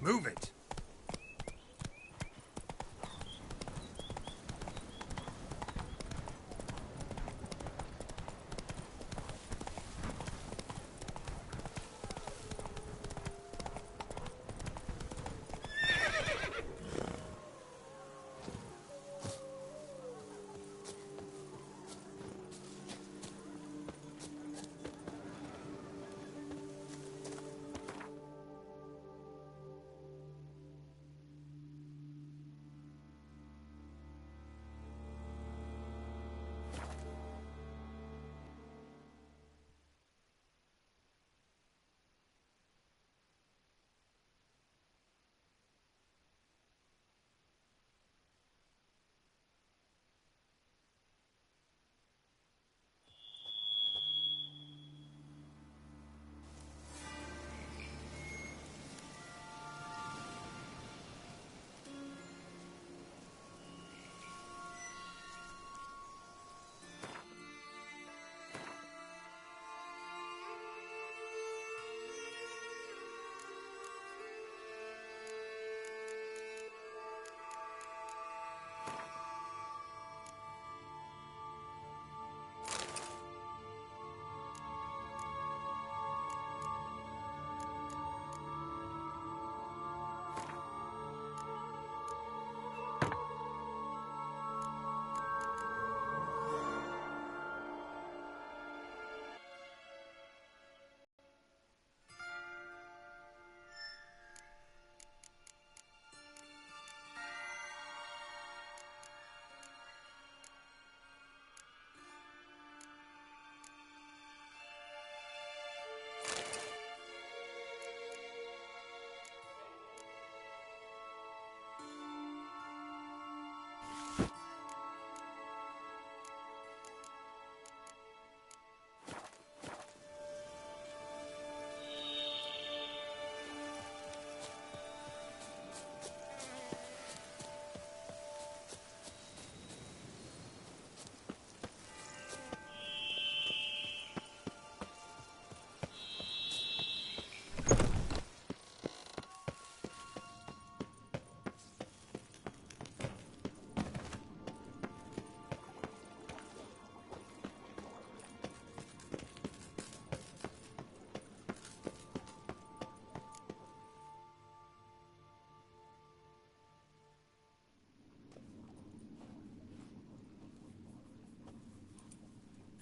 Move it!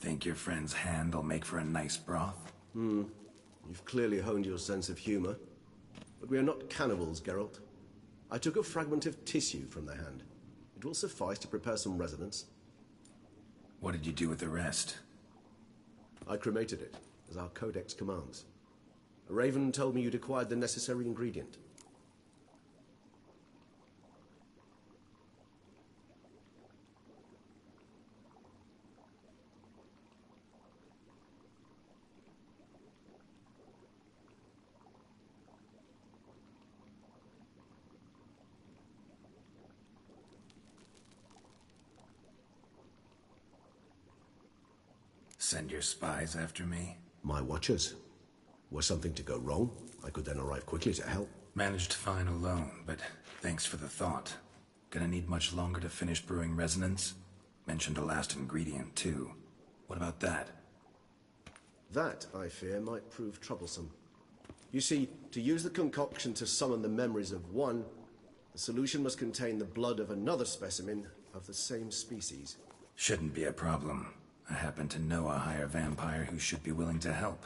Think your friend's hand will make for a nice broth? You've clearly honed your sense of humor. But we are not cannibals, Geralt. I took a fragment of tissue from the hand. It will suffice to prepare some resonance. What did you do with the rest? I cremated it, as our codex commands. Raven told me you'd acquired the necessary ingredient. Send your spies after me? My watchers. Were something to go wrong, I could then arrive quickly to help. Managed fine alone, but thanks for the thought. Gonna need much longer to finish brewing resonance? Mentioned a last ingredient, too. What about that? That, I fear, might prove troublesome. You see, to use the concoction to summon the memories of one, the solution must contain the blood of another specimen of the same species. Shouldn't be a problem. I happen to know a higher vampire who should be willing to help.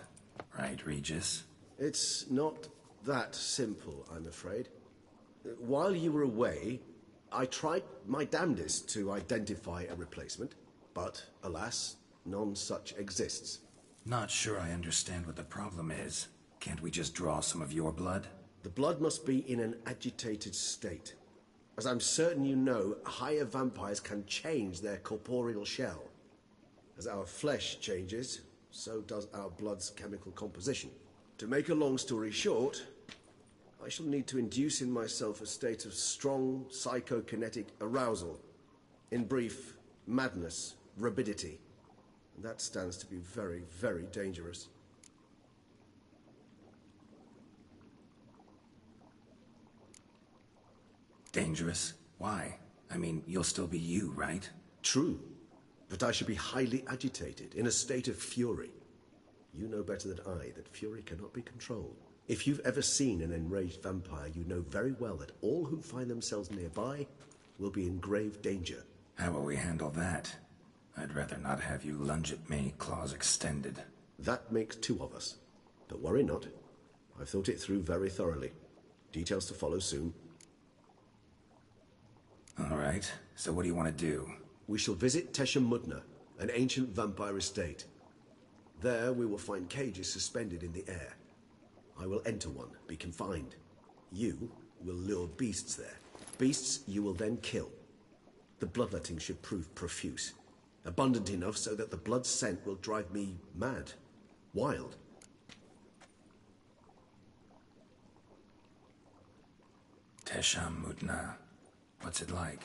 Right, Regis? It's not that simple, I'm afraid. While you were away, I tried my damnedest to identify a replacement, but, alas, none such exists. Not sure I understand what the problem is. Can't we just draw some of your blood? The blood must be in an agitated state. As I'm certain you know, higher vampires can change their corporeal shell. As our flesh changes, so does our blood's chemical composition. To make a long story short, I shall need to induce in myself a state of strong psychokinetic arousal. In brief, madness, rabidity. And that stands to be very, very dangerous. Dangerous? Why? I mean, you'll still be you, right? True. But I should be highly agitated, in a state of fury. You know better than I that fury cannot be controlled. If you've ever seen an enraged vampire, you know very well that all who find themselves nearby will be in grave danger. How will we handle that? I'd rather not have you lunge at me, claws extended. That makes two of us. But worry not. I've thought it through very thoroughly. Details to follow soon. All right. So what do you want to do? We shall visit Teshem Mudna, an ancient vampire estate. There we will find cages suspended in the air. I will enter one, be confined. You will lure beasts there. Beasts you will then kill. The bloodletting should prove profuse. Abundant enough so that the blood scent will drive me mad. Wild. Teshem Mudna. What's it like?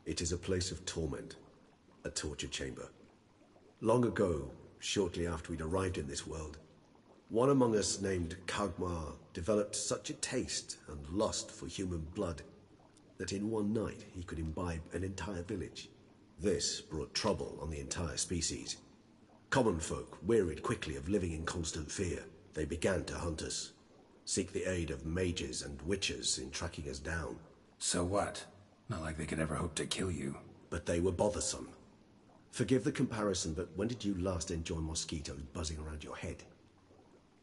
It is a place of torment. A torture chamber. Long ago, shortly after we'd arrived in this world, one among us named Kagmar developed such a taste and lust for human blood that in one night he could imbibe an entire village. This brought trouble on the entire species. Common folk wearied quickly of living in constant fear. They began to hunt us, seek the aid of mages and witches in tracking us down. So what? Not like they could ever hope to kill you. But they were bothersome. Forgive the comparison, but when did you last enjoy mosquitoes buzzing around your head?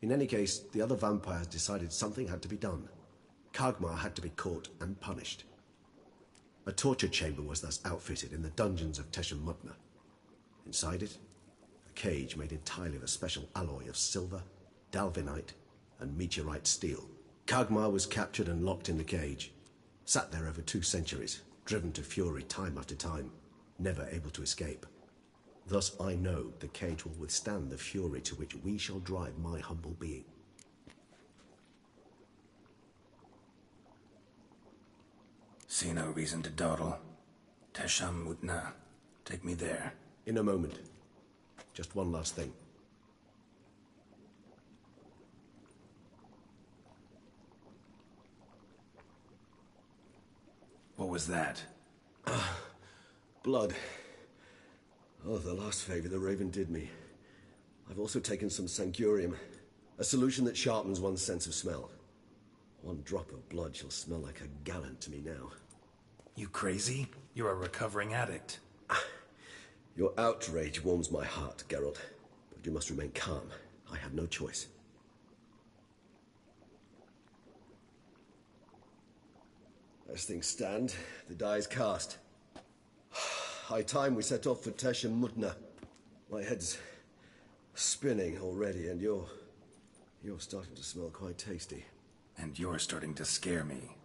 In any case, the other vampires decided something had to be done. Kagmar had to be caught and punished. A torture chamber was thus outfitted in the dungeons of Teshem Mudna. Inside it, a cage made entirely of a special alloy of silver, dalvinite, and meteorite steel. Kagmar was captured and locked in the cage. Sat there over 2 centuries, driven to fury time after time, never able to escape. Thus I know the cage will withstand the fury to which we shall drive my humble being. See no reason to dawdle. Teshem Mudna. Take me there. In a moment. Just one last thing. What was that? Blood. Oh, the last favor the Raven did me. I've also taken some Sancurium, a solution that sharpens one's sense of smell. One drop of blood shall smell like a gallon to me now. You crazy? You're a recovering addict. Your outrage warms my heart, Geralt. But you must remain calm. I have no choice. As things stand, the die is cast. High time we set off for Teshem Mudna. My head's spinning already, and you're starting to smell quite tasty. And you're starting to scare me.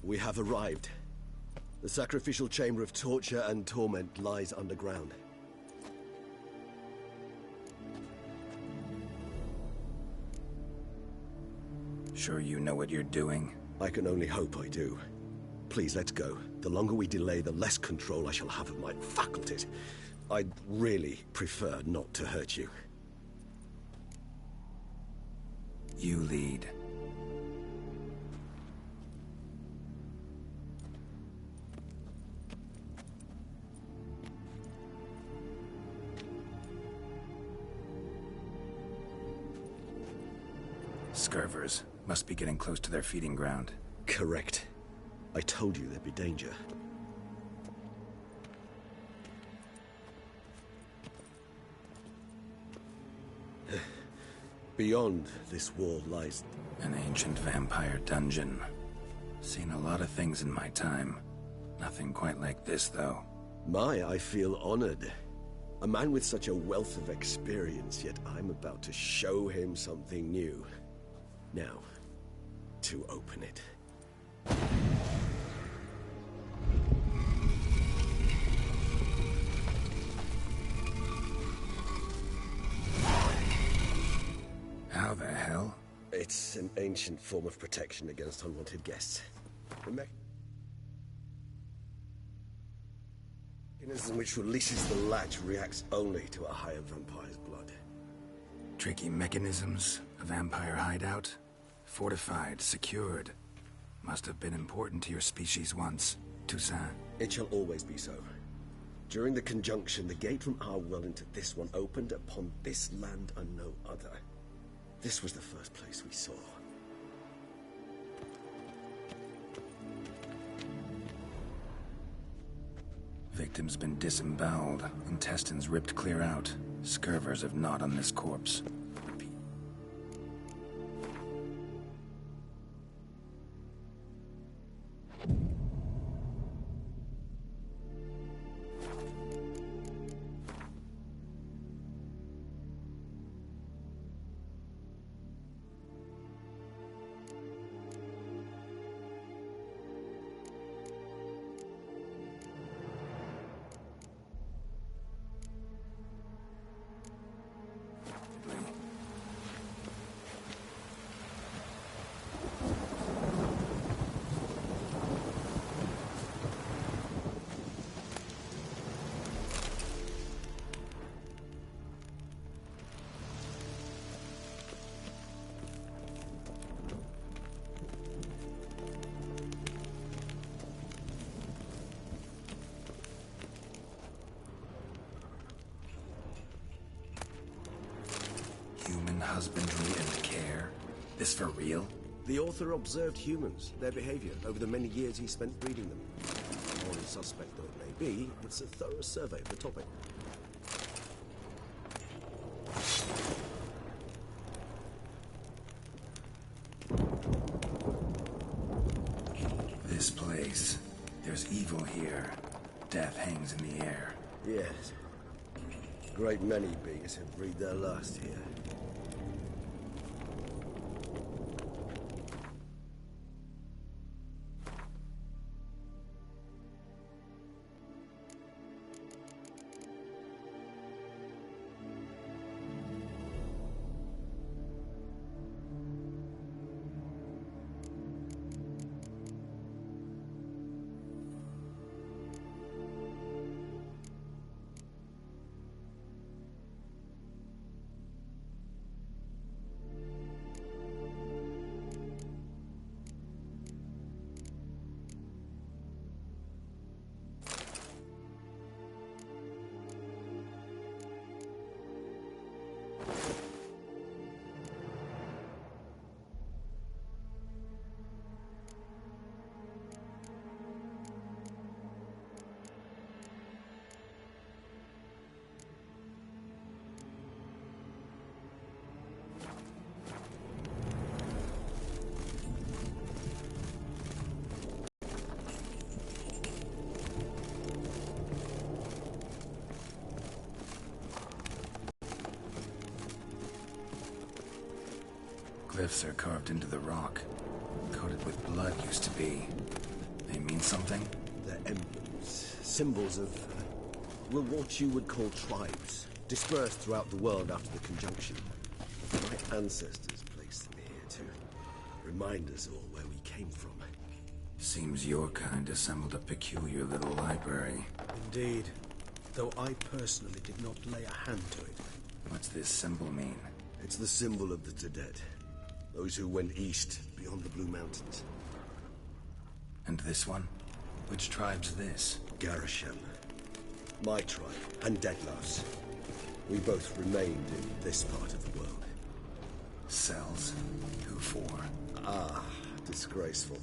We have arrived. The sacrificial chamber of torture and torment lies underground. Sure you know what you're doing? I can only hope I do. Please, let's go. The longer we delay, the less control I shall have of my faculties. I'd really prefer not to hurt you. You lead. Scurvers. Must be getting close to their feeding ground. Correct. I told you there'd be danger. Beyond this wall lies... an ancient vampire dungeon. Seen a lot of things in my time. Nothing quite like this, though. I feel honored. A man with such a wealth of experience, yet I'm about to show him something new. Now, to open it. How the hell? It's an ancient form of protection against unwanted guests. The mechanism which releases the latch reacts only to a higher vampire's blood. Tricky mechanisms, a vampire hideout. Fortified, secured. Must have been important to your species once, Toussaint. It shall always be so. During the conjunction, the gate from our world into this one opened upon this land and no other. This was the first place we saw. Victim's been disemboweled, intestines ripped clear out. Scurvers have gnawed on this corpse. Human husbandry and care? This for real? The author observed humans, their behavior, over the many years he spent breeding them. Morally suspect though it may be, it's a thorough survey of the topic. This place. There's evil here. Death hangs in the air. Yes. A great many beings have breathed their last here. Glyphs are carved into the rock. Coated with blood used to be. They mean something? They're emblems, symbols of, well, what you would call tribes, dispersed throughout the world after the conjunction. My ancestors placed them here to remind us all where we came from. Seems your kind assembled a peculiar little library. Indeed. Though I personally did not lay a hand to it. What's this symbol mean? It's the symbol of the Tedet. Those who went east, beyond the Blue Mountains. And this one? Which tribe's this? Garisham. My tribe, and Dettlar's. We both remained in this part of the world. Cells? Who for? Ah, disgraceful.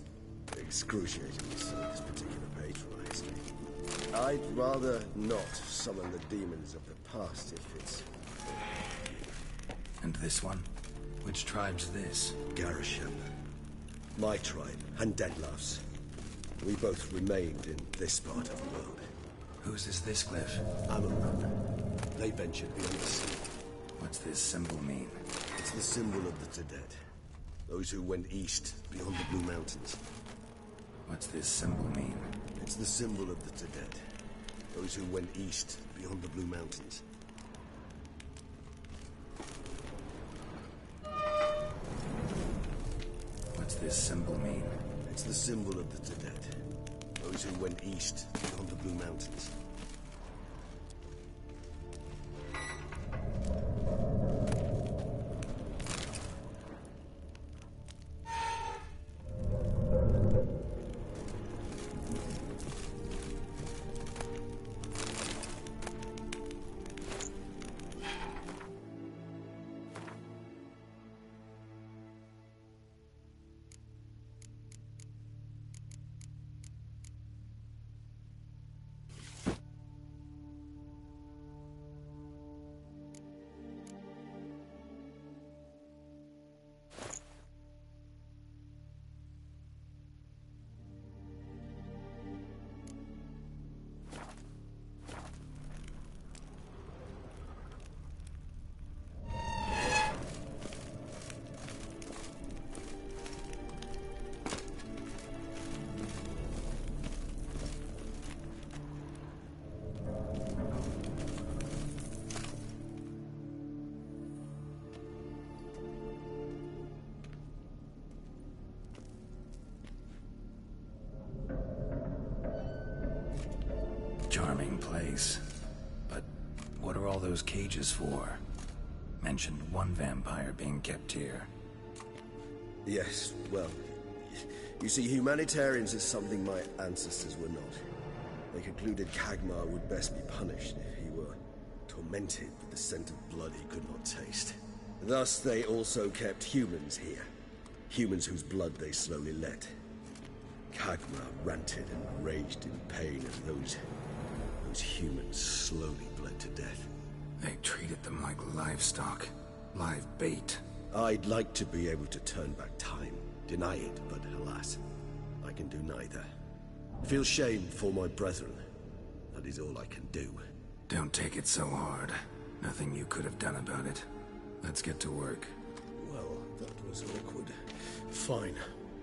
Excruciatingly so, this particular page from my history. I'd rather not summon the demons of the past if it's... And this one? Which tribe's this? Garisham. My tribe, and Dettlar's. We both remained in this part of the world. Whose is this glyph? Amaran. They ventured beyond the sea. What's this symbol mean? It's the symbol of the Tedet. Those who went east, beyond the Blue Mountains. What's this symbol mean? It's the symbol of the Tedet. Those who went east, beyond the Blue Mountains. What's this symbol mean? It's the symbol of the Tedet. Those who went east, beyond the Blue Mountains. Charming place. But what are all those cages for? Mentioned one vampire being kept here. Yes, well, you see, humanitarians is something my ancestors were not. They concluded Kagmar would best be punished if he were tormented with the scent of blood he could not taste. Thus, they also kept humans here. Humans whose blood they slowly let. Kagmar ranted and raged in pain as those humans slowly bled to death. They treated them like livestock. Live bait. I'd like to be able to turn back time, deny it, but alas, I can do neither. Feel shame for my brethren. That is all I can do. Don't take it so hard. Nothing you could have done about it. Let's get to work. Well, that was awkward. Fine.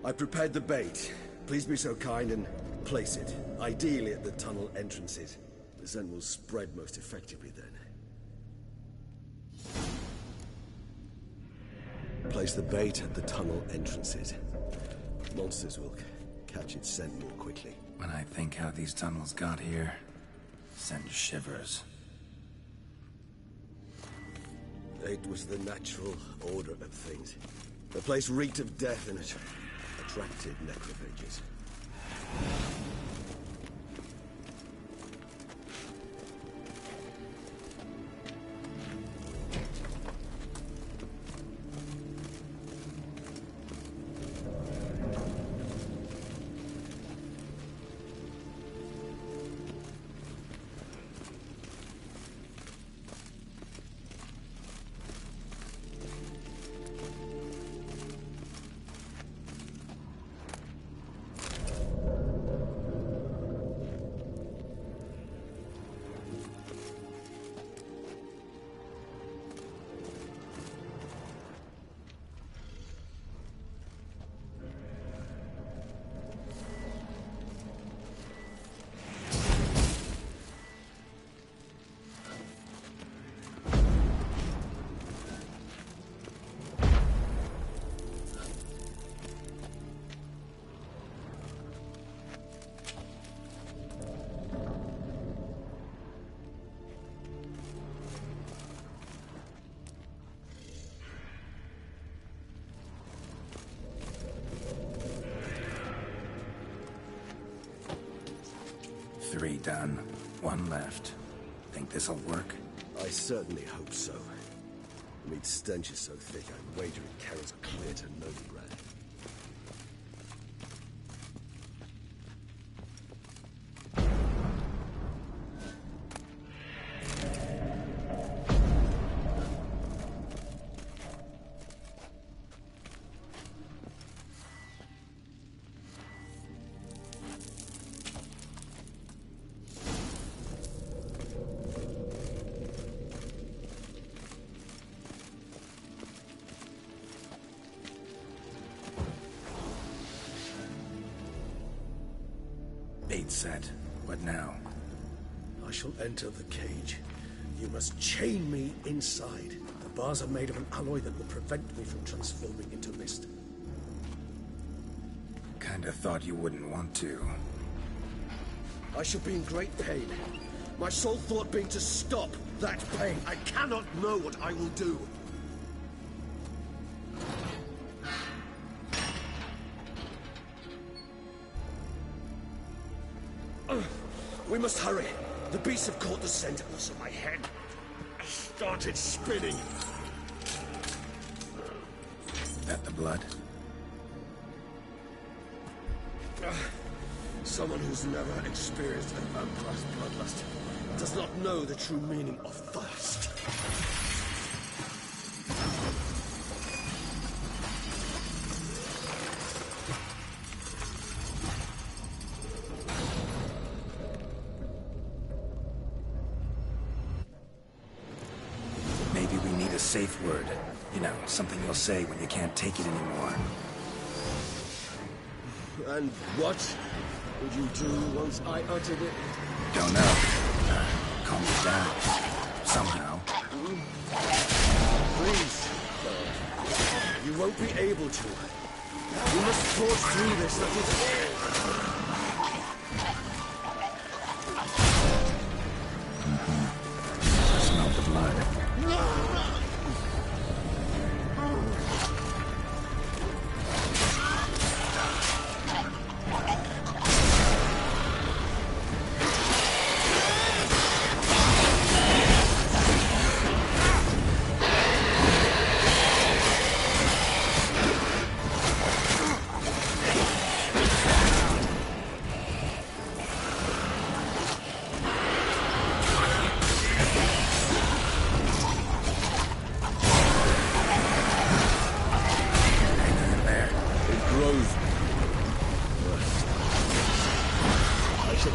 I prepared the bait. Please be so kind and place it, ideally at the tunnel entrances. The scent will spread most effectively then. Place the bait at the tunnel entrances. Monsters will catch its scent more quickly. When I think how these tunnels got here, send shivers. It was the natural order of things. The place reeked of death and it attracted necrophages. Three done. One left. Think this'll work? I certainly hope so. The meat stench is so thick, I'd wager it carries clear to Novigrad. set. What now? I shall enter the cage. You must chain me inside. The bars are made of an alloy that will prevent me from transforming into mist. Kinda thought you wouldn't want to. I shall be in great pain. My sole thought being to stop that pain. I cannot know what I will do. We must hurry. The beasts have caught the scent. Also, my head started spinning. That the blood? Someone who's never experienced a vampire's bloodlust does not know the true meaning of thirst. Maybe we need a safe word. You know, something you'll say when you can't take it anymore. And what would you do once I uttered it? Don't know. Calm me down. Somehow. Please. You won't be able to. We must forge through this. That is... I smell the blood.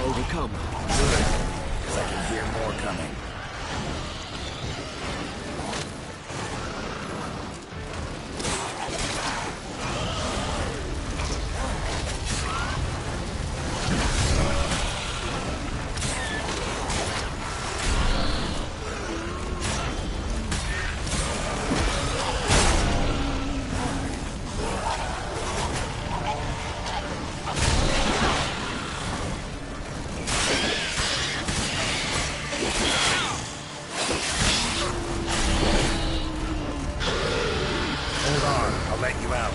Overcome. Good, because I can hear more coming. Let you out.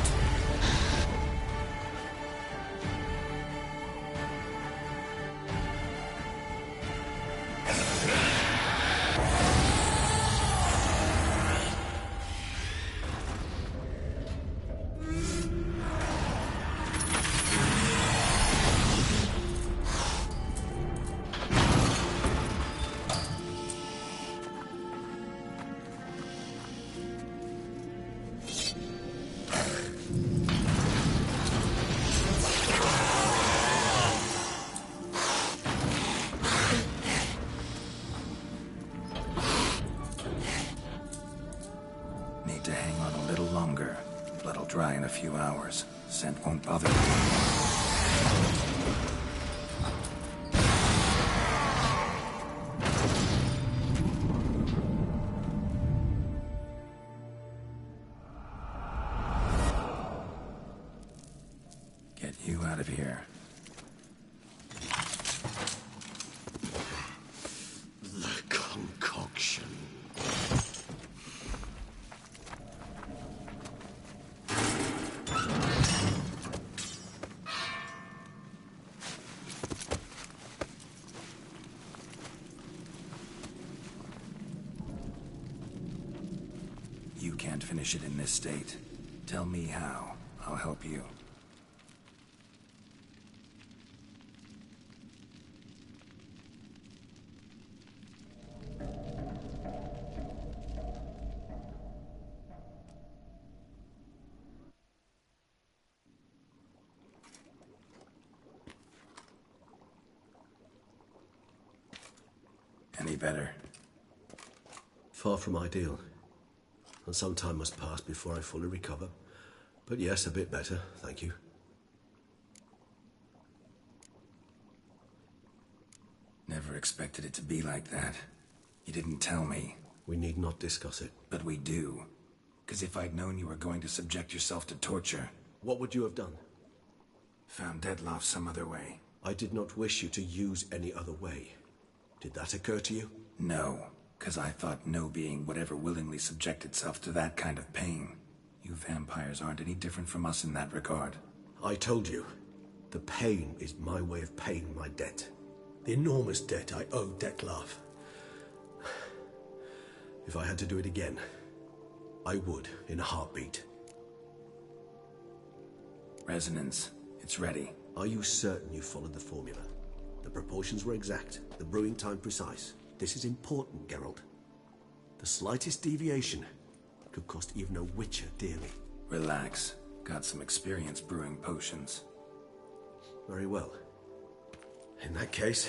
Need to hang on a little longer. Blood'll dry in a few hours. Scent won't bother me. Get you out of here. The concoction. You can't finish it in this state. Tell me how. I'll help you. Any better? Far from ideal. And some time must pass before I fully recover. But yes, a bit better, thank you. expected it to be like that. You didn't tell me. We need not discuss it. But we do. Because if I'd known you were going to subject yourself to torture... What would you have done? Found Dettlaff some other way. I did not wish you to use any other way. Did that occur to you? No, because I thought no being would ever willingly subject itself to that kind of pain. You vampires aren't any different from us in that regard. I told you, the pain is my way of paying my debt. The enormous debt I owe Dettlaff. If I had to do it again, I would, in a heartbeat. Resonance. It's ready. Are you certain you followed the formula? The proportions were exact, the brewing time precise. This is important, Geralt. The slightest deviation could cost even a witcher dearly. Relax. Got some experience brewing potions. Very well. In that case,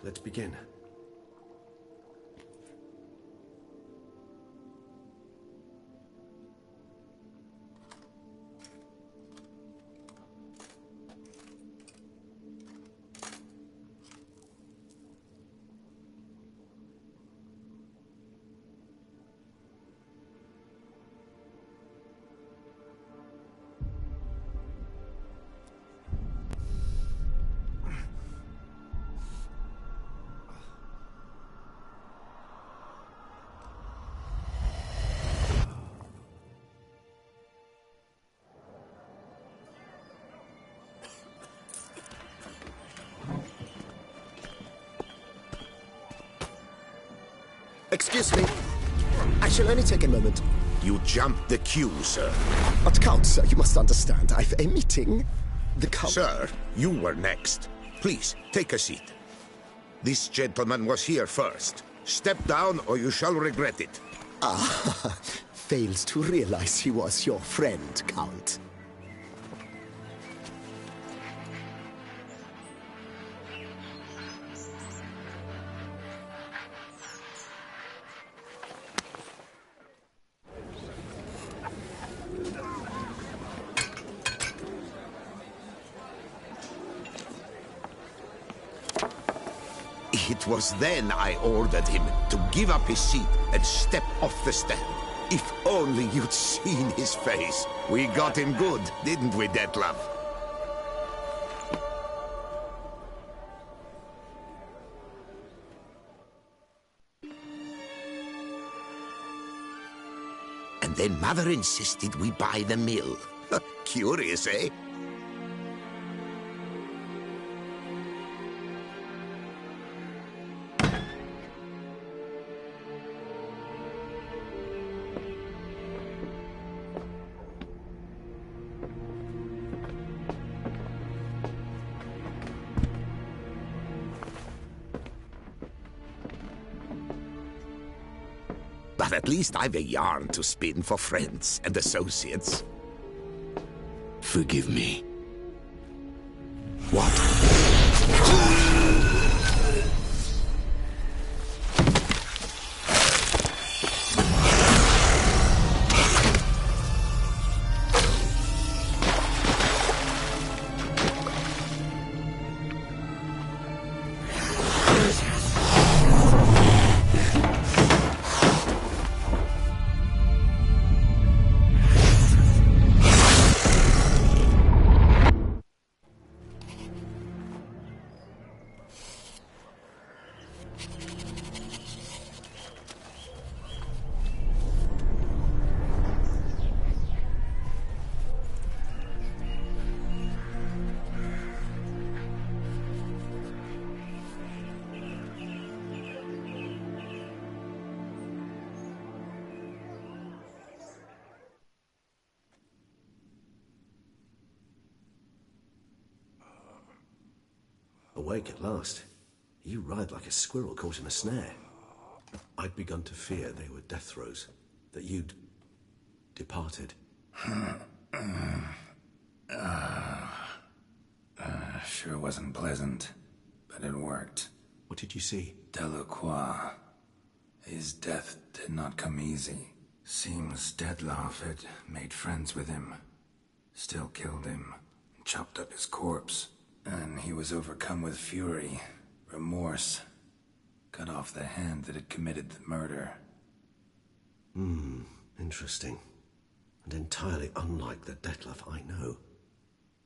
let's begin. Excuse me. I shall only take a moment. You jumped the queue, sir. But Count, sir, you must understand. I've a meeting. The Count... Sir, you were next. Please, take a seat. This gentleman was here first. Step down or you shall regret it. Ah, fails to realize he was your friend, Count. It was then I ordered him to give up his seat and step off the stand. If only you'd seen his face. We got him good, didn't we, Dettlaff? And then Mother insisted we buy the mill. Curious, eh? But at least I've a yarn to spin for friends and associates. Forgive me. What? Awake at last. You ride like a squirrel caught in a snare. I'd begun to fear they were death throes, that you'd departed. Sure wasn't pleasant, but it worked. What did you see? Delacroix. His death did not come easy. Seems Dettlaff had made friends with him. Still killed him, chopped up his corpse. And he was overcome with fury, remorse, Dettlaff the hand that had committed the murder. Interesting. And entirely unlike the Dettlaff I know.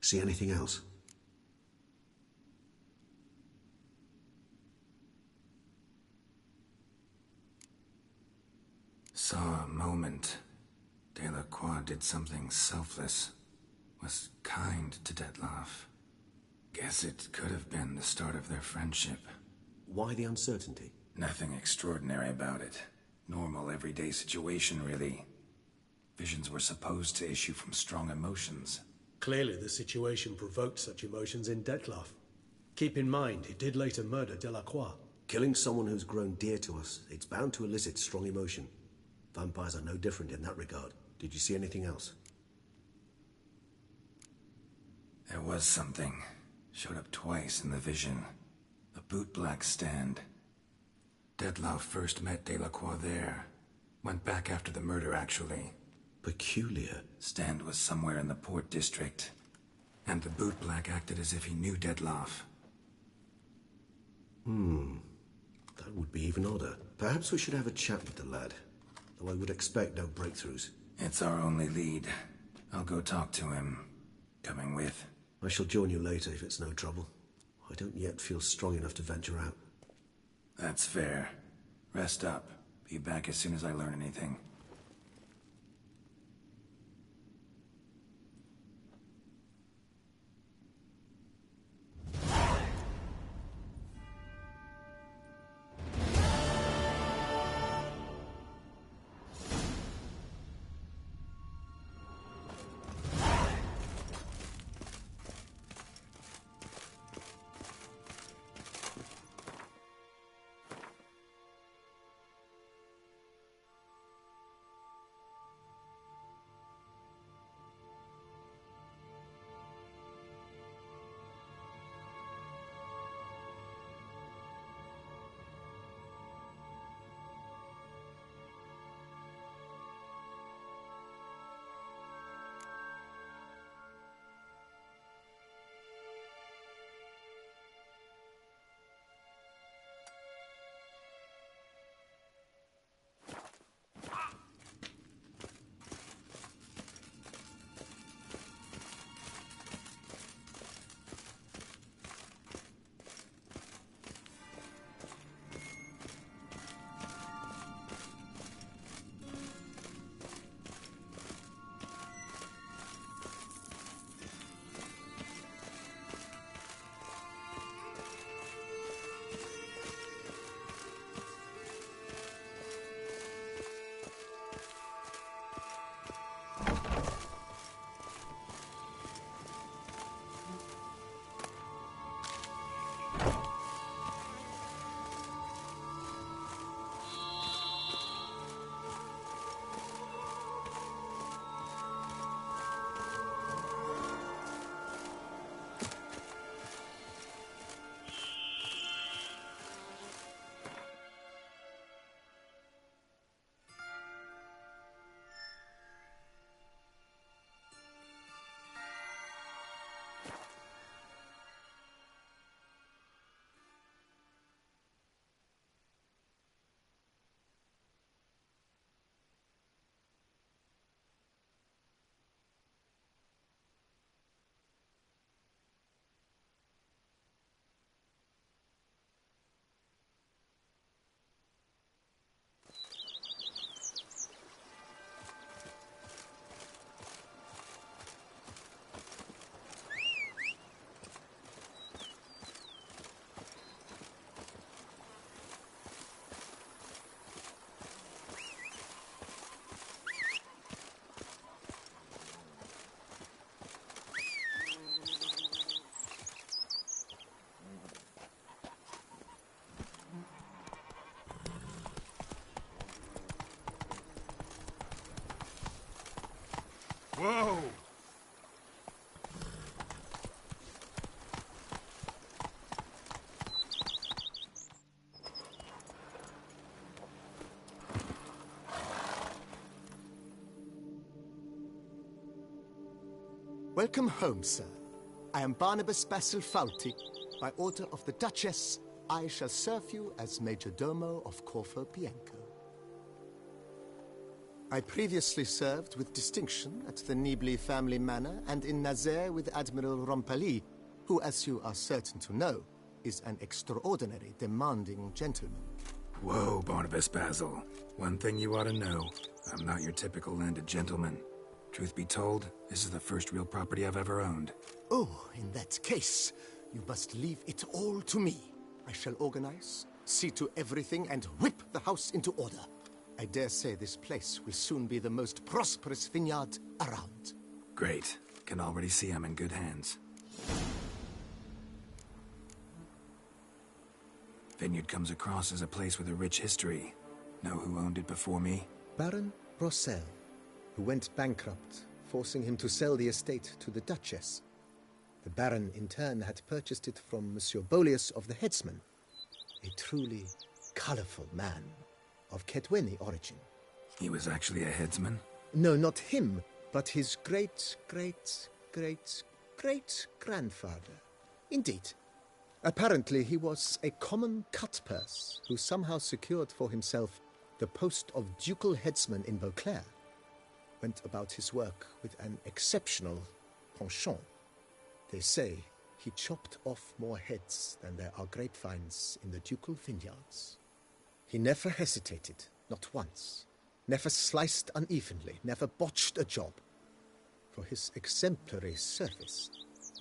See anything else? Saw a moment. Delacroix did something selfless. Was kind to Dettlaff. Guess it could have been the start of their friendship. Why the uncertainty? Nothing extraordinary about it. Normal, everyday situation, really. Visions were supposed to issue from strong emotions. Clearly the situation provoked such emotions in Dettlaff. Keep in mind, he did later murder Delacroix. Killing someone who's grown dear to us, it's bound to elicit strong emotion. Vampires are no different in that regard. Did you see anything else? There was something. Showed up twice in the vision. A bootblack stand. Dettlaff first met Delacroix there. Went back after the murder, actually. Peculiar. Stand was somewhere in the port district. And the bootblack acted as if he knew Dettlaff. That would be even odder. Perhaps we should have a chat with the lad. Though I would expect no breakthroughs. It's our only lead. I'll go talk to him. Coming with? I shall join you later if it's no trouble. I don't yet feel strong enough to venture out. That's fair. Rest up. Be back as soon as I learn anything. Whoa! Welcome home, sir. I am Barnabas Basil Fawlty, by order of the Duchess I shall serve you as Major Domo of Corfu Bianco. I previously served with distinction at the Nibli family manor and in Nazaire with Admiral Rompali, who, as you are certain to know, is an extraordinary, demanding gentleman. Whoa, Barnabas Basil. One thing you ought to know. I'm not your typical landed gentleman. Truth be told, this is the first real property I've ever owned. Oh, in that case, you must leave it all to me. I shall organize, see to everything, and whip the house into order. I dare say this place will soon be the most prosperous vineyard around. Great. Can already see I'm in good hands. Vineyard comes across as a place with a rich history. Know who owned it before me? Baron Rossel, who went bankrupt, forcing him to sell the estate to the Duchess. The Baron, in turn, had purchased it from Monsieur Bolius of the Headsman, a truly colorful man of Ketweni origin. He was actually a headsman? No, not him, but his great-great-great-great-grandfather. Indeed. Apparently, he was a common cutpurse who somehow secured for himself the post of ducal headsman in Beauclair. Went about his work with an exceptional penchant. They say he chopped off more heads than there are grapevines in the ducal vineyards. He never hesitated, not once. Never sliced unevenly, never botched a job. For his exemplary service,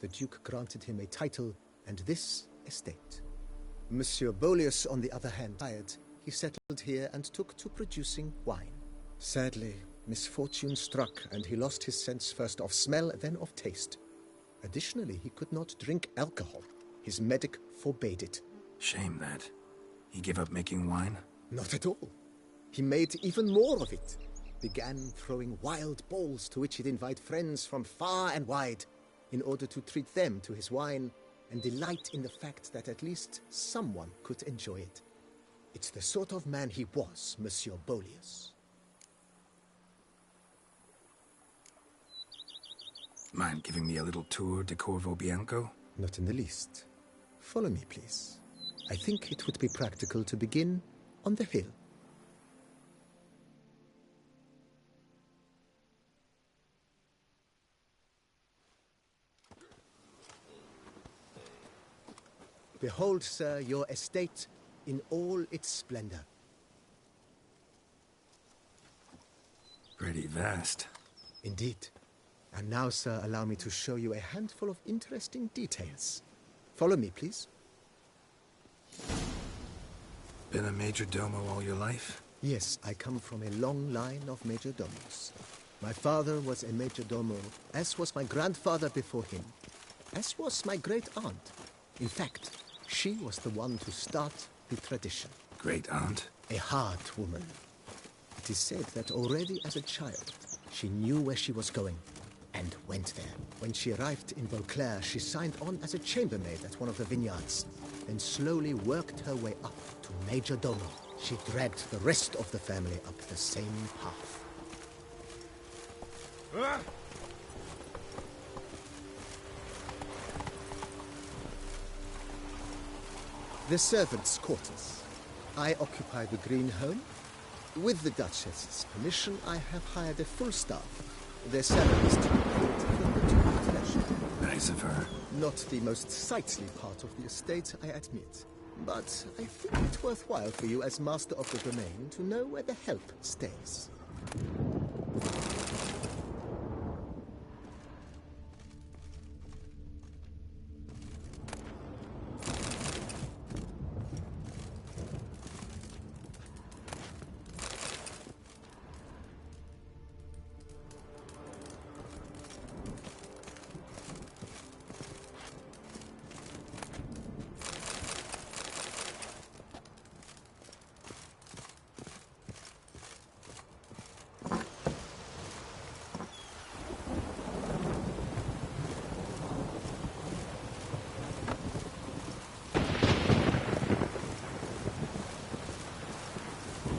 the Duke granted him a title and this estate. Monsieur Bolius, on the other hand, tired, he settled here and took to producing wine. Sadly, misfortune struck and he lost his sense first of smell, then of taste. Additionally, he could not drink alcohol. His medic forbade it. Shame that. He gave up making wine? Not at all. He made even more of it. Began throwing wild balls to which he'd invite friends from far and wide in order to treat them to his wine and delight in the fact that at least someone could enjoy it. It's the sort of man he was, Monsieur Bolius. Mind giving me a little tour de Corvo Bianco? Not in the least. Follow me, please. I think it would be practical to begin on the hill. Behold, sir, your estate in all its splendor. Pretty vast. Indeed. And now, sir, allow me to show you a handful of interesting details. Follow me, please. Been a major domo all your life? Yes, I come from a long line of major domos. My father was a major domo, as was my grandfather before him, as was my great-aunt. In fact, she was the one to start the tradition. Great-aunt? A hard woman. It is said that already as a child, she knew where she was going and went there. When she arrived in Beauclair, she signed on as a chambermaid at one of the vineyards, then slowly worked her way up to major domo. She dragged the rest of the family up the same path. The servants' quarters. I occupy the green home. With the Duchess's permission, I have hired a full staff. Their salaries to be paid from the Duke's pleasure. Nice of her. Not the most sightly part of the estate, I admit. But I think it worthwhile for you as master of the domain to know where the help stays.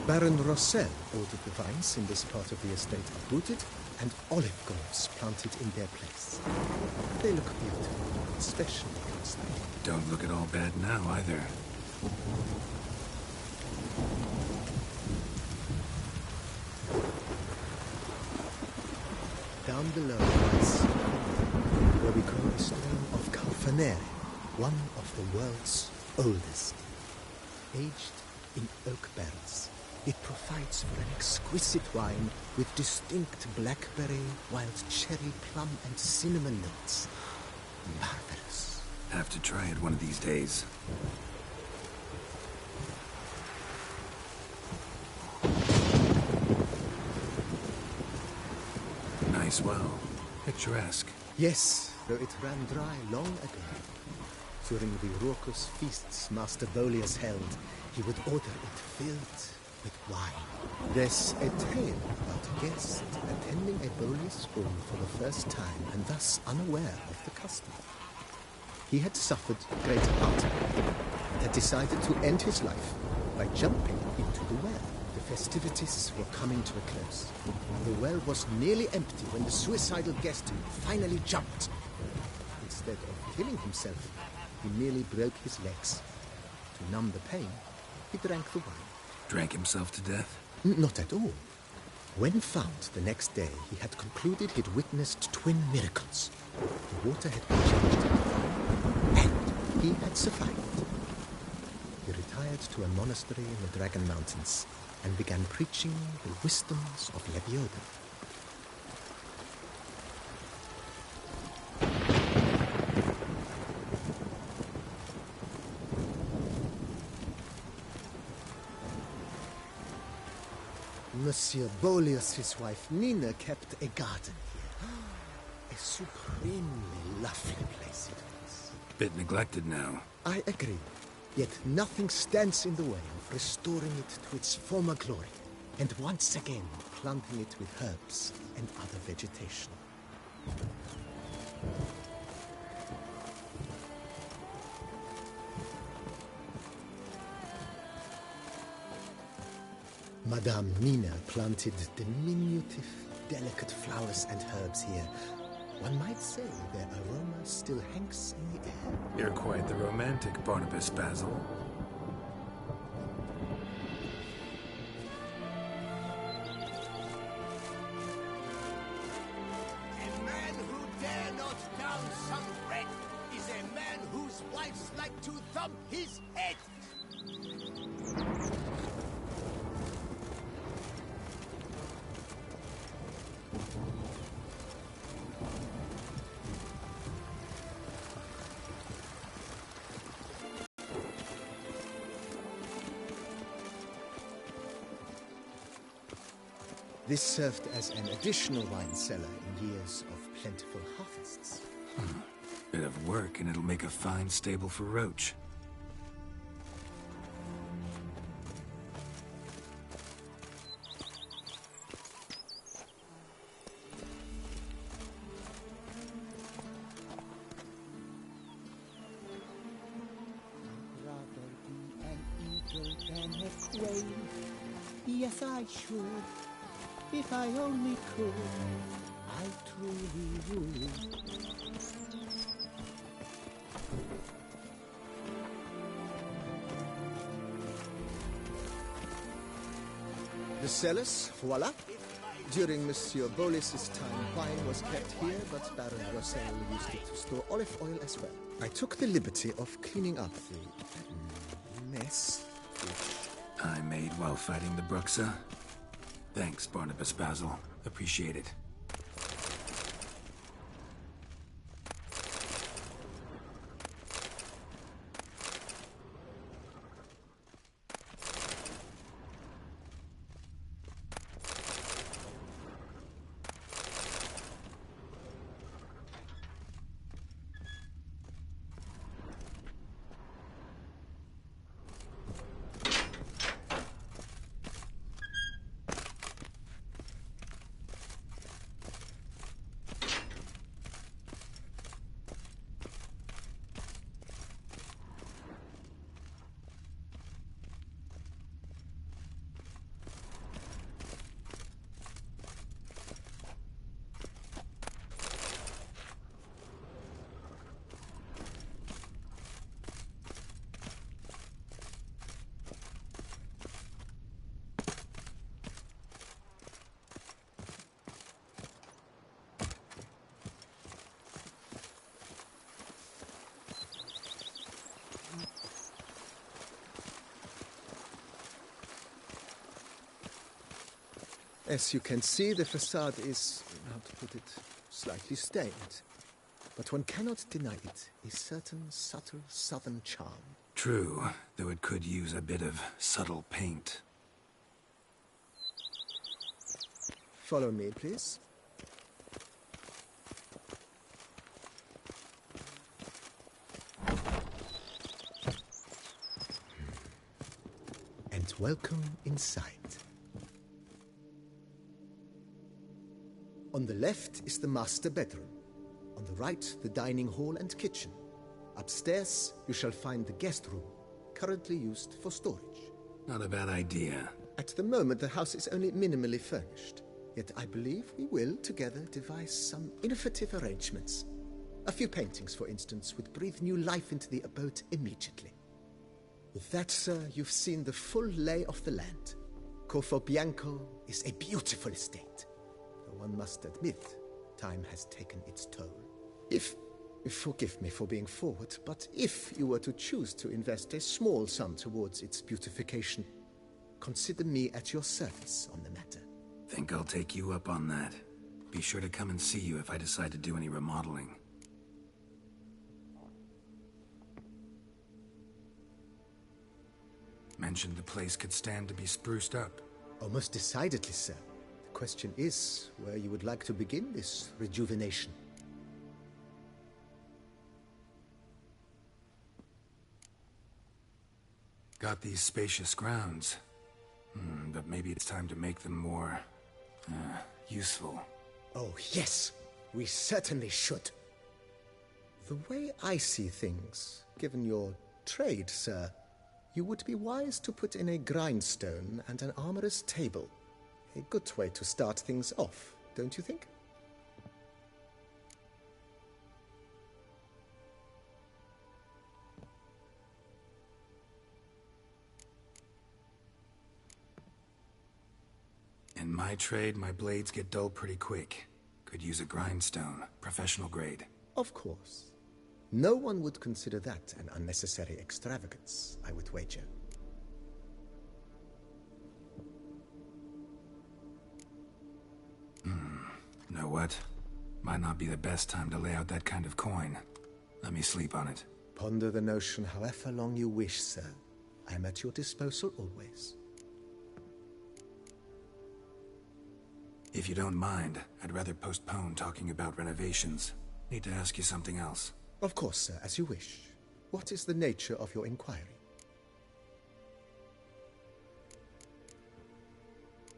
Baron Rossel ordered the vines in this part of the estate uprooted and olive groves planted in their place. They look beautiful, especially outside. Don't look at all bad now, either. Down below lies where we call a stone of Calfanere, one of the world's oldest. Aged in oak barrels, it provides for an exquisite wine with distinct blackberry, wild cherry, plum, and cinnamon notes. Marvelous. Have to try it one of these days. Nice well. Picturesque. Yes, though it ran dry long ago. During the raucous feasts Master Bolius held, he would order it filled with wine. There's a tale about a guest attending a Bolius spoon for the first time and thus unaware of the custom. He had suffered great heartache and had decided to end his life by jumping into the well. The festivities were coming to a close. The well was nearly empty when the suicidal guest finally jumped. Instead of killing himself, he merely broke his legs. To numb the pain, he drank the wine. Drank himself to death? Not at all. When found the next day, he had concluded he'd witnessed twin miracles. The water had been changed into wine, and he had survived. He retired to a monastery in the Dragon Mountains and began preaching the wisdoms of Lebioda. Monsieur Bolius, his wife Nina, kept a garden here. A supremely lovely place it was. Bit neglected now. I agree. Yet nothing stands in the way of restoring it to its former glory, and once again planting it with herbs and other vegetation. Madame Nina planted diminutive, delicate flowers and herbs here. One might say their aroma still hangs in the air. You're quite the romantic, Barnabas Basil. A man who dare not down some bread is a man whose wives like to thump his head. This served as an additional wine cellar in years of plentiful harvests. Bit of work and it'll make a fine stable for Roach. Rather be an eagle than a crane. Yes, I should. If I only could, I truly would. The cellars, voila. During Monsieur Bolis's time, wine was kept here, but Baron Rossel used it to store olive oil as well. I took the liberty of cleaning up the mess which I made while fighting the Bruxa. Thanks, Barnabas Basil. Appreciate it. As you can see, the facade is, how to put it, slightly stained. But one cannot deny it, a certain subtle southern charm. True, though it could use a bit of subtle paint. Follow me, please. And welcome inside. On the left is the master bedroom. On the right, the dining hall and kitchen. Upstairs, you shall find the guest room, currently used for storage. Not a bad idea. At the moment, the house is only minimally furnished. Yet I believe we will, together, devise some innovative arrangements. A few paintings, for instance, would breathe new life into the abode immediately. With that, sir, you've seen the full lay of the land. Corvo Bianco is a beautiful estate. Though one must admit, time has taken its toll. Forgive me for being forward, but if you were to choose to invest a small sum towards its beautification, consider me at your service on the matter. Think I'll take you up on that. Be sure to come and see you if I decide to do any remodeling. Mentioned the place could stand to be spruced up. Oh, most decidedly, sir. The question is where you would like to begin this rejuvenation. Got these spacious grounds. But maybe it's time to make them more... useful. Oh, yes. We certainly should. The way I see things, given your trade, sir, you would be wise to put in a grindstone and an armorer's table. A good way to start things off, don't you think? In my trade, my blades get dull pretty quick. Could use a grindstone, professional grade. Of course. No one would consider that an unnecessary extravagance, I would wager. Know what? Might not be the best time to lay out that kind of coin. Let me sleep on it. Ponder the notion however long you wish, sir. I'm at your disposal always. If you don't mind, I'd rather postpone talking about renovations. Need to ask you something else. Of course, sir, as you wish. What is the nature of your inquiry?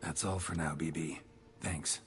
That's all for now, BB. Thanks.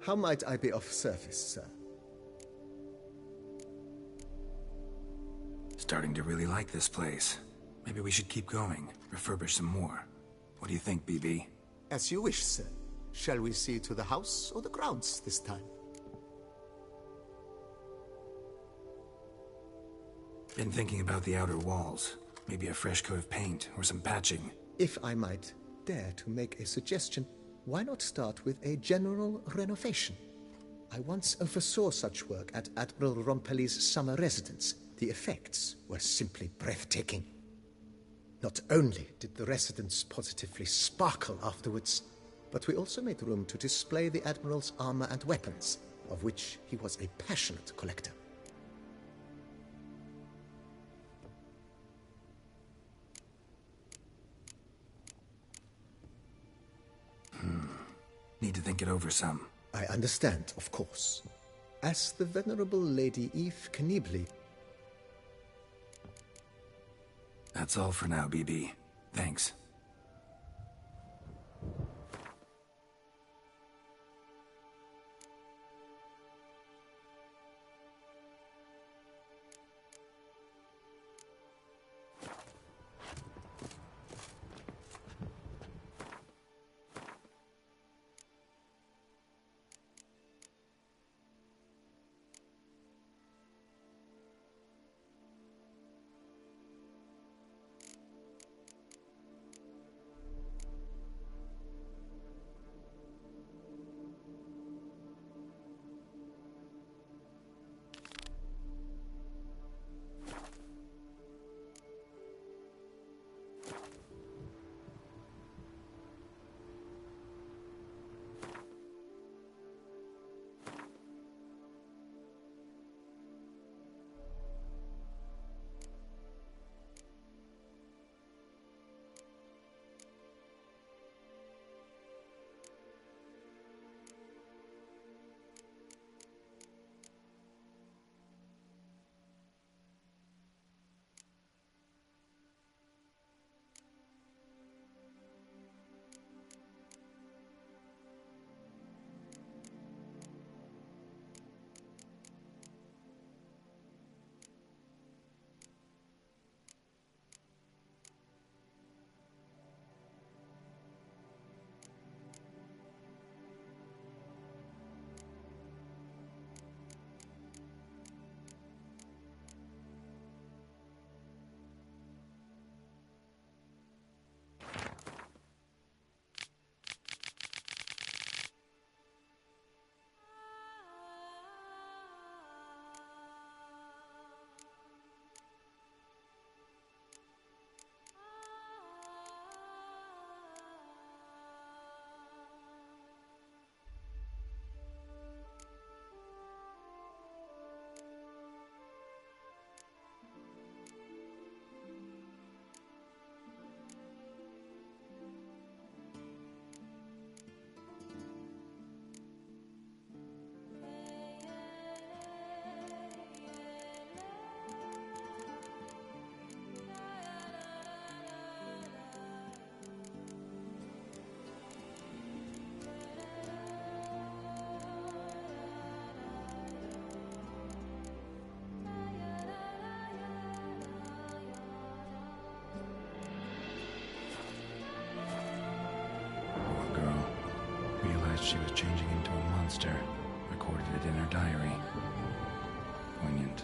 How might I be of service, sir? Starting to really like this place. Maybe we should keep going, refurbish some more. What do you think, BB? As you wish, sir. Shall we see to the house or the grounds this time? Been thinking about the outer walls. Maybe a fresh coat of paint or some patching. If I might dare to make a suggestion, why not start with a general renovation? I once oversaw such work at Admiral Rompelli's summer residence. The effects were simply breathtaking. Not only did the residence positively sparkle afterwards, but we also made room to display the Admiral's armor and weapons, of which he was a passionate collector. Need to think it over some. I understand, of course. As the Venerable Lady Eve Knibley. That's all for now, BB. Thanks. She was changing into a monster. Recorded it in her diary. Poignant.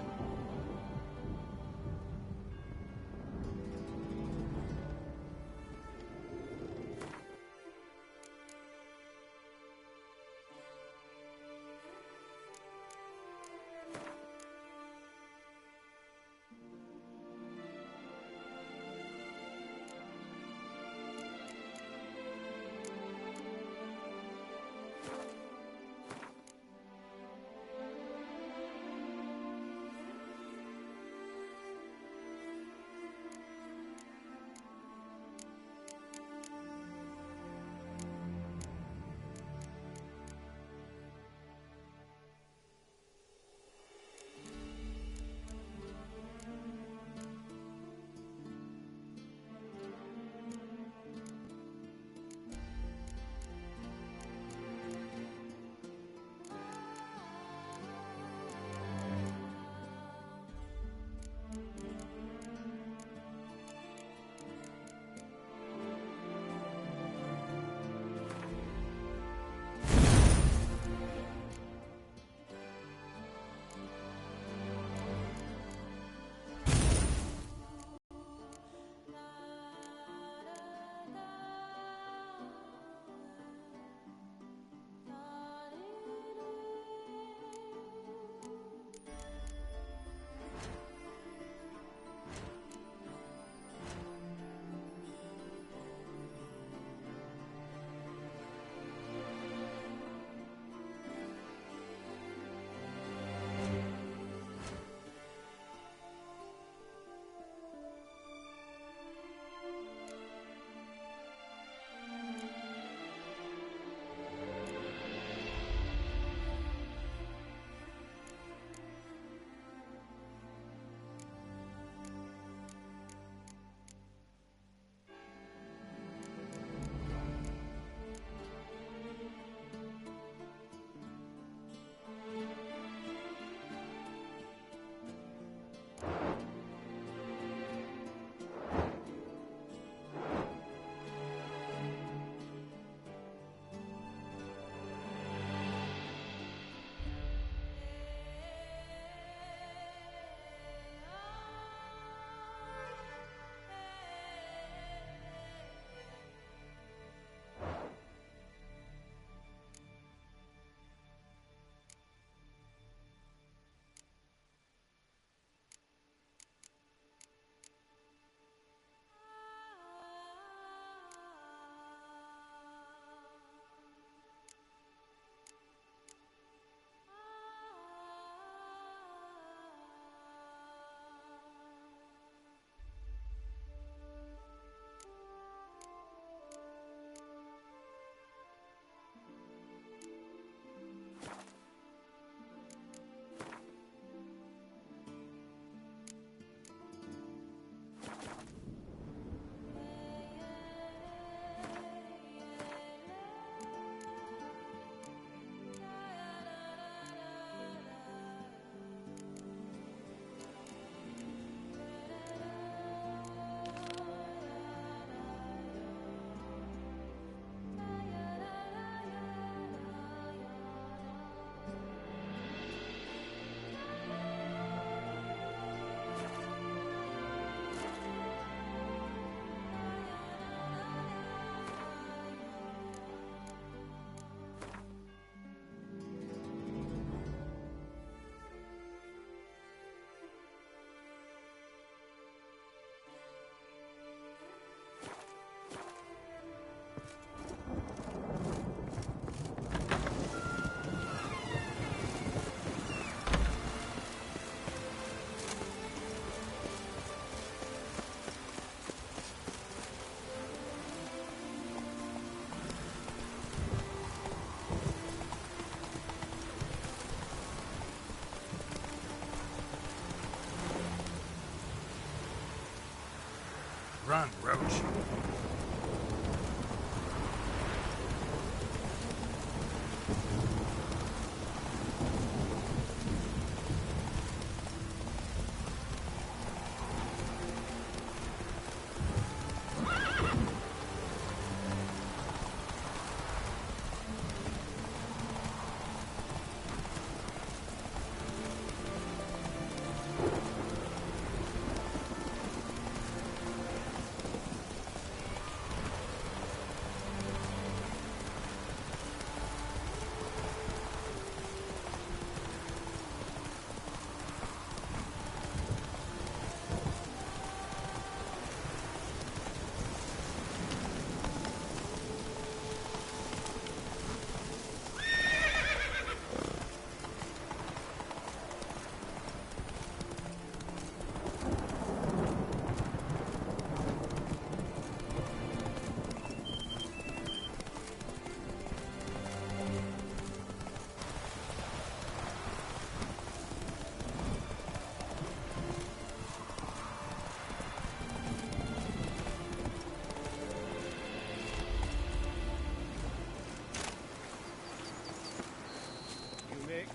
Run, Roach.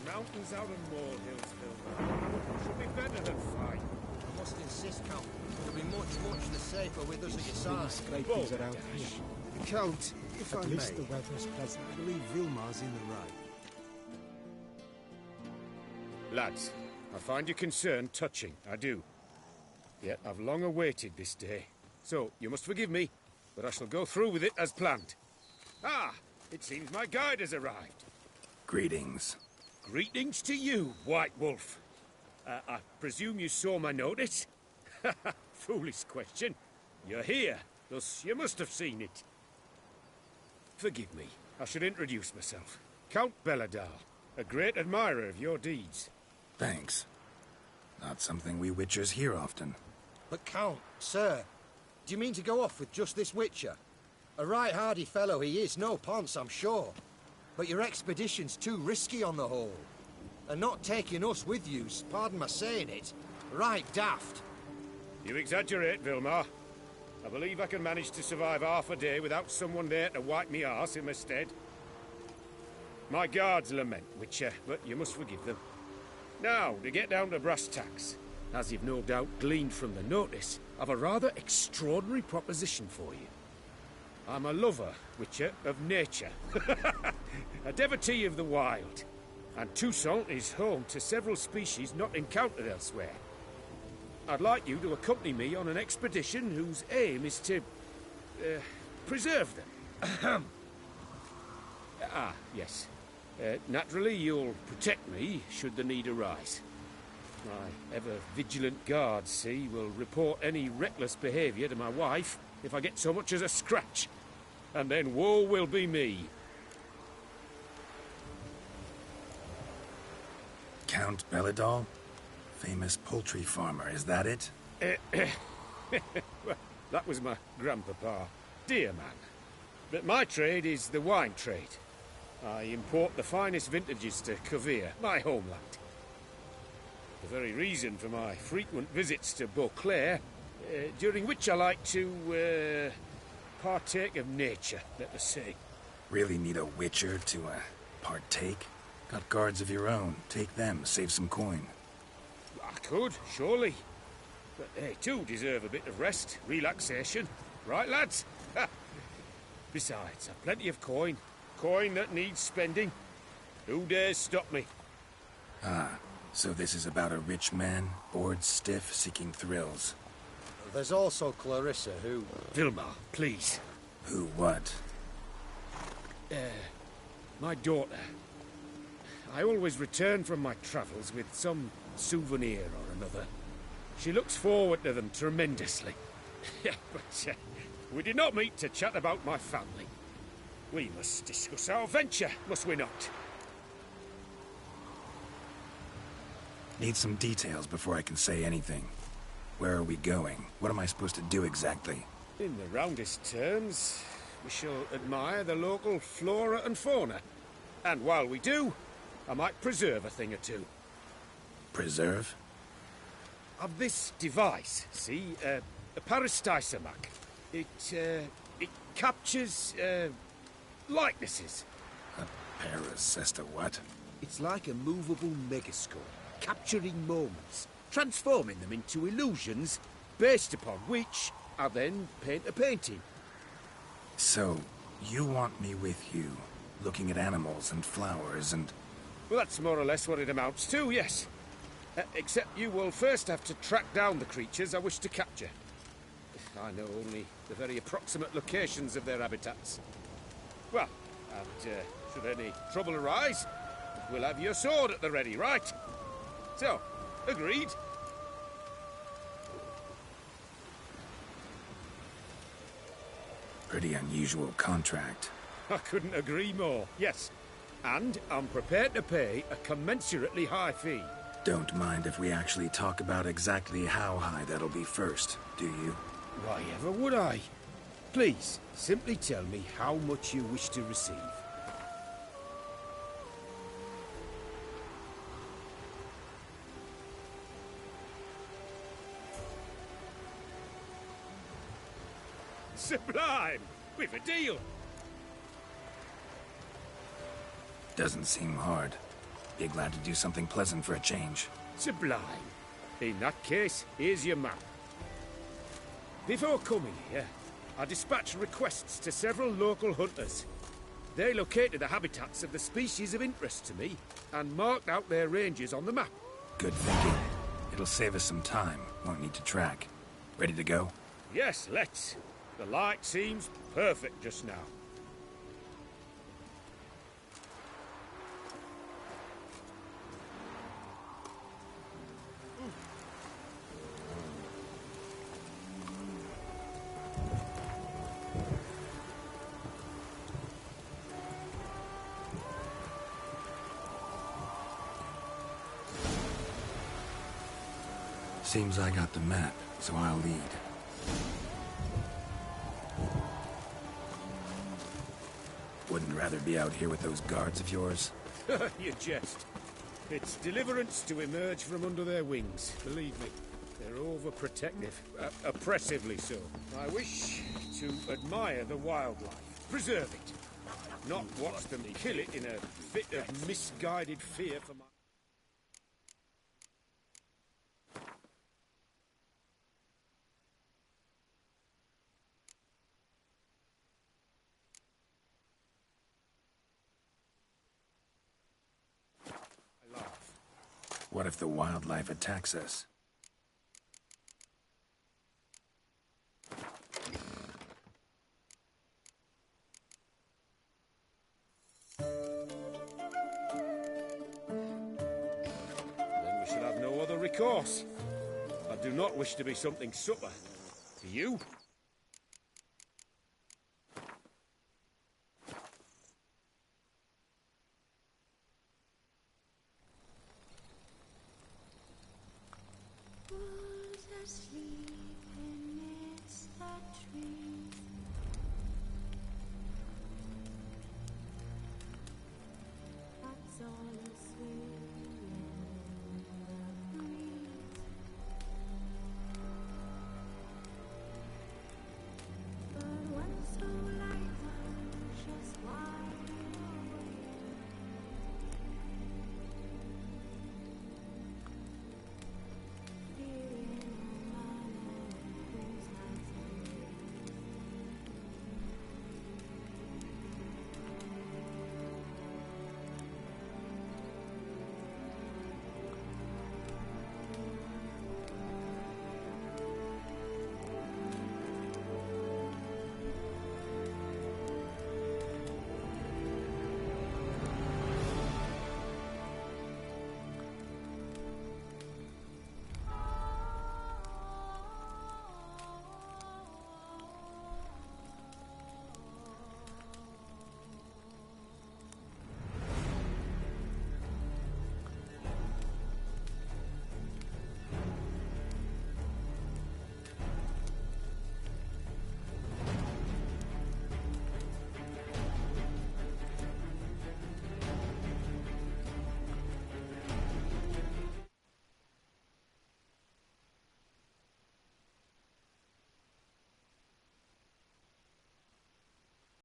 Mountains out of molehills, Phil. Should be better than fight. I must insist, Count. You'll be much the safer with us at your side. Scrapings around here. Count, if I may. At least the weather's pleasant. I believe Vilmar's in the right. Lads, I find your concern touching, I do. Yet I've long awaited this day. So, you must forgive me, but I shall go through with it as planned. Ah! It seems my guide has arrived. Greetings. Greetings to you, White Wolf. I presume you saw my notice? Foolish question. You're here, thus you must have seen it. Forgive me, I should introduce myself. Count Belladal, a great admirer of your deeds. Thanks. Not something we Witchers hear often. But Count, sir, do you mean to go off with just this Witcher? A right hardy fellow he is, no ponce, I'm sure. But your expedition's too risky on the whole. And not taking us with you's, pardon my saying it, right daft. You exaggerate, Vilmar. I believe I can manage to survive half a day without someone there to wipe me arse in my stead. My guards lament, Witcher, but you must forgive them. Now, to get down to brass tacks, as you've no doubt gleaned from the notice, I've a rather extraordinary proposition for you. I'm a lover, Witcher, of nature. A devotee of the wild. And Toussaint is home to several species not encountered elsewhere. I'd like you to accompany me on an expedition whose aim is to... preserve them. Yes. Naturally, you'll protect me should the need arise. My ever-vigilant guards, see, will report any reckless behaviour to my wife if I get so much as a scratch. And then woe will be me. Count Belladal? Famous poultry farmer, is that it? Well, that was my grandpapa. Dear man. But my trade is the wine trade. I import the finest vintages to Kovir, my homeland. The very reason for my frequent visits to Beauclair, during which I like to, partake of nature, let us say. Really need a Witcher to, partake? Got guards of your own. Take them, save some coin. I could, surely. But they too deserve a bit of rest, relaxation. Right, lads? Besides, I've plenty of coin. Coin that needs spending. Who dares stop me? Ah, so this is about a rich man, bored stiff, seeking thrills. There's also Clarissa, who... Vilmar, please. Who what? My daughter. I always return from my travels with some souvenir or another. She looks forward to them tremendously. But we did not meet to chat about my family. We must discuss our venture, must we not? Need some details before I can say anything. Where are we going? What am I supposed to do exactly? In the roundest terms, we shall admire the local flora and fauna. And while we do, I might preserve a thing or two. Preserve? Of this device, see, a Parastysamak. It captures, likenesses. A paracesta what? It's like a movable megascope, capturing moments, transforming them into illusions, based upon which I then paint a painting. So, you want me with you, looking at animals and flowers and... Well, that's more or less what it amounts to, yes. Except you will first have to track down the creatures I wish to capture. I know only the very approximate locations of their habitats. Well, and should any trouble arise, we'll have your sword at the ready, right? So, agreed? Pretty unusual contract. I couldn't agree more, yes. And I'm prepared to pay a commensurately high fee. Don't mind if we actually talk about exactly how high that'll be first, do you? Why ever would I? Please, simply tell me how much you wish to receive. Sublime! We've a deal! Doesn't seem hard. Be glad to do something pleasant for a change. Sublime. In that case, here's your map. Before coming here, I dispatched requests to several local hunters. They located the habitats of the species of interest to me and marked out their ranges on the map. Good thinking. It'll save us some time. Won't need to track. Ready to go? Yes, let's. The light seems perfect just now. Seems I got the map, so I'll lead. Wouldn't rather be out here with those guards of yours? You jest. It's deliverance to emerge from under their wings, believe me. They're overprotective, oppressively so. I wish to admire the wildlife, preserve it, not watch them kill it in a fit of misguided fear for my... What if the wildlife attacks us? Then we should have no other recourse. I do not wish to be something supper. Do you?